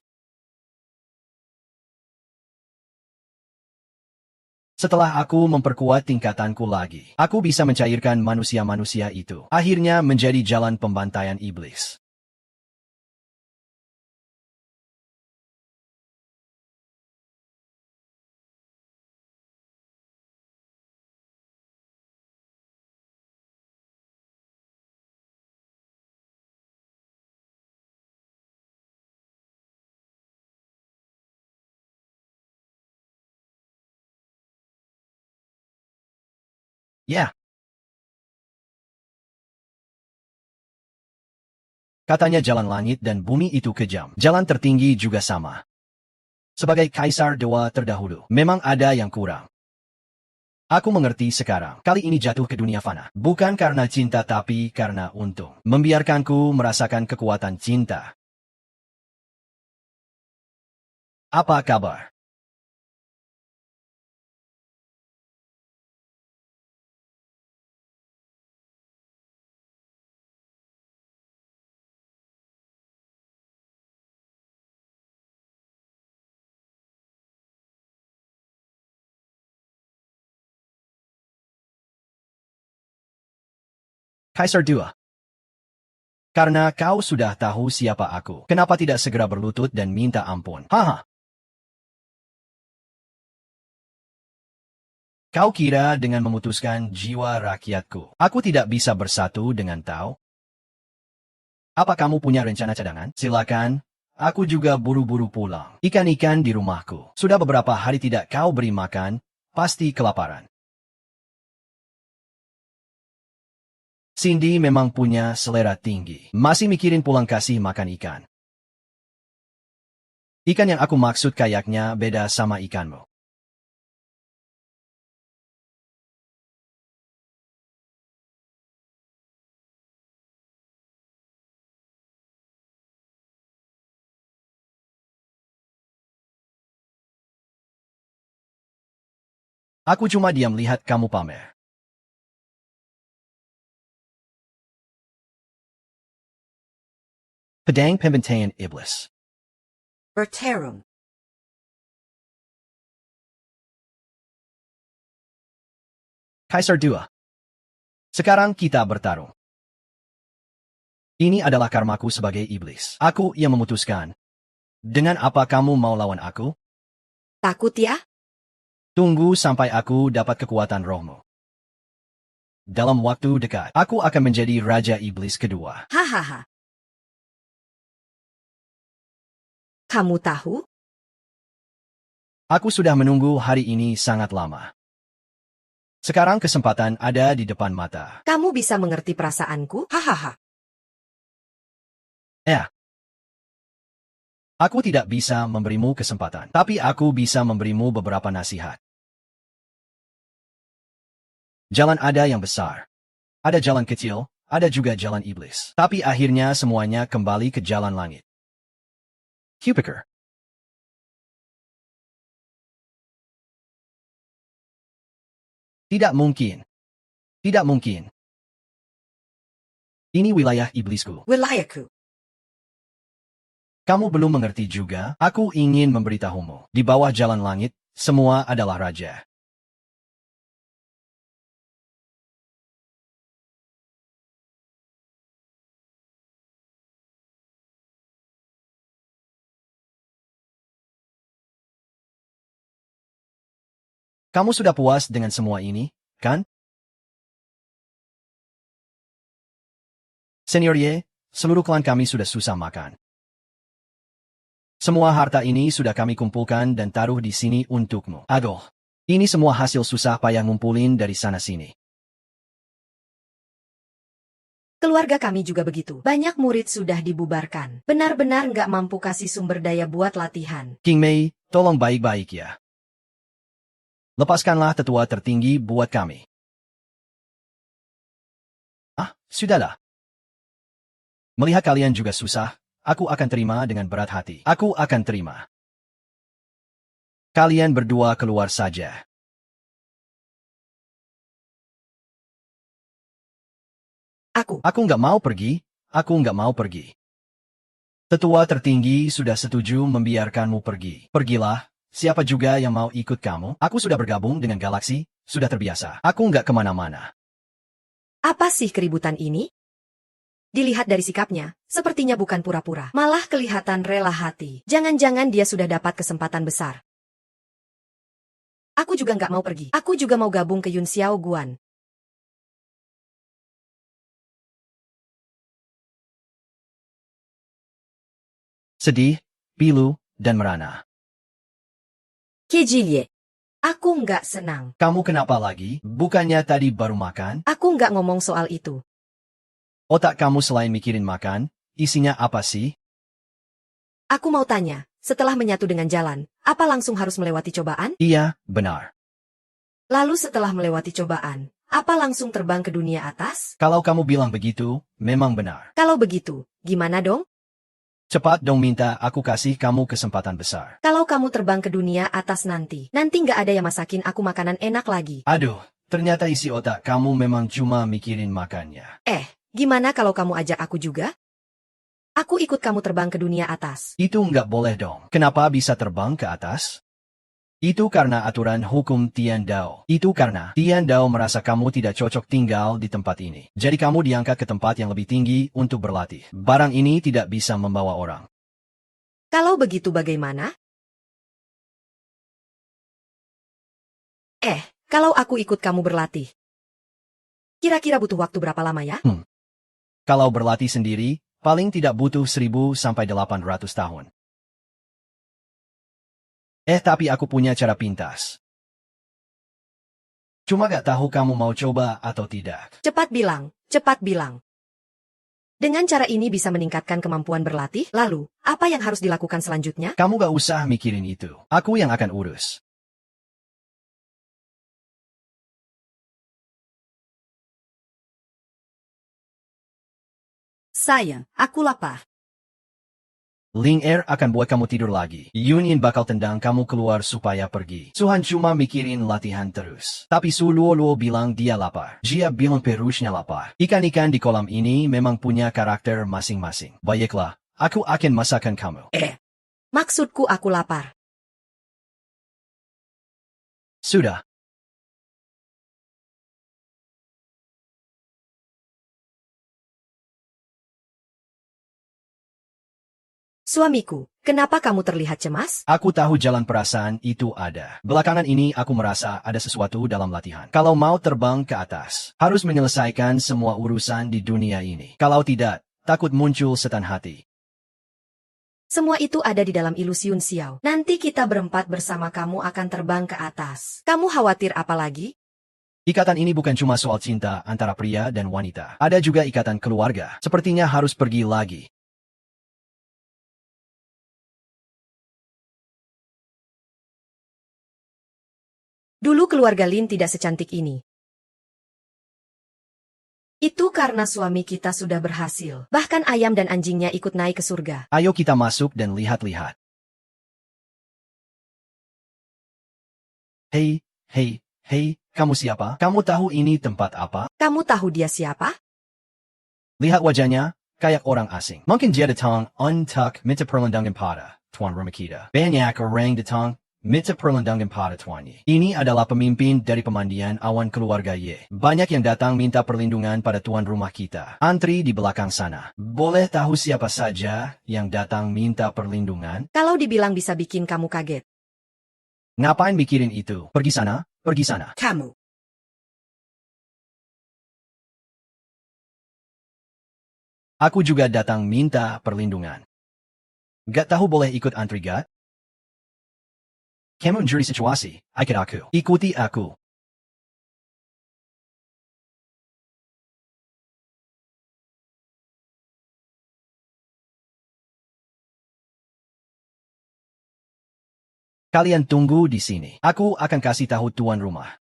Setelah aku memperkuat tingkatanku lagi, aku bisa mencairkan manusia-manusia itu. Akhirnya menjadi jalan pembantaian iblis. Ya. Katanya jalan langit dan bumi itu kejam. Jalan tertinggi juga sama. Sebagai kaisar dewa terdahulu, memang ada yang kurang. Aku mengerti sekarang. Kali ini jatuh ke dunia fana. Bukan karena cinta tapi karena untung. Membiarkanku merasakan kekuatan cinta. Apa kabar? Kaisar 2. Karena kau sudah tahu siapa aku, kenapa tidak segera berlutut dan minta ampun? Haha. Kau kira dengan memutuskan jiwa rakyatku, aku tidak bisa bersatu dengan Tao? Apa kamu punya rencana cadangan? Silakan. Aku juga buru-buru pulang. Ikan-ikan di rumahku. Sudah beberapa hari tidak kau beri makan, pasti kelaparan. Cindy memang punya selera tinggi. Masih mikirin pulang kasih makan ikan. Ikan yang aku maksud kayaknya beda sama ikanmu. Aku cuma diam lihat kamu pamer. Pedang pembantaian iblis. Bertarung. Kaisar 2. Sekarang kita bertarung. Ini adalah karmaku sebagai iblis. Aku yang memutuskan. Dengan apa kamu mau lawan aku? Takut ya? Tunggu sampai aku dapat kekuatan rohmu. Dalam waktu dekat, aku akan menjadi Raja Iblis kedua. Hahaha. Kamu tahu? Aku sudah menunggu hari ini sangat lama. Sekarang kesempatan ada di depan mata. Kamu bisa mengerti perasaanku? Hahaha. Aku tidak bisa memberimu kesempatan, tapi aku bisa memberimu beberapa nasihat. Jalan ada yang besar. Ada jalan kecil, ada juga jalan iblis. Tapi akhirnya semuanya kembali ke jalan langit. Jupiter. Tidak mungkin. Tidak mungkin. Ini wilayah iblisku. Wilayahku. Kamu belum mengerti juga, aku ingin memberitahumu. Di bawah jalan langit, semua adalah raja. Kamu sudah puas dengan semua ini, kan? Senior Ye, seluruh klan kami sudah susah makan. Semua harta ini sudah kami kumpulkan dan taruh di sini untukmu. Aduh, ini semua hasil susah payah ngumpulin dari sana-sini. Keluarga kami juga begitu. Banyak murid sudah dibubarkan. Benar-benar nggak mampu kasih sumber daya buat latihan. King Mei, tolong baik-baik ya. Lepaskanlah tetua tertinggi buat kami. Ah, sudahlah. Melihat kalian juga susah, aku akan terima dengan berat hati. Aku akan terima. Kalian berdua keluar saja. Aku nggak mau pergi, aku nggak mau pergi. Tetua tertinggi sudah setuju membiarkanmu pergi. Pergilah, siapa juga yang mau ikut kamu? Aku sudah bergabung dengan galaksi, sudah terbiasa. Aku nggak kemana-mana. Apa sih keributan ini? Dilihat dari sikapnya, sepertinya bukan pura-pura. Malah kelihatan rela hati. Jangan-jangan dia sudah dapat kesempatan besar. Aku juga nggak mau pergi. Aku juga mau gabung ke Yun Xiao Guan. Sedih, pilu, dan merana. Kejilie. Aku nggak senang. Kamu kenapa lagi? Bukannya tadi baru makan? Aku nggak ngomong soal itu. Otak kamu selain mikirin makan, isinya apa sih? Aku mau tanya, setelah menyatu dengan jalan, apa langsung harus melewati cobaan? Iya, benar. Lalu setelah melewati cobaan, apa langsung terbang ke dunia atas? Kalau kamu bilang begitu, memang benar. Kalau begitu, gimana dong? Cepat dong minta aku kasih kamu kesempatan besar. Kalau kamu terbang ke dunia atas nanti nggak ada yang masakin aku makanan enak lagi. Aduh, ternyata isi otak kamu memang cuma mikirin makannya. Gimana kalau kamu ajak aku juga? Aku ikut kamu terbang ke dunia atas. Itu nggak boleh dong. Kenapa bisa terbang ke atas? Itu karena aturan hukum Tian Dao. Itu karena Tian Dao merasa kamu tidak cocok tinggal di tempat ini. Jadi kamu diangkat ke tempat yang lebih tinggi untuk berlatih. Barang ini tidak bisa membawa orang. Kalau begitu bagaimana? Kalau aku ikut kamu berlatih, kira-kira butuh waktu berapa lama ya? Kalau berlatih sendiri, paling tidak butuh 1000 sampai 800 tahun. Tapi aku punya cara pintas. Cuma gak tahu kamu mau coba atau tidak. Cepat bilang, cepat bilang. Dengan cara ini bisa meningkatkan kemampuan berlatih, lalu, apa yang harus dilakukan selanjutnya? Kamu gak usah mikirin itu. Aku yang akan urus. Sayang, aku lapar. Ling Er akan buat kamu tidur lagi. Yunyin bakal tendang kamu keluar supaya pergi. Suhan cuma mikirin latihan terus. Tapi Su Luo bilang dia lapar. Jia bilang perusnya lapar. Ikan-ikan di kolam ini memang punya karakter masing-masing. Baiklah, aku akan masakan kamu. Maksudku aku lapar. Sudah. Suamiku, kenapa kamu terlihat cemas? Aku tahu jalan perasaan itu ada. Belakangan ini aku merasa ada sesuatu dalam latihan. Kalau mau terbang ke atas, harus menyelesaikan semua urusan di dunia ini. Kalau tidak, takut muncul setan hati. Semua itu ada di dalam ilusi Yun Xiao. Nanti kita berempat bersama kamu akan terbang ke atas. Kamu khawatir apa lagi? Ikatan ini bukan cuma soal cinta antara pria dan wanita. Ada juga ikatan keluarga. Sepertinya harus pergi lagi. Dulu keluarga Lin tidak secantik ini. Itu karena suami kita sudah berhasil. Bahkan ayam dan anjingnya ikut naik ke surga. Ayo kita masuk dan lihat-lihat. Hei, kamu siapa? Kamu tahu ini tempat apa? Kamu tahu dia siapa? Lihat wajahnya, kayak orang asing. Mungkin dia datang untuk minta perlindungan pada tuan rumah kita. Banyak orang datang minta perlindungan pada tuannya. Ini adalah pemimpin dari pemandian awan keluarga Ye. Banyak yang datang minta perlindungan pada tuan rumah kita. Antri di belakang sana. Boleh tahu siapa saja yang datang minta perlindungan? Kalau dibilang bisa bikin kamu kaget. Ngapain mikirin itu? Pergi sana, pergi sana. Kamu. Aku juga datang minta perlindungan. Gak tahu boleh ikut antri gak? Kamu mencuri situasi, ikut aku. Ikuti aku. Kalian tunggu di sini. Aku akan kasih tahu tuan rumah.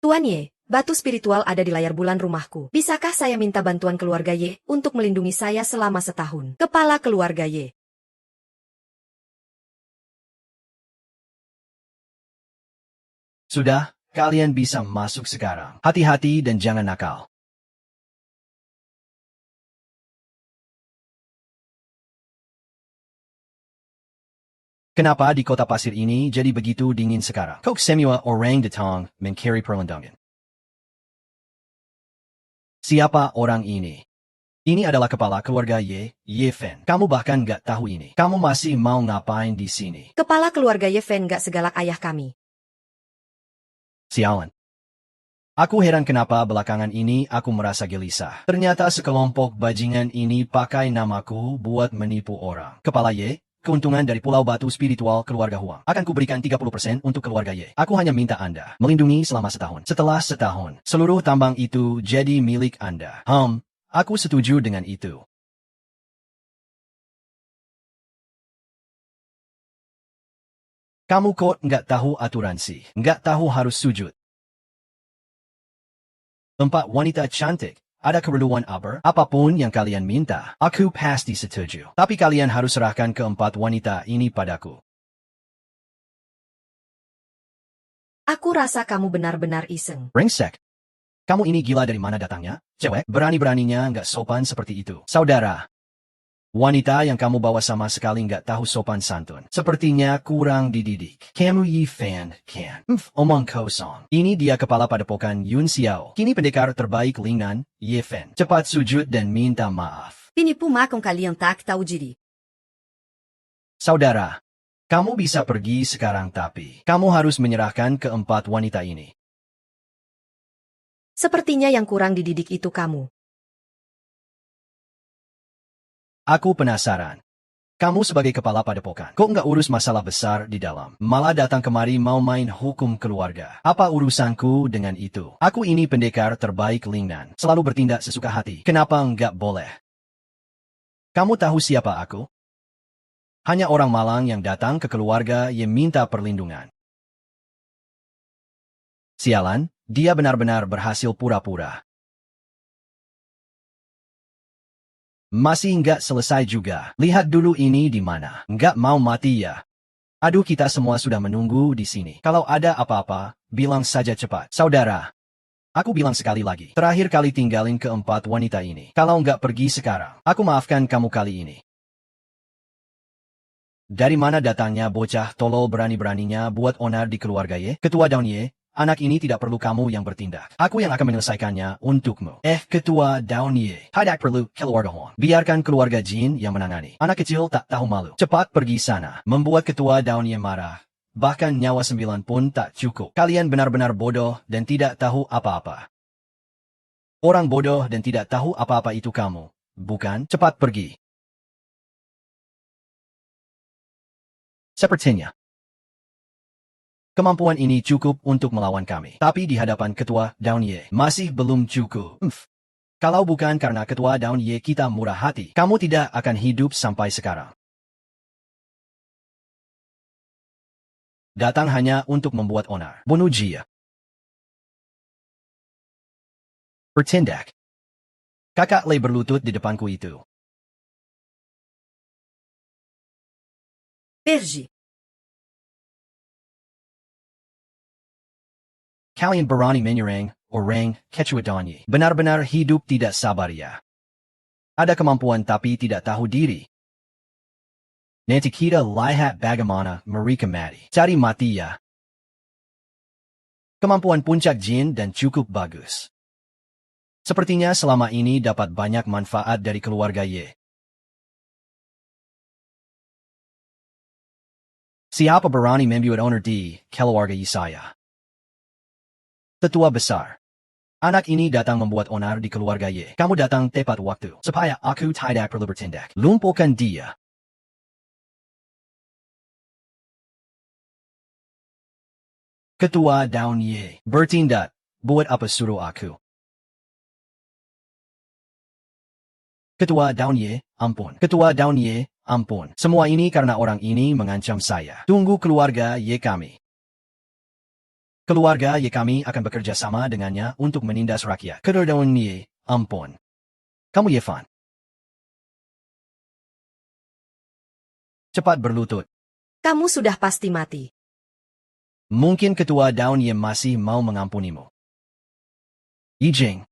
Tuan Ye, batu spiritual ada di layar bulan rumahku. Bisakah saya minta bantuan keluarga Ye untuk melindungi saya selama setahun? Kepala keluarga Ye. Sudah, kalian bisa masuk sekarang. Hati-hati dan jangan nakal. Kenapa di kota pasir ini jadi begitu dingin sekarang? Kok semua orang datang mencari perlindungan? Siapa orang ini? Ini adalah kepala keluarga Ye Fen. Kamu bahkan gak tahu ini. Kamu masih mau ngapain di sini? Kepala keluarga Ye Fen gak segalak ayah kami. Sialan. Aku heran kenapa belakangan ini aku merasa gelisah. Ternyata sekelompok bajingan ini pakai namaku buat menipu orang. Kepala Ye, keuntungan dari Pulau Batu Spiritual keluarga Huang. Akan kuberikan 30% untuk keluarga Ye. Aku hanya minta Anda melindungi selama setahun. Setelah setahun, seluruh tambang itu jadi milik Anda. Aku setuju dengan itu. Kamu kok nggak tahu aturan sih? Nggak tahu harus sujud. 4 wanita cantik. Ada keperluan apapun yang kalian minta, aku pasti setuju. Tapi kalian harus serahkan ke 4 wanita ini padaku. Aku rasa kamu benar-benar iseng. Brengsek. Kamu ini gila dari mana datangnya? Cewek, berani-beraninya nggak sopan seperti itu. Saudara. Wanita yang kamu bawa sama sekali nggak tahu sopan santun. Sepertinya kurang dididik. Kamu Ye Fan, kan? Omong kosong. Ini dia kepala padepokan Yun Xiao. Kini pendekar terbaik Lingnan, Ye Fan. Cepat sujud dan minta maaf. Pinipu makam kalian tak tahu diri. Saudara, kamu bisa pergi sekarang tapi kamu harus menyerahkan ke 4 wanita ini. Sepertinya yang kurang dididik itu kamu. Aku penasaran. Kamu sebagai kepala padepokan, kok nggak urus masalah besar di dalam? Malah datang kemari mau main hukum keluarga. Apa urusanku dengan itu? Aku ini pendekar terbaik Lingnan. Selalu bertindak sesuka hati. Kenapa nggak boleh? Kamu tahu siapa aku? Hanya orang malang yang datang ke keluarga yang minta perlindungan. Sialan, dia benar-benar berhasil pura-pura. Masih nggak selesai juga. Lihat dulu ini di mana. Nggak mau mati ya? Aduh, kita semua sudah menunggu di sini. Kalau ada apa-apa, bilang saja cepat. Saudara, aku bilang sekali lagi. Terakhir kali tinggalin ke 4 wanita ini. Kalau nggak pergi sekarang, aku maafkan kamu kali ini. Dari mana datangnya bocah tolol berani-beraninya buat onar di keluarga Ye? Ketua Daun Ye, anak ini tidak perlu kamu yang bertindak. Aku yang akan menyelesaikannya untukmu. Ketua Daun Ye. Tidak perlu keluarga Huang. Biarkan keluarga Jin yang menangani. Anak kecil tak tahu malu. Cepat pergi sana. Membuat Ketua Daun Ye marah. Bahkan nyawa 9 pun tak cukup. Kalian benar-benar bodoh dan tidak tahu apa-apa. Orang bodoh dan tidak tahu apa-apa itu kamu. Bukan? Cepat pergi. Sepertinya kemampuan ini cukup untuk melawan kami. Tapi di hadapan Ketua Daun Ye masih belum cukup. Kalau bukan karena Ketua Daun Ye kita murah hati, kamu tidak akan hidup sampai sekarang. Datang hanya untuk membuat onar. Bunuh Jia. Bertindak. Kakak Lei berlutut di depanku itu. Pergi. Kalian berani menyerang orang Ketua Daun Ye. Benar-benar hidup tidak sabar ya. Ada kemampuan tapi tidak tahu diri. Nanti kita lihat bagaimana mereka mati. Cari mati ya. Kemampuan puncak jin dan cukup bagus. Sepertinya selama ini dapat banyak manfaat dari keluarga Ye. Siapa berani membuat onar di keluarga Ye saya? Tetua besar. Anak ini datang membuat onar di keluarga Ye. Kamu datang tepat waktu. Supaya aku tidak perlu bertindak. Lumpuhkan dia. Ketua Daun Ye. Bertindak. Buat apa suruh aku? Ketua Daun Ye, ampun. Ketua Daun Ye, ampun. Semua ini karena orang ini mengancam saya. Tunggu keluarga Ye kami. Keluarga Ye kami akan bekerja sama dengannya untuk menindas rakyat. Keterdaun Ye, ampun. Kamu Ye Fan. Cepat berlutut. Kamu sudah pasti mati. Mungkin ketua Daun Ye masih mau mengampunimu. Yijing.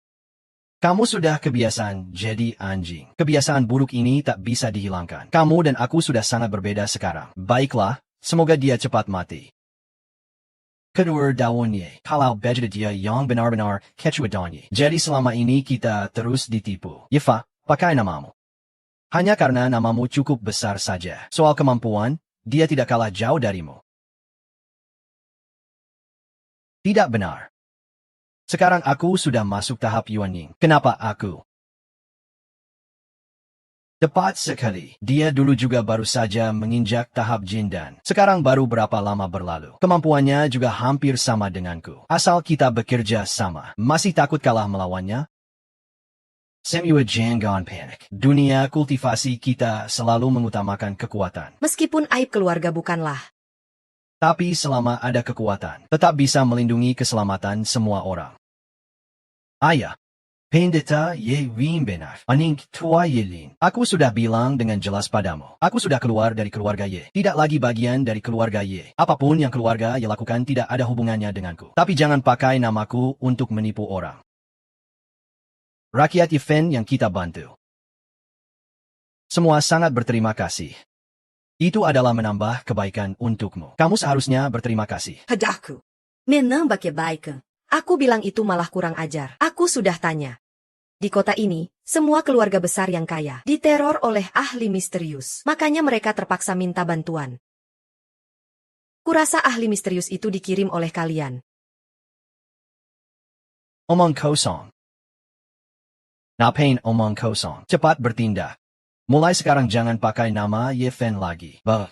Kamu sudah kebiasaan jadi anjing. Kebiasaan buruk ini tak bisa dihilangkan. Kamu dan aku sudah sangat berbeda sekarang. Baiklah, semoga dia cepat mati. Kedua Daun Ye, kalau begitu dia yang benar-benar ketua Daun Ye. Jadi selama ini kita terus ditipu. Yefa, pakai namamu. Hanya karena namamu cukup besar saja. Soal kemampuan, dia tidak kalah jauh darimu. Tidak benar. Sekarang aku sudah masuk tahap Yuanying. Kenapa aku? Tepat sekali. Dia dulu juga baru saja menginjak tahap Jindan. Sekarang baru berapa lama berlalu. Kemampuannya juga hampir sama denganku. Asal kita bekerja sama. Masih takut kalah melawannya? Semua jangan panik. Dunia kultivasi kita selalu mengutamakan kekuatan. Meskipun aib keluarga bukanlah. Tapi selama ada kekuatan, tetap bisa melindungi keselamatan semua orang. Ayah, pendeta Ye Win benar. Aning tua Yelin. Aku sudah bilang dengan jelas padamu. Aku sudah keluar dari keluarga Ye. Tidak lagi bagian dari keluarga Ye. Apapun yang keluarga Ye lakukan tidak ada hubungannya denganku. Tapi jangan pakai namaku untuk menipu orang. Rakyat Yefen yang kita bantu. Semua sangat berterima kasih. Itu adalah menambah kebaikan untukmu. Kamu seharusnya berterima kasih. Hadaku. Menambah kebaikan. Aku bilang itu malah kurang ajar. Aku sudah tanya. Di kota ini, semua keluarga besar yang kaya diteror oleh ahli misterius. Makanya mereka terpaksa minta bantuan. Kurasa ahli misterius itu dikirim oleh kalian. Omong kosong. Ngapain omong kosong? Cepat bertindak. Mulai sekarang jangan pakai nama Ye Fen lagi. Bah.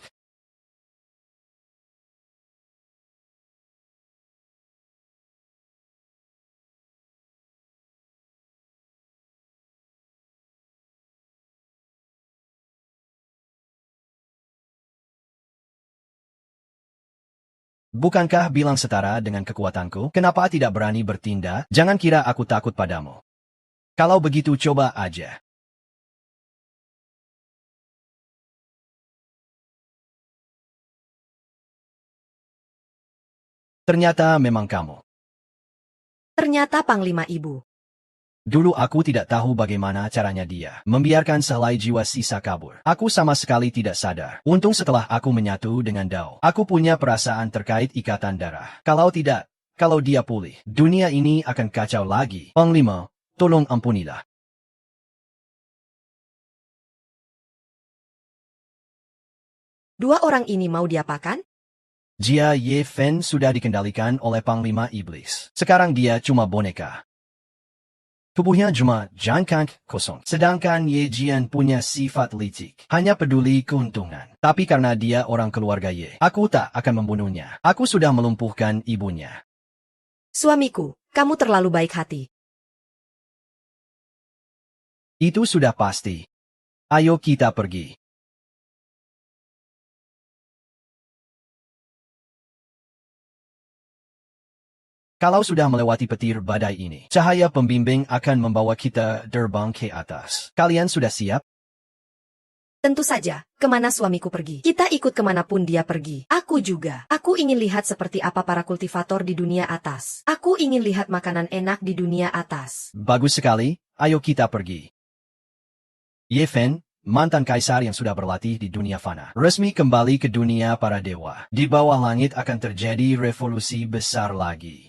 Bukankah bilang setara dengan kekuatanku? Kenapa tidak berani bertindak? Jangan kira aku takut padamu. Kalau begitu coba aja. Ternyata memang kamu. Ternyata Panglima Ibu. Dulu aku tidak tahu bagaimana caranya dia membiarkan sehelai jiwa sisa kabur. Aku sama sekali tidak sadar. Untung setelah aku menyatu dengan Dao, aku punya perasaan terkait ikatan darah. Kalau tidak, kalau dia pulih, dunia ini akan kacau lagi. Panglima, tolong ampunilah. Dua orang ini mau diapakan? Jia Ye Fen sudah dikendalikan oleh Panglima Iblis. Sekarang dia cuma boneka. Tubuhnya cuma jangkang kosong. Sedangkan Ye Jian punya sifat licik. Hanya peduli keuntungan. Tapi karena dia orang keluarga Ye, aku tak akan membunuhnya. Aku sudah melumpuhkan ibunya. Suamiku, kamu terlalu baik hati. Itu sudah pasti. Ayo kita pergi. Kalau sudah melewati petir badai ini, cahaya pembimbing akan membawa kita terbang ke atas. Kalian sudah siap? Tentu saja, kemana suamiku pergi. Kita ikut kemanapun dia pergi. Aku juga. Aku ingin lihat seperti apa para kultivator di dunia atas. Aku ingin lihat makanan enak di dunia atas. Bagus sekali, ayo kita pergi. Ye Fen, mantan kaisar yang sudah berlatih di dunia fana, resmi kembali ke dunia para dewa. Di bawah langit akan terjadi revolusi besar lagi.